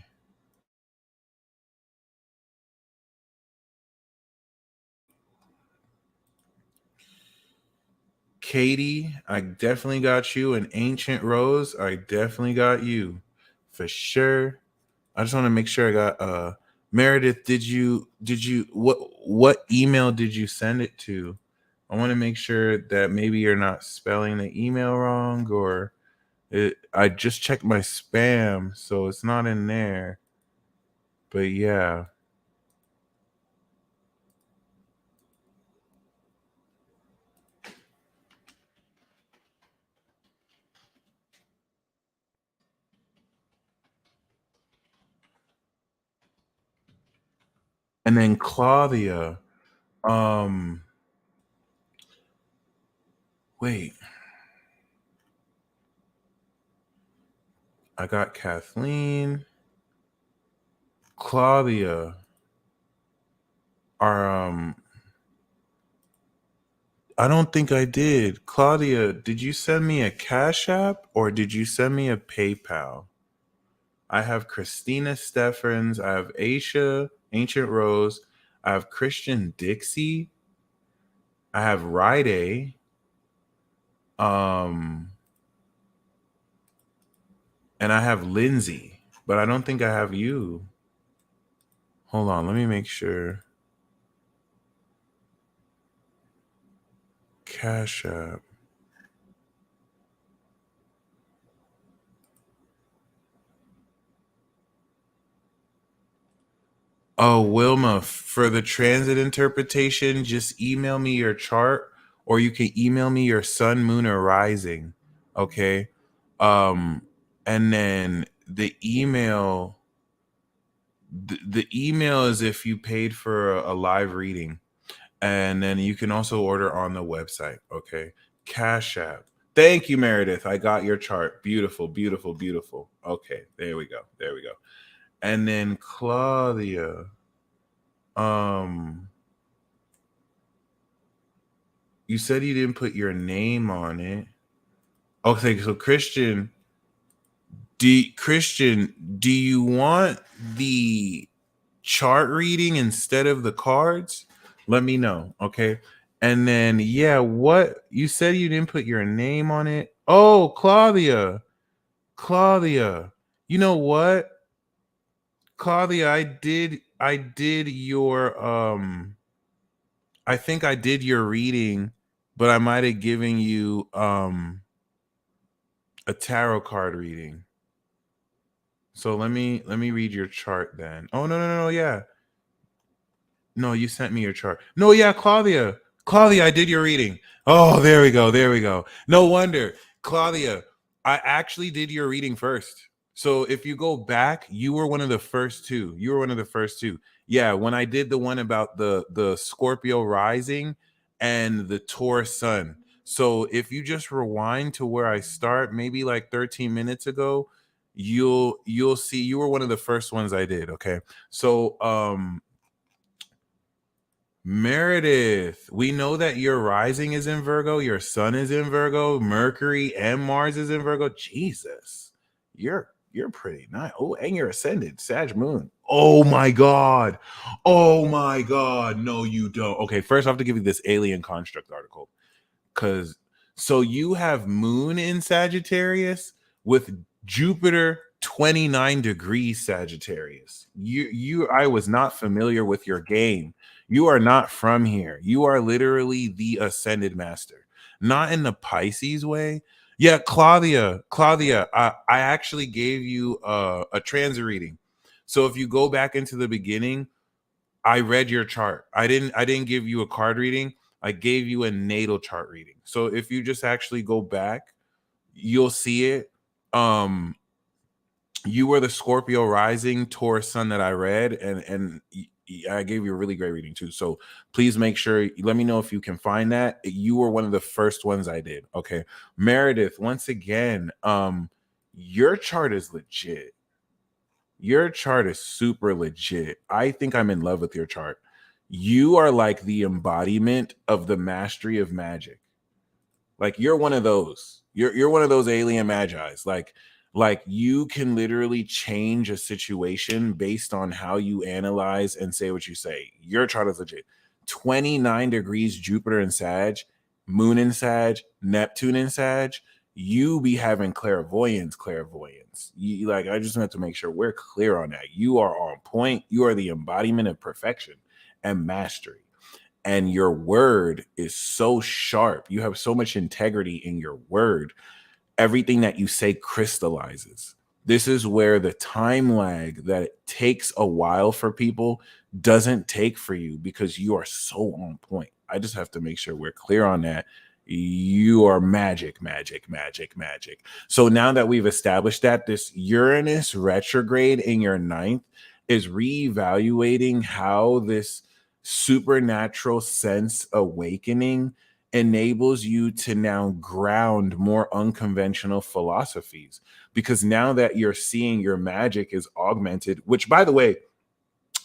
L: Katie, I definitely got you. An Ancient Rose, I definitely got you. For sure. I just want to make sure I got Meredith, did you what email did you send it to? I want to make sure that maybe you're not spelling the email wrong, or I just checked my spam, so it's not in there. But yeah. And then Claudia, wait. I got Kathleen. Claudia. Are I don't think I did. Claudia, did you send me a Cash App or did you send me a PayPal? I have Christina Steffens. I have Aisha, Ancient Rose. I have Christian Dixie. I have Ride. And I have Lindsay, but I don't think I have you. Hold on, let me make sure. Cash App. Oh, Wilma, for the transit interpretation, just email me your chart, or you can email me your sun, moon, or rising. Okay. And then the email is if you paid for a live reading. And then you can also order on the website. Okay. Cash App. Thank you, Meredith. I got your chart. Beautiful, beautiful, beautiful. Okay, there we go. There we go. And then Claudia. You said you didn't put your name on it. Okay, so Christian, do you want the chart reading instead of the cards? Let me know, okay? And then yeah, what you said you didn't put your name on it. Oh, Claudia. You know what? Claudia, I did your I think I did your reading, but I might have given you a tarot card reading. So let me read your chart then. Oh no, yeah. No, you sent me your chart. No, yeah, Claudia, I did your reading. Oh, there we go. No wonder, Claudia, I actually did your reading first. So if you go back, you were one of the first two. Yeah, when I did the one about the Scorpio rising and the Taurus sun. So if you just rewind to where I start, maybe like 13 minutes ago, you'll see you were one of the first ones I did. Okay. So Meredith, we know that your rising is in Virgo, your sun is in Virgo, Mercury and Mars is in Virgo. Jesus, you're pretty nice. Oh, and you're ascended, Sag Moon. Oh my God. Oh my God. No, you don't. Okay, first I have to give you this alien construct article. Because so you have Moon in Sagittarius with Jupiter 29 degrees Sagittarius. I was not familiar with your game. You are not from here. You are literally the ascended master, not in the Pisces way. Yeah, Claudia, I actually gave you a transit reading. So if you go back into the beginning, I read your chart. I didn't give you a card reading. I gave you a natal chart reading. So if you just actually go back, you'll see it. You were the Scorpio rising Taurus sun that I read, and I gave you a really great reading too. So please make sure, let me know if you can find that. You were one of the first ones I did. Okay. Meredith, once again, your chart is legit. Your chart is super legit. I think I'm in love with your chart. You are like the embodiment of the mastery of magic. Like you're one of those. You're one of those alien magi's. Like you can literally change a situation based on how you analyze and say what you say. Your chart is legit. 29 degrees Jupiter in Sag, Moon in Sag, Neptune in Sag. You be having clairvoyance. You like, I just have to make sure we're clear on that. You are on point. You are the embodiment of perfection and mastery. And your word is so sharp. You have so much integrity in your word. Everything that you say crystallizes. This is where the time lag that it takes a while for people doesn't take for you because you are so on point. I just have to make sure we're clear on that. You are magic. So now that we've established that, this Uranus retrograde in your ninth is reevaluating how this supernatural sense awakening enables you to now ground more unconventional philosophies. Because now that you're seeing your magic is augmented, which by the way,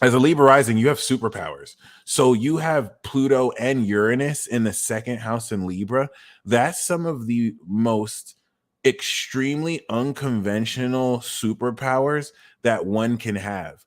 L: as a Libra rising, you have superpowers. So you have Pluto and Uranus in the second house in Libra. That's some of the most extremely unconventional superpowers that one can have.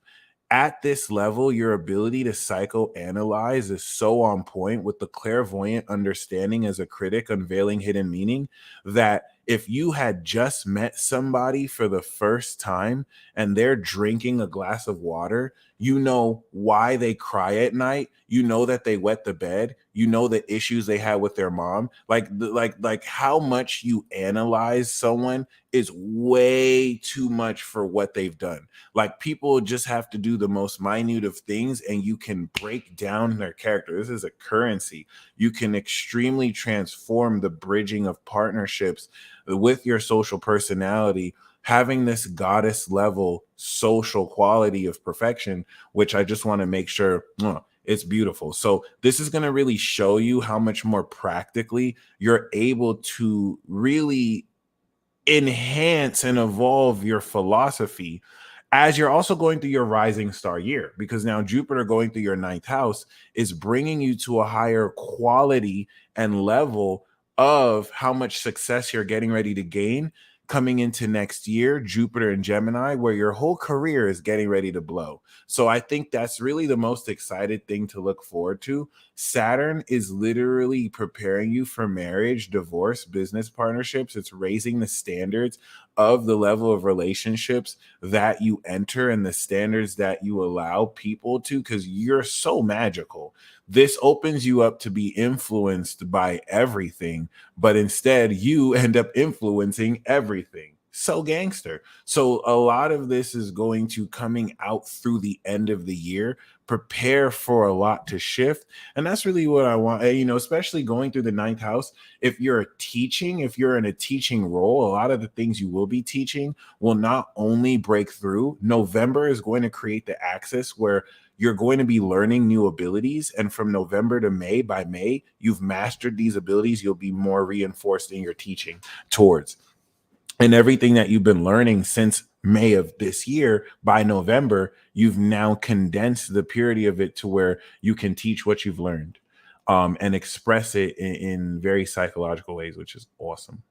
L: At this level, your ability to psychoanalyze is so on point with the clairvoyant understanding as a critic unveiling hidden meaning that if you had just met somebody for the first time and they're drinking a glass of water, you know why they cry at night. You know that they wet the bed. You know the issues they had with their mom. Like how much you analyze someone is way too much for what they've done. Like people just have to do the most minute of things and you can break down their character. This is a currency. You can extremely transform the bridging of partnerships with your social personality, having this goddess level social quality of perfection, which I just want to make sure it's beautiful. So this is going to really show you how much more practically you're able to really enhance and evolve your philosophy as you're also going through your rising star year, because now Jupiter going through your ninth house is bringing you to a higher quality and level of how much success you're getting ready to gain coming into next year, Jupiter and Gemini, where your whole career is getting ready to blow. So I think that's really the most excited thing to look forward to. Saturn is literally preparing you for marriage, divorce, business partnerships. It's raising the standards of the level of relationships that you enter and the standards that you allow people to, because you're so magical. This opens you up to be influenced by everything, but instead you end up influencing everything. So gangster. So a lot of this is going to coming out through the end of the year. Prepare for a lot to shift. And that's really what I want, especially going through the ninth house. If you're if you're in a teaching role, a lot of the things you will be teaching will not only break through. November is going to create the axis where you're going to be learning new abilities. And from November to May, by May, you've mastered these abilities. You'll be more reinforced in your teaching towards. And everything that you've been learning since May of this year, by November, you've now condensed the purity of it to where you can teach what you've learned and express it in very psychological ways, which is awesome.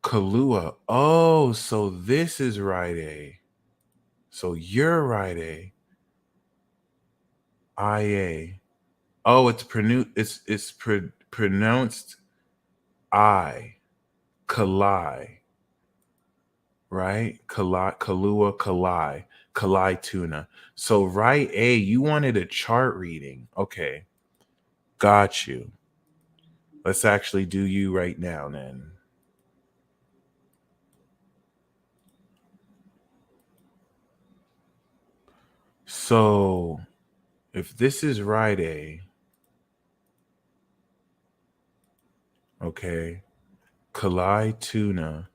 L: Kalua. Oh, so this is Ride. So you're Ride. IA. Oh, it's pronounced I. Kalai. Right? Kalua, Kalai tuna. So right A, you wanted a chart reading. Okay. Got you. Let's actually do you right now then. So if this is right A, okay, Kalai tuna.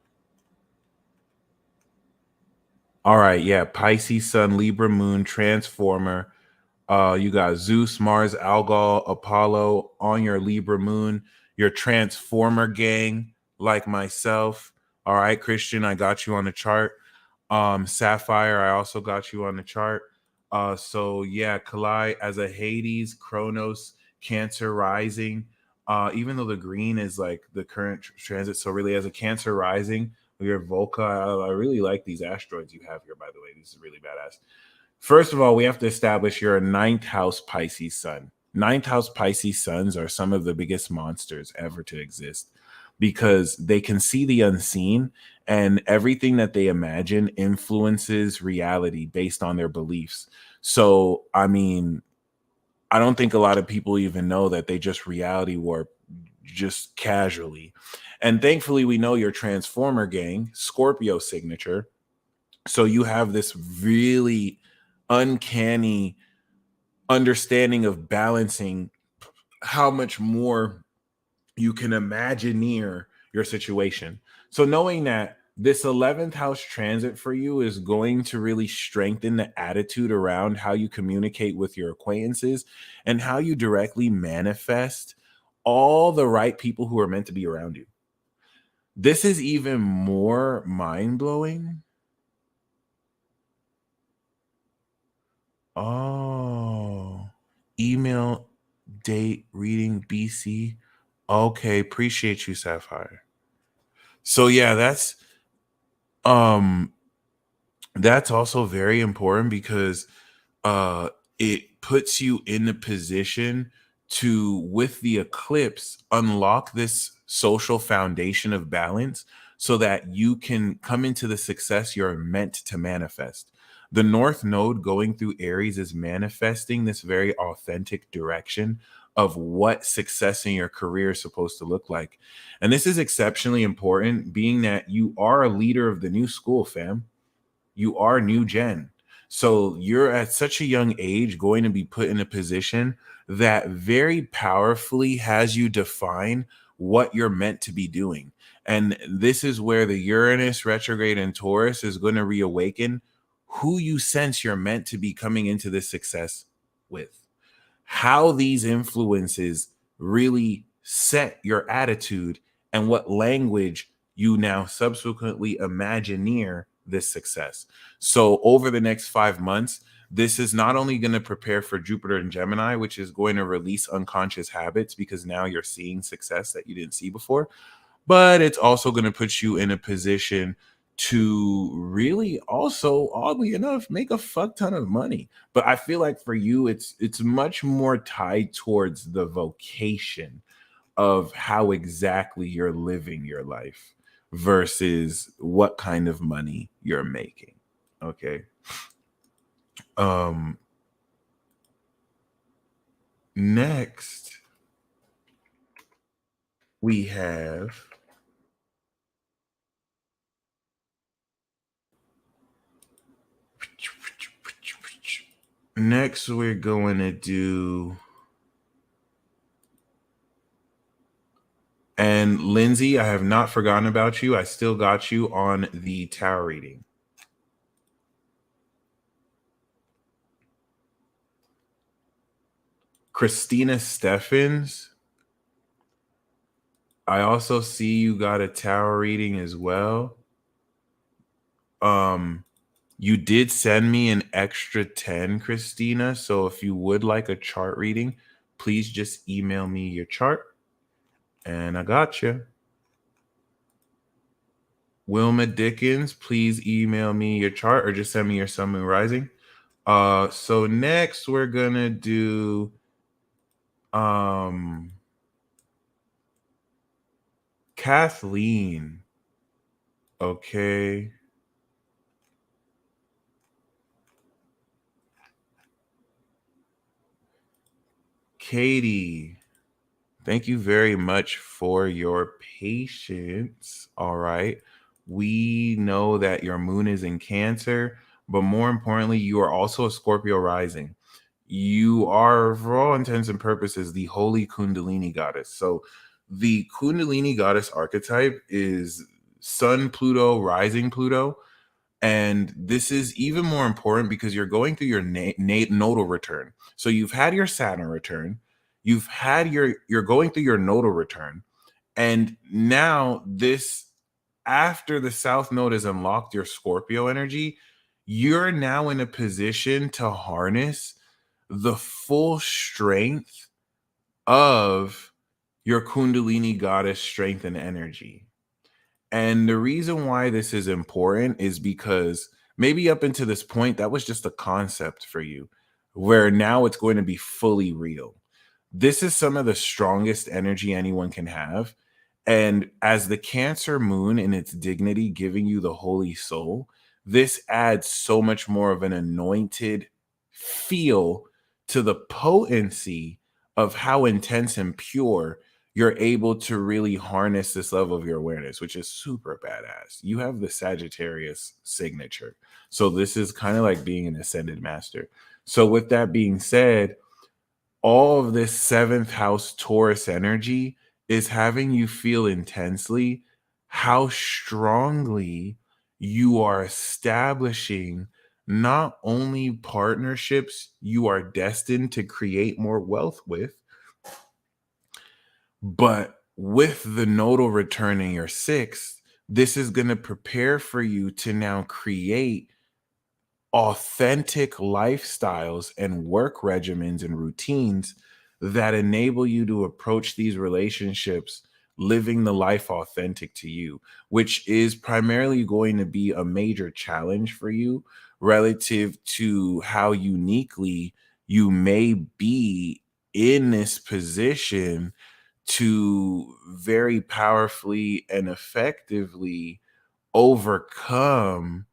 L: All right, yeah, Pisces Sun, Libra Moon, Transformer. You got Zeus, Mars, Algol, Apollo on your Libra Moon, your Transformer gang, like myself. All right, Christian, I got you on the chart. Sapphire, I also got you on the chart. So yeah, Kalai as a Hades, Kronos, Cancer rising. Even though the green is like the current transit, so really as a Cancer rising, your Volca, I really like these asteroids you have here, by the way. These are really badass. First of all, we have to establish you're a ninth house Pisces sun. Ninth house Pisces suns are some of the biggest monsters ever to exist because they can see the unseen, and everything that they imagine influences reality based on their beliefs. So, I mean, I don't think a lot of people even know that they just reality warp just casually. And thankfully, we know your Transformer gang, Scorpio signature. So you have this really uncanny understanding of balancing how much more you can imagineer your situation. So knowing that this 11th house transit for you is going to really strengthen the attitude around how you communicate with your acquaintances and how you directly manifest all the right people who are meant to be around you. This is even more mind-blowing. Oh, email, date, reading, BC. Okay, appreciate you, Sapphire. So yeah, that's also very important because it puts you in the position to, with the eclipse, unlock this social foundation of balance so that you can come into the success you're meant to manifest. The North Node going through Aries is manifesting this very authentic direction of what success in your career is supposed to look like. And this is exceptionally important, being that you are a leader of the new school, fam. You are new gen. So you're at such a young age going to be put in a position that very powerfully has you define what you're meant to be doing. And this is where the Uranus retrograde in Taurus is going to reawaken who you sense you're meant to be coming into this success with. How these influences really set your attitude and what language you now subsequently imagineer this success. So over the next 5 months, this is not only going to prepare for Jupiter and Gemini, which is going to release unconscious habits because now you're seeing success that you didn't see before, but it's also going to put you in a position to really also, oddly enough, make a fuck ton of money. But I feel like for you, it's much more tied towards the vocation of how exactly you're living your life versus what kind of money you're making. Okay. Next we have next we're going to do, and Lindsay, I have not forgotten about you. I still got you on the tarot reading. Christina Steffens, I also see you got a tarot reading as well. You did send me an extra 10, Christina. So if you would like a chart reading, please just email me your chart and I got you. Wilma Dickens, please email me your chart or just send me your sun, moon, rising. So next we're gonna do Kathleen. Okay. Katie, thank you very much for your patience. All right. We know that your moon is in Cancer, but more importantly, you are also a Scorpio rising. You are, for all intents and purposes, the holy Kundalini goddess. So the Kundalini goddess archetype is Sun Pluto, rising Pluto. And this is even more important because you're going through your nodal return. So you've had your Saturn return, you're going through your nodal return, and now this, after the South Node has unlocked your Scorpio energy, you're now in a position to harness the full strength of your Kundalini goddess strength and energy. And the reason why this is important is because maybe up until this point, that was just a concept for you, where now it's going to be fully real. This is some of the strongest energy anyone can have. And as the Cancer moon in its dignity, giving you the holy soul, this adds so much more of an anointed feel to the potency of how intense and pure you're able to really harness this level of your awareness, which is super badass. You have the Sagittarius signature. So this is kind of like being an ascended master. So with that being said, all of this 7th house Taurus energy is having you feel intensely how strongly you are establishing not only partnerships you are destined to create more wealth with, but with the nodal returning your 6th, this is going to prepare for you to now create authentic lifestyles and work regimens and routines that enable you to approach these relationships living the life authentic to you, which is primarily going to be a major challenge for you relative to how uniquely you may be in this position to very powerfully and effectively overcome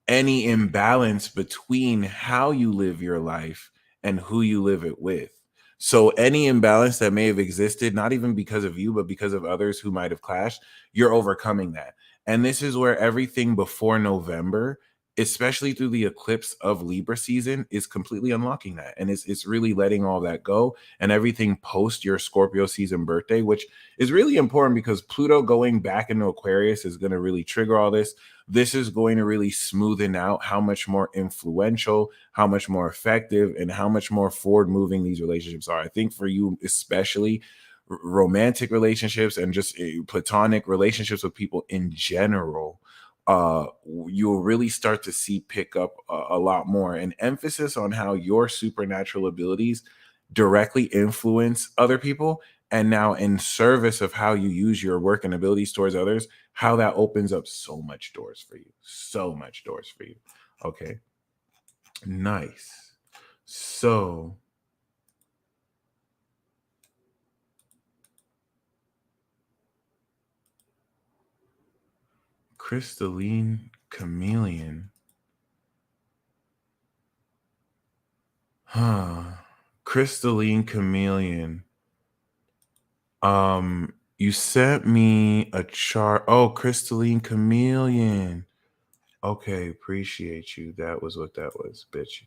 L: any imbalance between how you live your life and who you live it with. So any imbalance that may have existed, not even because of you, but because of others who might have clashed, you're overcoming that. And this is where everything before November, especially through the eclipse of Libra season, is completely unlocking that. And it's really letting all that go. And everything post your Scorpio season birthday, which is really important because Pluto going back into Aquarius is going to really trigger all this. This is going to really smoothen out how much more influential, how much more effective, and how much more forward moving these relationships are. I think for you, especially romantic relationships and just platonic relationships with people in general, you'll really start to see pick up a lot more, an emphasis on how your supernatural abilities directly influence other people. And now, in service of how you use your work and abilities towards others, how that opens up so much doors for you. So much doors for you. Okay. Nice. So, Crystalline Chameleon. Crystalline Chameleon. You sent me a chart. Oh, Crystalline Chameleon. Okay, appreciate you. That was what that was. Bitch.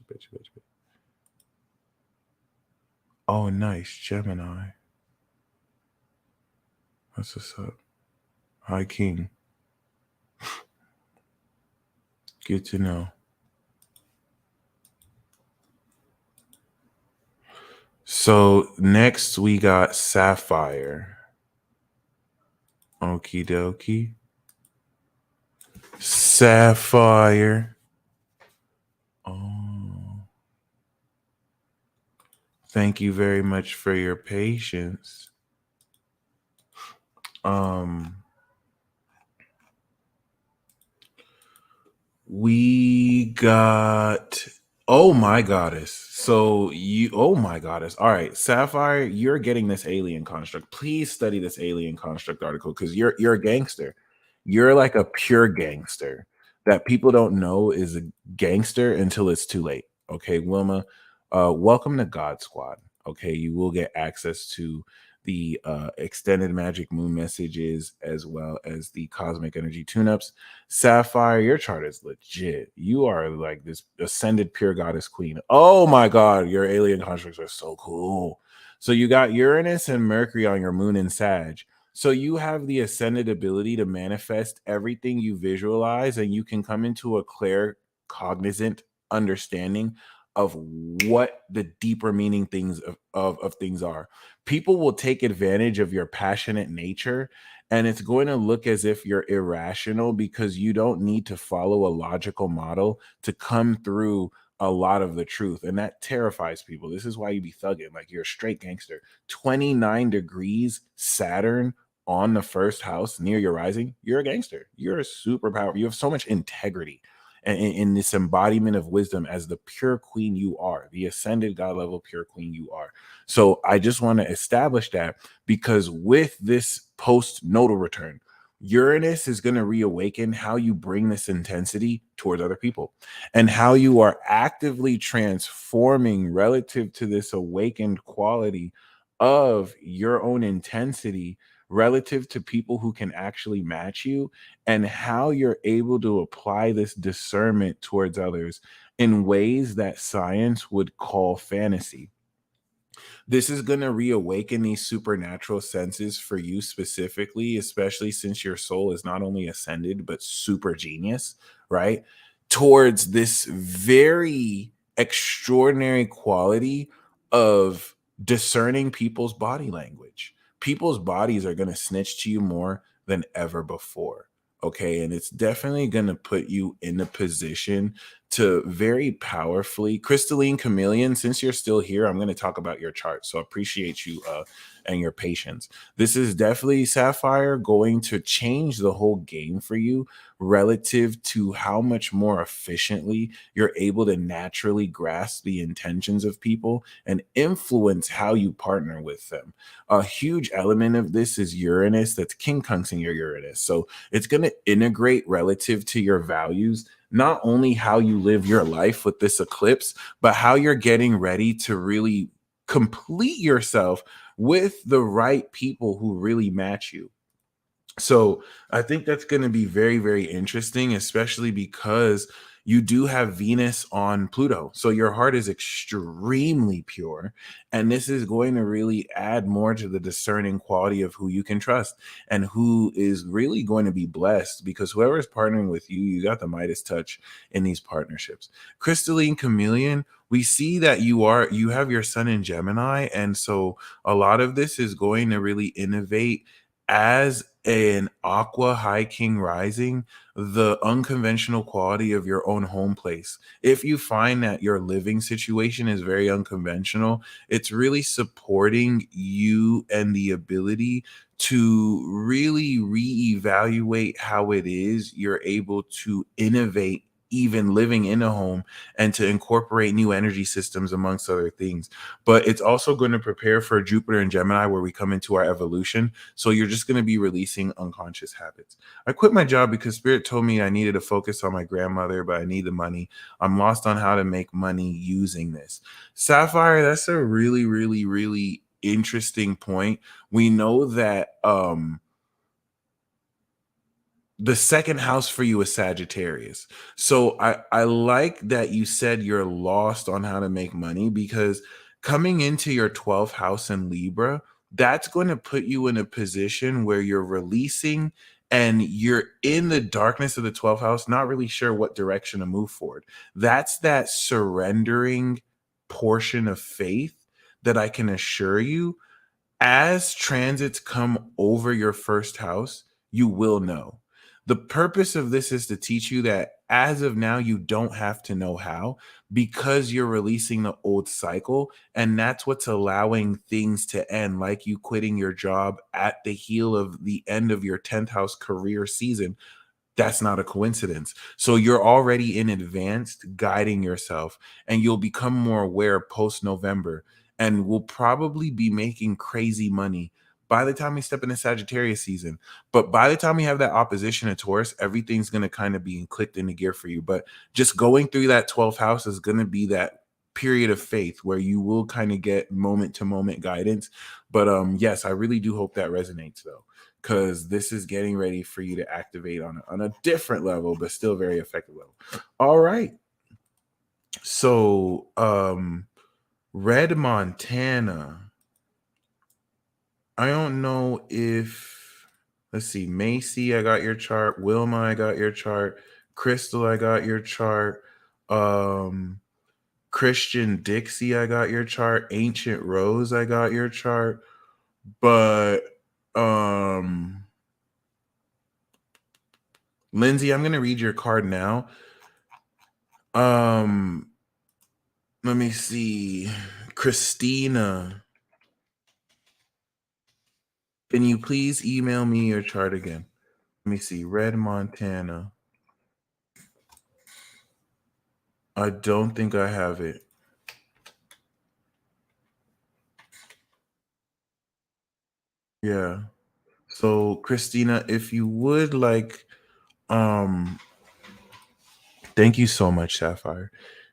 L: Oh, nice. Gemini. What's this up? Hi, King. Good to know. So next we got Sapphire. Okie dokie. Sapphire. Oh, thank you very much for your patience. We got, oh my goddess. So you, oh my goddess. All right, Sapphire, you're getting this alien construct. Please study this alien construct article because you're a gangster. You're like a pure gangster that people don't know is a gangster until it's too late. Okay, Wilma, welcome to God Squad. Okay, you will get access to the extended magic moon messages as well as the cosmic energy tune-ups. Sapphire, your chart is legit. You are like this ascended pure goddess queen. Oh my god, your alien constructs are so cool. So you got Uranus and Mercury on your moon in Sag. So you have the ascended ability to manifest everything you visualize, and you can come into a clear, cognizant understanding of what the deeper meaning things of things are. People will take advantage of your passionate nature, and it's going to look as if you're irrational because you don't need to follow a logical model to come through a lot of the truth. And that terrifies people. This is why you be thugging like you're a straight gangster. 29 degrees Saturn on the first house near your rising, you're a gangster. You're a superpower. You have so much integrity and in this embodiment of wisdom as the pure queen you are, the ascended God level pure queen you are. So I just want to establish that because with this post nodal return, Uranus is going to reawaken how you bring this intensity towards other people and how you are actively transforming relative to this awakened quality of your own intensity relative to people who can actually match you, and how you're able to apply this discernment towards others in ways that science would call fantasy. This is going to reawaken these supernatural senses for you specifically, especially since your soul is not only ascended, but super genius, right? Towards this very extraordinary quality of discerning people's body language. People's bodies are going to snitch to you more than ever before. Okay. And it's definitely going to put you in a position to very powerfully, Crystalline Chameleon, since you're still here, I'm going to talk about your chart. So I appreciate you and your patience. This is definitely, Sapphire, going to change the whole game for you relative to how much more efficiently you're able to naturally grasp the intentions of people and influence how you partner with them. A huge element of this is Uranus, that's King Kunxing your Uranus. So it's going to integrate relative to your values, not only how you live your life with this eclipse, but how you're getting ready to really complete yourself with the right people who really match you. So I think that's going to be very, very interesting, especially because you do have Venus on Pluto. So your heart is extremely pure. And this is going to really add more to the discerning quality of who you can trust and who is really going to be blessed, because whoever is partnering with you, you got the Midas touch in these partnerships. Crystalline Chameleon, we see that you have your sun in Gemini. And so a lot of this is going to really innovate as an Aqua High King rising, the unconventional quality of your own home place. If you find that your living situation is very unconventional, it's really supporting you and the ability to really reevaluate how it is you're able to innovate even living in a home and to incorporate new energy systems amongst other things. But it's also going to prepare for Jupiter and Gemini, where we come into our evolution. So you're just going to be releasing unconscious habits. I quit my job because Spirit told me I needed to focus on my grandmother, but I need the money. I'm lost on how to make money using this. Sapphire, that's a really, really, really interesting point. We know that the second house for you is Sagittarius. So I like that you said you're lost on how to make money, because coming into your 12th house in Libra, that's going to put you in a position where you're releasing and you're in the darkness of the 12th house, not really sure what direction to move forward. That's that surrendering portion of faith that I can assure you, as transits come over your first house, you will know. The purpose of this is to teach you that as of now, you don't have to know how, because you're releasing the old cycle. And that's what's allowing things to end, like you quitting your job at the heel of the end of your 10th house career season. That's not a coincidence. So you're already in advance guiding yourself, and you'll become more aware post November, and will probably be making crazy money by the time we step into Sagittarius season. But by the time we have that opposition to Taurus, everything's going to kind of be clicked into gear for you. But just going through that 12th house is going to be that period of faith where you will kind of get moment to moment guidance. But yes, I really do hope that resonates though, because this is getting ready for you to activate on a different level, but still very effective level. All right. So Red Montana. I don't know if, let's see, Macy, I got your chart. Wilma, I got your chart. Crystal, I got your chart. Christian Dixie, I got your chart. Ancient Rose, I got your chart. But Lindsay, I'm gonna read your card now. Let me see. Christina, can you please email me your chart again? Let me see. Red Montana. I don't think I have it. Yeah. So Christina, if you would like, thank you so much, Sapphire.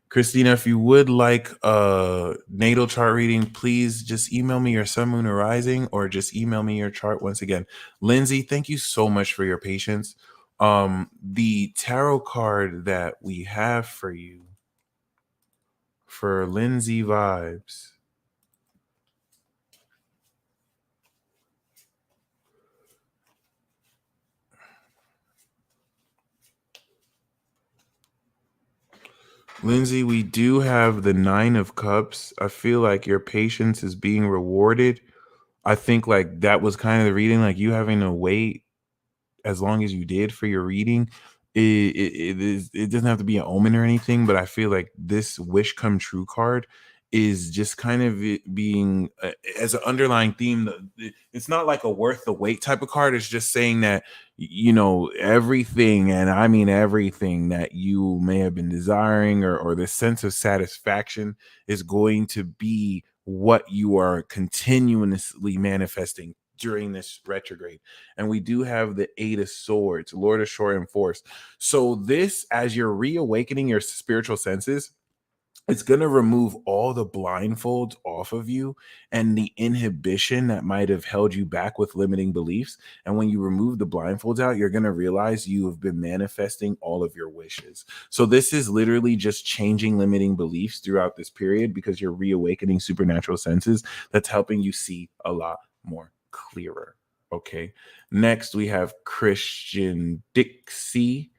L: Christina, if you would like a natal chart reading, please just email me your sun, moon, or rising, or just email me your chart once again. Lindsay, thank you so much for your patience. The tarot card that we have for you for Lindsay vibes. Lindsay, we do have the 9 of Cups. I feel like your patience is being rewarded. I think like that was kind of the reading, like you having to wait as long as you did for your reading. It doesn't have to be an omen or anything, but I feel like this wish come true card is just kind of it being as an underlying theme. It's not like a worth the wait type of card. It's just saying that, you know, everything, and I mean everything that you may have been desiring, or the sense of satisfaction is going to be what you are continuously manifesting during this retrograde. And we do have the 8 of Swords, Lord of Shore and Force. So this, as you're reawakening your spiritual senses, it's going to remove all the blindfolds off of you and the inhibition that might have held you back with limiting beliefs. And when you remove the blindfolds out, you're going to realize you have been manifesting all of your wishes. So this is literally just changing limiting beliefs throughout this period, because you're reawakening supernatural senses. That's helping you see a lot more clearer. Okay. Next, we have Christian Dixie.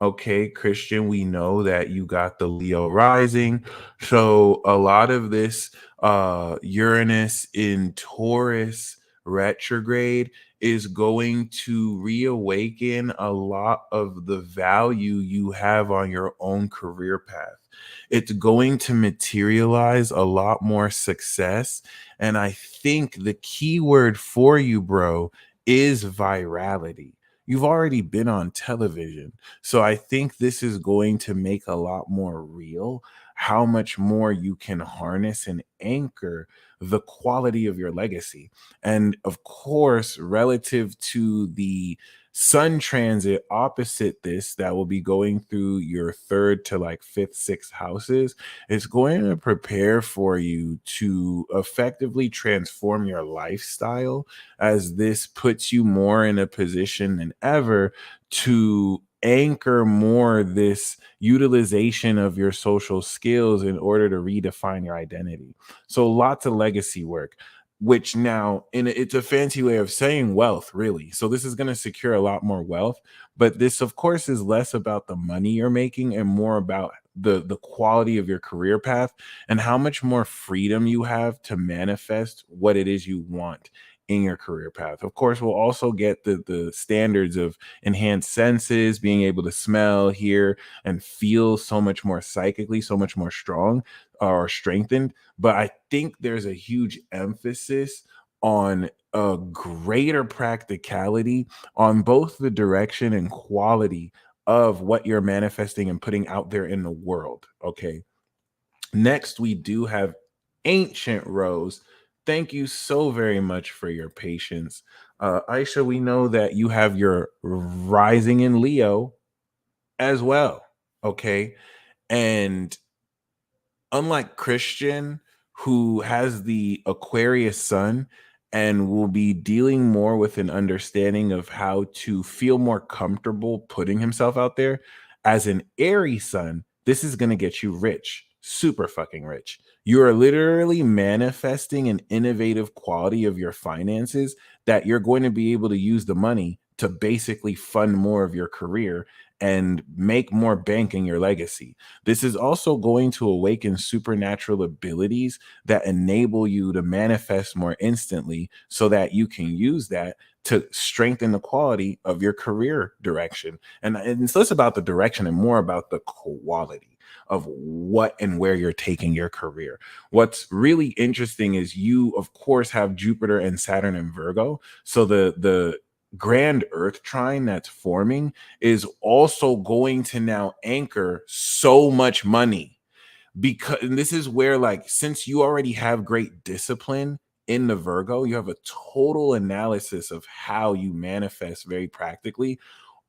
L: Okay, Christian, we know that you got the Leo rising. So a lot of this Uranus in Taurus retrograde is going to reawaken a lot of the value you have on your own career path. It's going to materialize a lot more success. And I think the key word for you, bro, is virality. You've already been on television. So I think this is going to make a lot more real how much more you can harness and anchor the quality of your legacy. And of course, relative to the Sun transit opposite this, that will be going through your 3rd to like 5th, 6th houses, it's going to prepare for you to effectively transform your lifestyle, as this puts you more in a position than ever to anchor more this utilization of your social skills in order to redefine your identity. So lots of legacy work, which now it's a fancy way of saying wealth, really. So this is going to secure a lot more wealth, but this of course is less about the money you're making and more about the quality of your career path and how much more freedom you have to manifest what it is you want in your career path. Of course, we'll also get the standards of enhanced senses, being able to smell, hear, and feel so much more psychically, so much more strong or strengthened. But I think there's a huge emphasis on a greater practicality on both the direction and quality of what you're manifesting and putting out there in the world. Okay. Next, we do have Ancient Rose. Thank you so very much for your patience. Aisha, we know that you have your rising in Leo as well. Okay. And unlike Christian, who has the Aquarius sun and will be dealing more with an understanding of how to feel more comfortable putting himself out there, as an Aries sun, this is going to get you rich, super fucking rich. You are literally manifesting an innovative quality of your finances that you're going to be able to use the money to basically fund more of your career and make more bank in your legacy. This is also going to awaken supernatural abilities that enable you to manifest more instantly so that you can use that to strengthen the quality of your career direction. And it's less about the direction and more about the quality of what and where you're taking your career. What's really interesting is you, of course, have Jupiter and Saturn in Virgo. So the grand Earth trine that's forming is also going to now anchor so much money, because and this is where, like, since you already have great discipline in the Virgo, you have a total analysis of how you manifest very practically.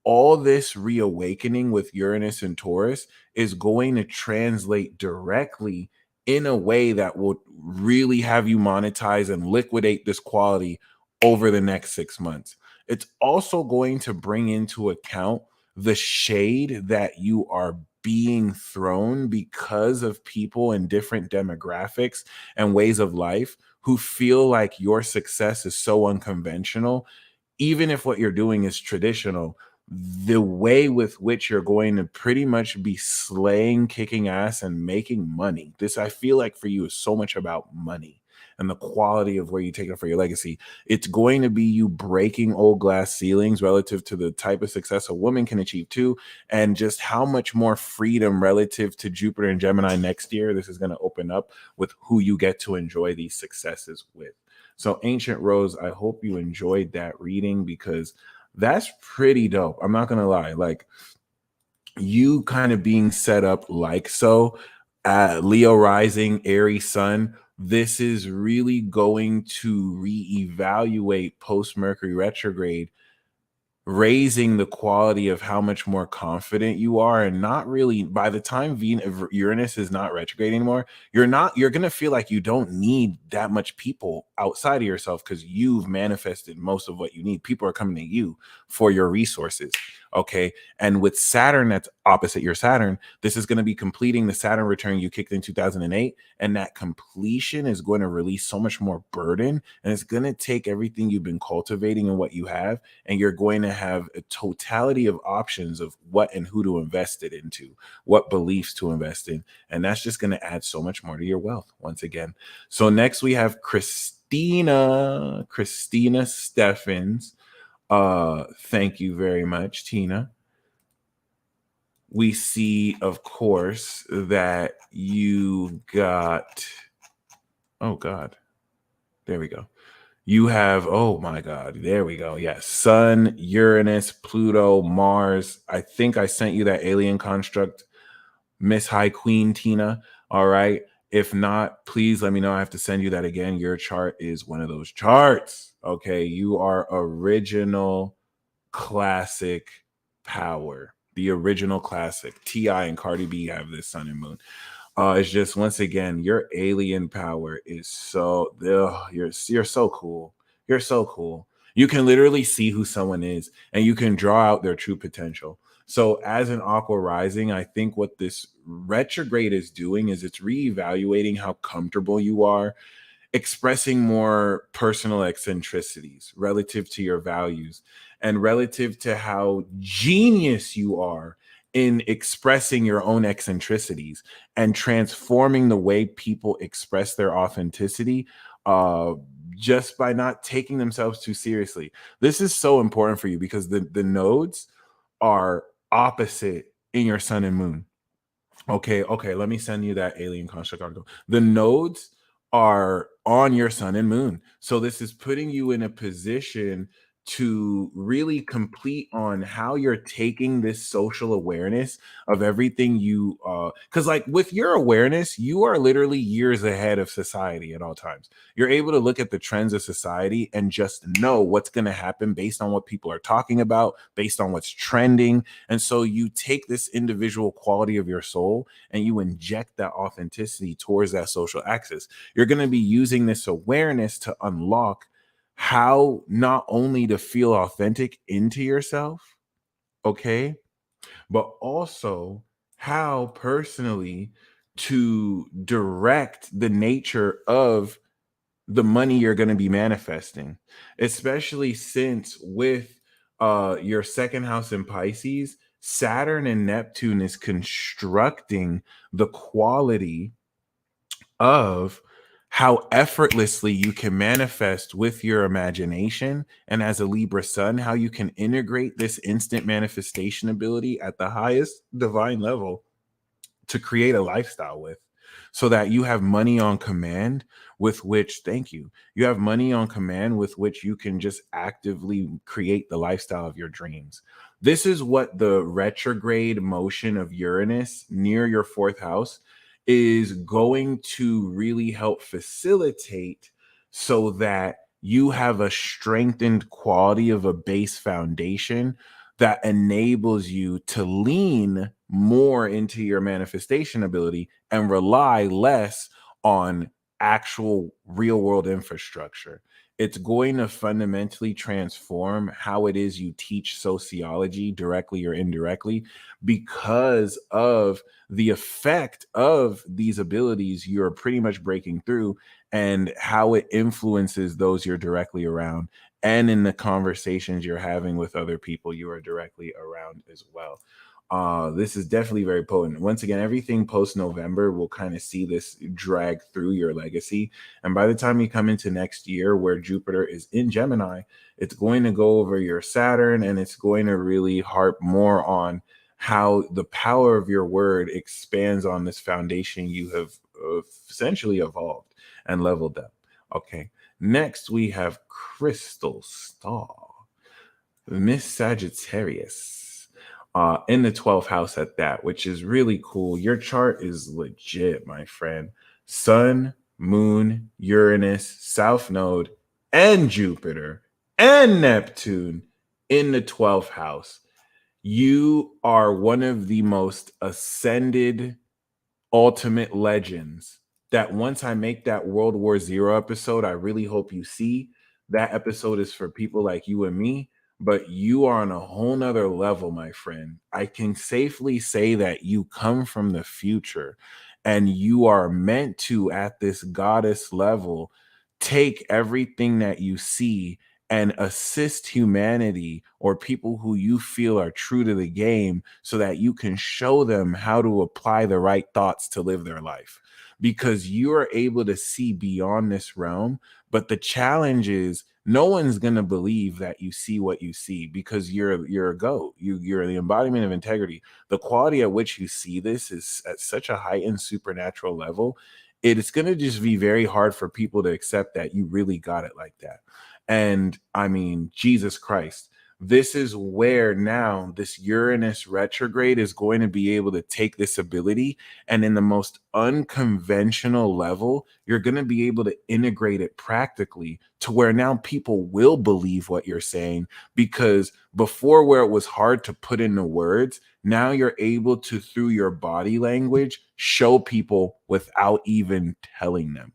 L: All this reawakening with Uranus and Taurus is going to translate directly in a way that will really have you monetize and liquidate this quality over the next 6 months. It's also going to bring into account the shade that you are being thrown because of people in different demographics and ways of life who feel like your success is so unconventional. Even if what you're doing is traditional, the way with which you're going to pretty much be slaying, kicking ass, and making money. This, I feel like, for you is so much about money and the quality of where you take it for your legacy. It's going to be you breaking old glass ceilings relative to the type of success a woman can achieve too, and just how much more freedom relative to Jupiter and Gemini next year this is going to open up with who you get to enjoy these successes with. So Ancient Rose, I hope you enjoyed that reading, because that's pretty dope. I'm not gonna lie, like, you kind of being set up like so, Leo rising, Aries sun, this is really going to reevaluate post Mercury retrograde, raising the quality of how much more confident you are. And not really, by the time Uranus is not retrograde anymore, you're going to feel like you don't need that much people outside of yourself, because you've manifested most of what you need. People are coming to you for your resources. Okay. And with Saturn, that's opposite your Saturn, this is going to be completing the Saturn return you kicked in 2008. And that completion is going to release so much more burden. And it's going to take everything you've been cultivating and what you have, and you're going to have a totality of options of what and who to invest it into, what beliefs to invest in. And that's just going to add so much more to your wealth once again. So next we have Christina Steffens. Thank you very much, Tina. We see, of course, that you got, oh God, there we go. You have, oh my God, there we go. Yes, Sun, Uranus, Pluto, Mars. I think I sent you that alien construct, Miss High Queen Tina. All right. If not, please let me know. I have to send you that again. Your chart is one of those charts. Okay. You are original classic power. The original classic. T.I. and Cardi B have this sun and moon. It's just, once again, your alien power is so, you're so cool. You're so cool. You can literally see who someone is, and you can draw out their true potential. So as an Aqua rising, I think what this retrograde is doing is it's reevaluating how comfortable you are expressing more personal eccentricities relative to your values and relative to how genius you are in expressing your own eccentricities and transforming the way people express their authenticity. just by not taking themselves too seriously. This is so important for you because the nodes are opposite in your sun and moon. Okay, let me send you that alien construct article. The nodes are on your sun and moon. So this is putting you in a position to really complete on how you're taking this social awareness of everything you because like with your awareness, you are literally years ahead of society at all times. You're able to look at the trends of society and just know what's going to happen based on what people are talking about, based on what's trending. And so you take this individual quality of your soul and you inject that authenticity towards that social axis. You're going to be using this awareness to unlock how not only to feel authentic into yourself, okay, but also how personally to direct the nature of the money you're going to be manifesting, especially since with your second house in Pisces, Saturn and Neptune is constructing the quality of how effortlessly you can manifest with your imagination, and as a Libra sun, how you can integrate this instant manifestation ability at the highest divine level to create a lifestyle with, so that you have money on command with which, thank you, you have money on command with which you can just actively create the lifestyle of your dreams. This is what the retrograde motion of Uranus near your fourth house is going to really help facilitate, so that you have a strengthened quality of a base foundation that enables you to lean more into your manifestation ability and rely less on actual real world infrastructure. It's going to fundamentally transform how it is you teach sociology directly or indirectly, because of the effect of these abilities you're pretty much breaking through, and how it influences those you're directly around, and in the conversations you're having with other people you are directly around as well. This is definitely very potent. Once again, everything post November will kind of see this drag through your legacy. And by the time you come into next year, where Jupiter is in Gemini, it's going to go over your Saturn, and it's going to really harp more on how the power of your word expands on this foundation you have essentially evolved and leveled up. Okay. Next, we have Crystal Star, Miss Sagittarius, in the 12th house at that, which is really cool. Your chart is legit, my friend. Sun, Moon, Uranus, South Node, and Jupiter, and Neptune in the 12th house. You are one of the most ascended ultimate legends that once I make that World War Zero episode, I really hope you see. That episode is for people like you and me, but you are on a whole nother level, my friend. I can safely say that you come from the future, and you are meant to, at this goddess level, take everything that you see and assist humanity or people who you feel are true to the game, so that you can show them how to apply the right thoughts to live their life, because you are able to see beyond this realm. But the challenge is, no one's going to believe that you see what you see, because you're a goat. You're the embodiment of integrity. The quality at which you see this is at such a heightened supernatural level. It's going to just be very hard for people to accept that you really got it like that. And I mean, Jesus Christ, this is where now this Uranus retrograde is going to be able to take this ability, and in the most unconventional level, you're going to be able to integrate it practically to where now people will believe what you're saying. Because before, where it was hard to put into words, now you're able to, through your body language, show people without even telling them.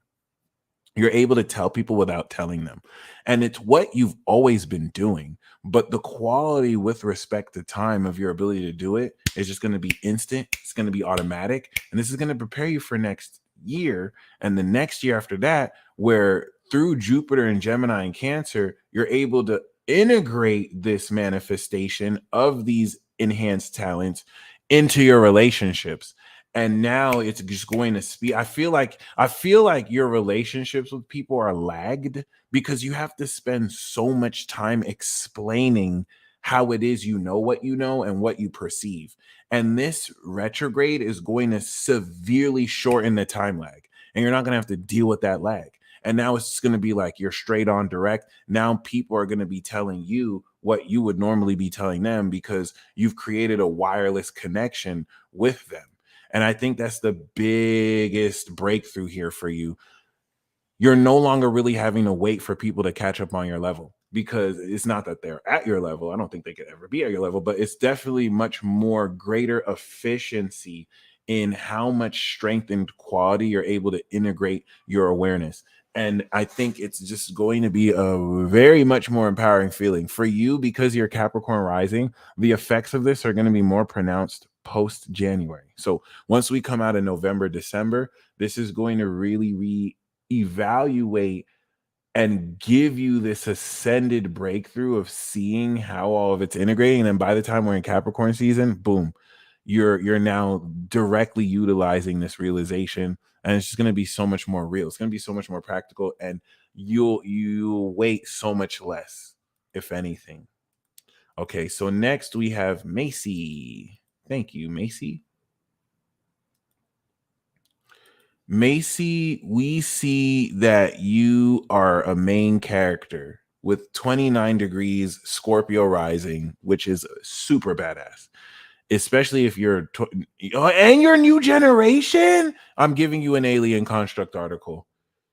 L: You're able to tell people without telling them. And it's what you've always been doing. But the quality with respect to time of your ability to do it is just going to be instant. It's going to be automatic. And this is going to prepare you for next year and the next year after that, where through Jupiter and Gemini and Cancer, you're able to integrate this manifestation of these enhanced talents into your relationships. And now it's just going to speed. I feel like your relationships with people are lagged because you have to spend so much time explaining how it is you know what you know and what you perceive. And this retrograde is going to severely shorten the time lag. And you're not going to have to deal with that lag. And now it's going to be like you're straight on direct. Now people are going to be telling you what you would normally be telling them because you've created a wireless connection with them. And I think that's the biggest breakthrough here for you. You're no longer really having to wait for people to catch up on your level, because it's not that they're at your level. I don't think they could ever be at your level, but it's definitely much more greater efficiency in how much strength and quality you're able to integrate your awareness. And I think it's just going to be a very much more empowering feeling for you because you're Capricorn rising. The effects of this are going to be more pronounced post January. So once we come out in November, December, this is going to really evaluate and give you this ascended breakthrough of seeing how all of it's integrating. And then by the time we're in Capricorn season, boom, you're now directly utilizing this realization, and it's just going to be so much more real. It's going to be so much more practical, and you'll wait so much less, if anything. Okay, so next we have Macy. Thank you, Macy. Macy, we see that you are a main character with 29 degrees Scorpio rising, which is super badass. Especially if you're and your new generation. I'm giving you an alien construct article.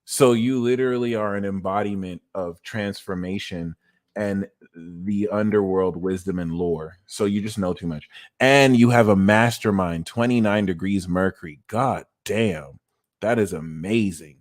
L: So you literally are an embodiment of transformation and the underworld wisdom and lore. So you just know too much. And you have a mastermind, 29 degrees Mercury. God damn. That is amazing.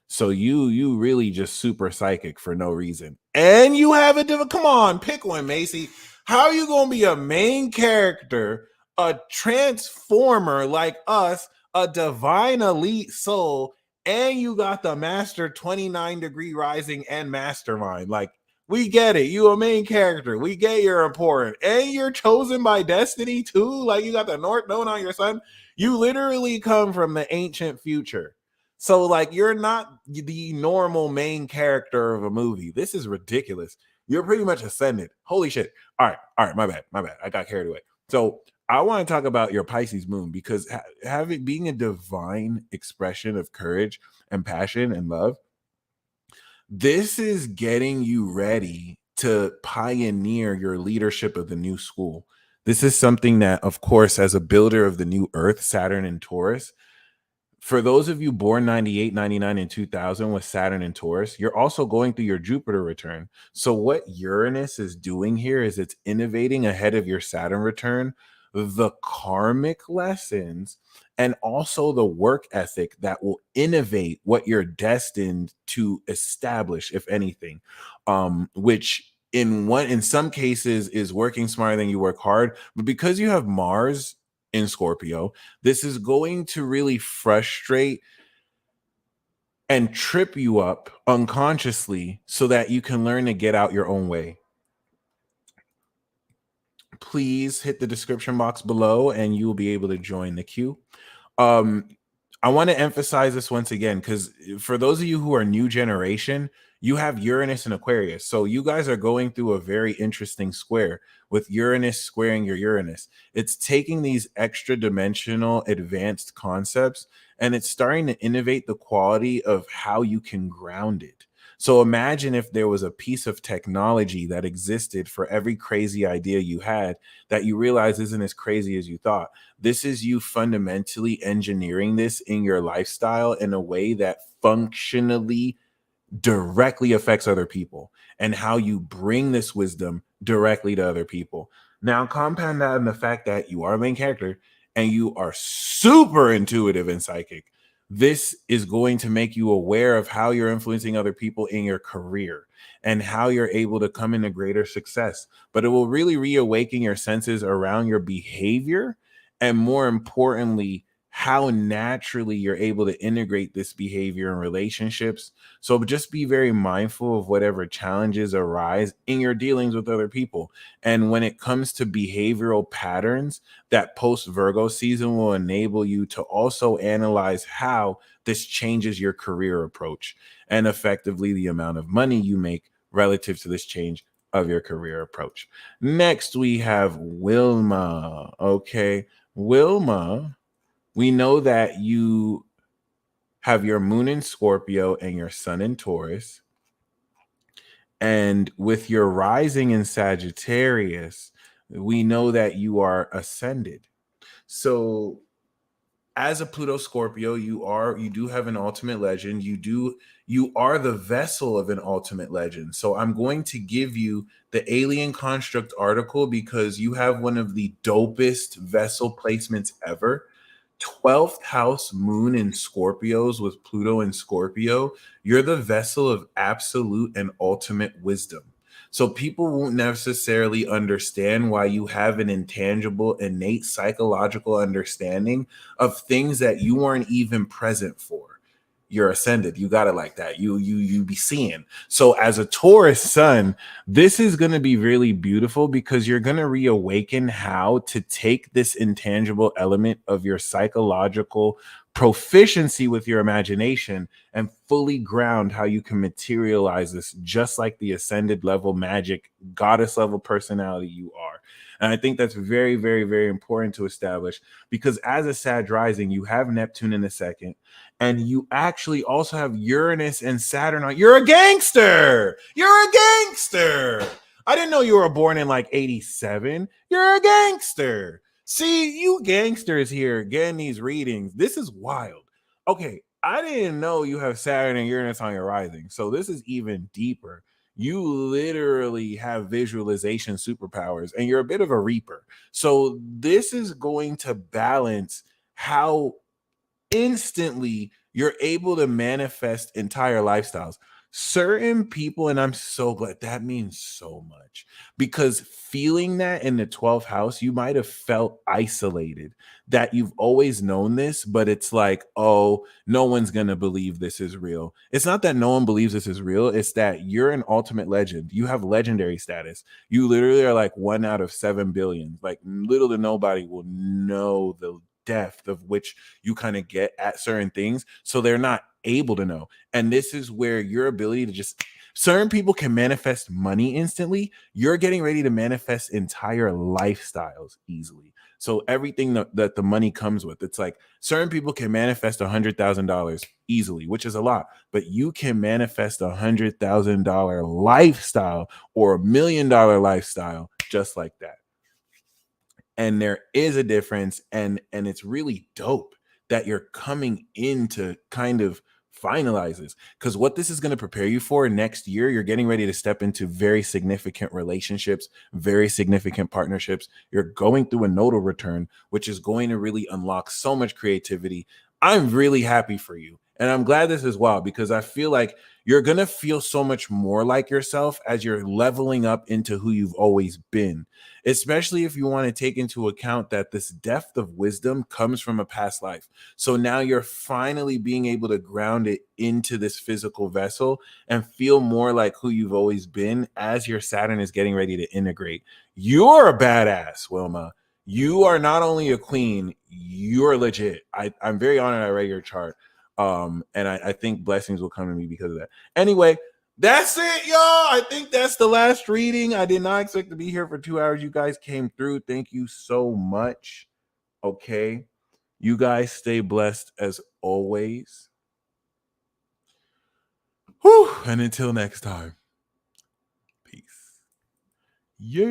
L: So you really just super psychic for no reason. And you have a come on, pick one, Macy. How are you going to be a main character, a transformer like us, a divine elite soul, and you got the master 29 degree rising and mastermind? Like, we get it. You a main character. We get you're important. And you're chosen by destiny too. Like, you got the North Node on your sun. You literally come from the ancient future. So, like, you're not the normal main character of a movie. This is ridiculous. You're pretty much ascended. Holy shit. All right. My bad. I got carried away. So I want to talk about your Pisces moon, because being a divine expression of courage and passion and love, this is getting you ready to pioneer your leadership of the new school. This is something that, of course, as a builder of the new Earth, Saturn and Taurus, for those of you born 98, 99, and 2000 with Saturn and Taurus, you're also going through your Jupiter return. So what Uranus is doing here is it's innovating ahead of your Saturn return the karmic lessons and also the work ethic that will innovate what you're destined to establish, if anything, which in some cases is working smarter than you work hard. But because you have Mars in Scorpio, this is going to really frustrate and trip you up unconsciously so that you can learn to get out your own way. Please hit the description box below and you will be able to join the queue. I want to emphasize this once again, because for those of you who are new generation, you have Uranus and Aquarius. So you guys are going through a very interesting square with Uranus squaring your Uranus. It's taking these extra dimensional advanced concepts and it's starting to innovate the quality of how you can ground it. So imagine if there was a piece of technology that existed for every crazy idea you had that you realize isn't as crazy as you thought. This is you fundamentally engineering this in your lifestyle in a way that functionally directly affects other people, and how you bring this wisdom directly to other people. Now, compound that in the fact that you are a main character and you are super intuitive and psychic. This is going to make you aware of how you're influencing other people in your career and how you're able to come into greater success. But it will really reawaken your senses around your behavior and, more importantly, how naturally you're able to integrate this behavior in relationships. So just be very mindful of whatever challenges arise in your dealings with other people. And when it comes to behavioral patterns, that post Virgo season will enable you to also analyze how this changes your career approach and effectively the amount of money you make relative to this change of your career approach. Next, we have Wilma. Okay, Wilma, we know that you have your moon in Scorpio and your sun in Taurus. And with your rising in Sagittarius, we know that you are ascended. So as a Pluto Scorpio, you do have an ultimate legend. You are the vessel of an ultimate legend. So I'm going to give you the Alien Construct article because you have one of the dopest vessel placements ever. 12th house moon in Scorpios with Pluto in Scorpio. You're the vessel of absolute and ultimate wisdom. So people won't necessarily understand why you have an intangible, innate psychological understanding of things that you weren't even present for. You're ascended. You got it like that. You be seeing. So as a Taurus sun, this is going to be really beautiful because you're going to reawaken how to take this intangible element of your psychological proficiency with your imagination and fully ground how you can materialize this, just like the ascended level magic goddess level personality you are. And I think that's very, very, very important to establish because as a Sag rising, you have Neptune in the second, and you actually also have Uranus and Saturn on. You're a gangster. You're a gangster. I didn't know you were born in like 87. You're a gangster. See, you gangsters here getting these readings. This is wild. Okay, I didn't know you have Saturn and Uranus on your rising. So this is even deeper. You literally have visualization superpowers and you're a bit of a reaper. So this is going to balance how instantly you're able to manifest entire lifestyles. Certain people, and I'm so glad, that means so much because feeling that in the 12th house, you might have felt isolated, that you've always known this, but it's like, oh, no one's gonna believe this is real. It's not that no one believes this is real, it's that you're an ultimate legend. You have legendary status. You literally are like 1 out of 7 billion. Like little to nobody will know the depth of which you kind of get at certain things, so they're not able to know. And this is where your ability to just, certain people can manifest money instantly. You're getting ready to manifest entire lifestyles easily. So everything that the money comes with, it's like certain people can manifest $100,000 easily, which is a lot, but you can manifest $100,000 lifestyle or $1 million lifestyle just like that. And there is a difference, and it's really dope that you're coming in to kind of finalize this, because what this is going to prepare you for next year, you're getting ready to step into very significant relationships, very significant partnerships. You're going through a nodal return, which is going to really unlock so much creativity. I'm really happy for you. And I'm glad this is wild because I feel like you're going to feel so much more like yourself as you're leveling up into who you've always been, especially if you want to take into account that this depth of wisdom comes from a past life. So now you're finally being able to ground it into this physical vessel and feel more like who you've always been as your Saturn is getting ready to integrate. You're a badass, Wilma. You are not only a queen, you're legit. I'm very honored I read your chart. And I think blessings will come to me because of that. Anyway, that's it, y'all. I think that's the last reading. I did not expect to be here for 2 hours. You guys came through. Thank you so much. Okay. You guys stay blessed as always. Whew. And until next time, peace. Yay.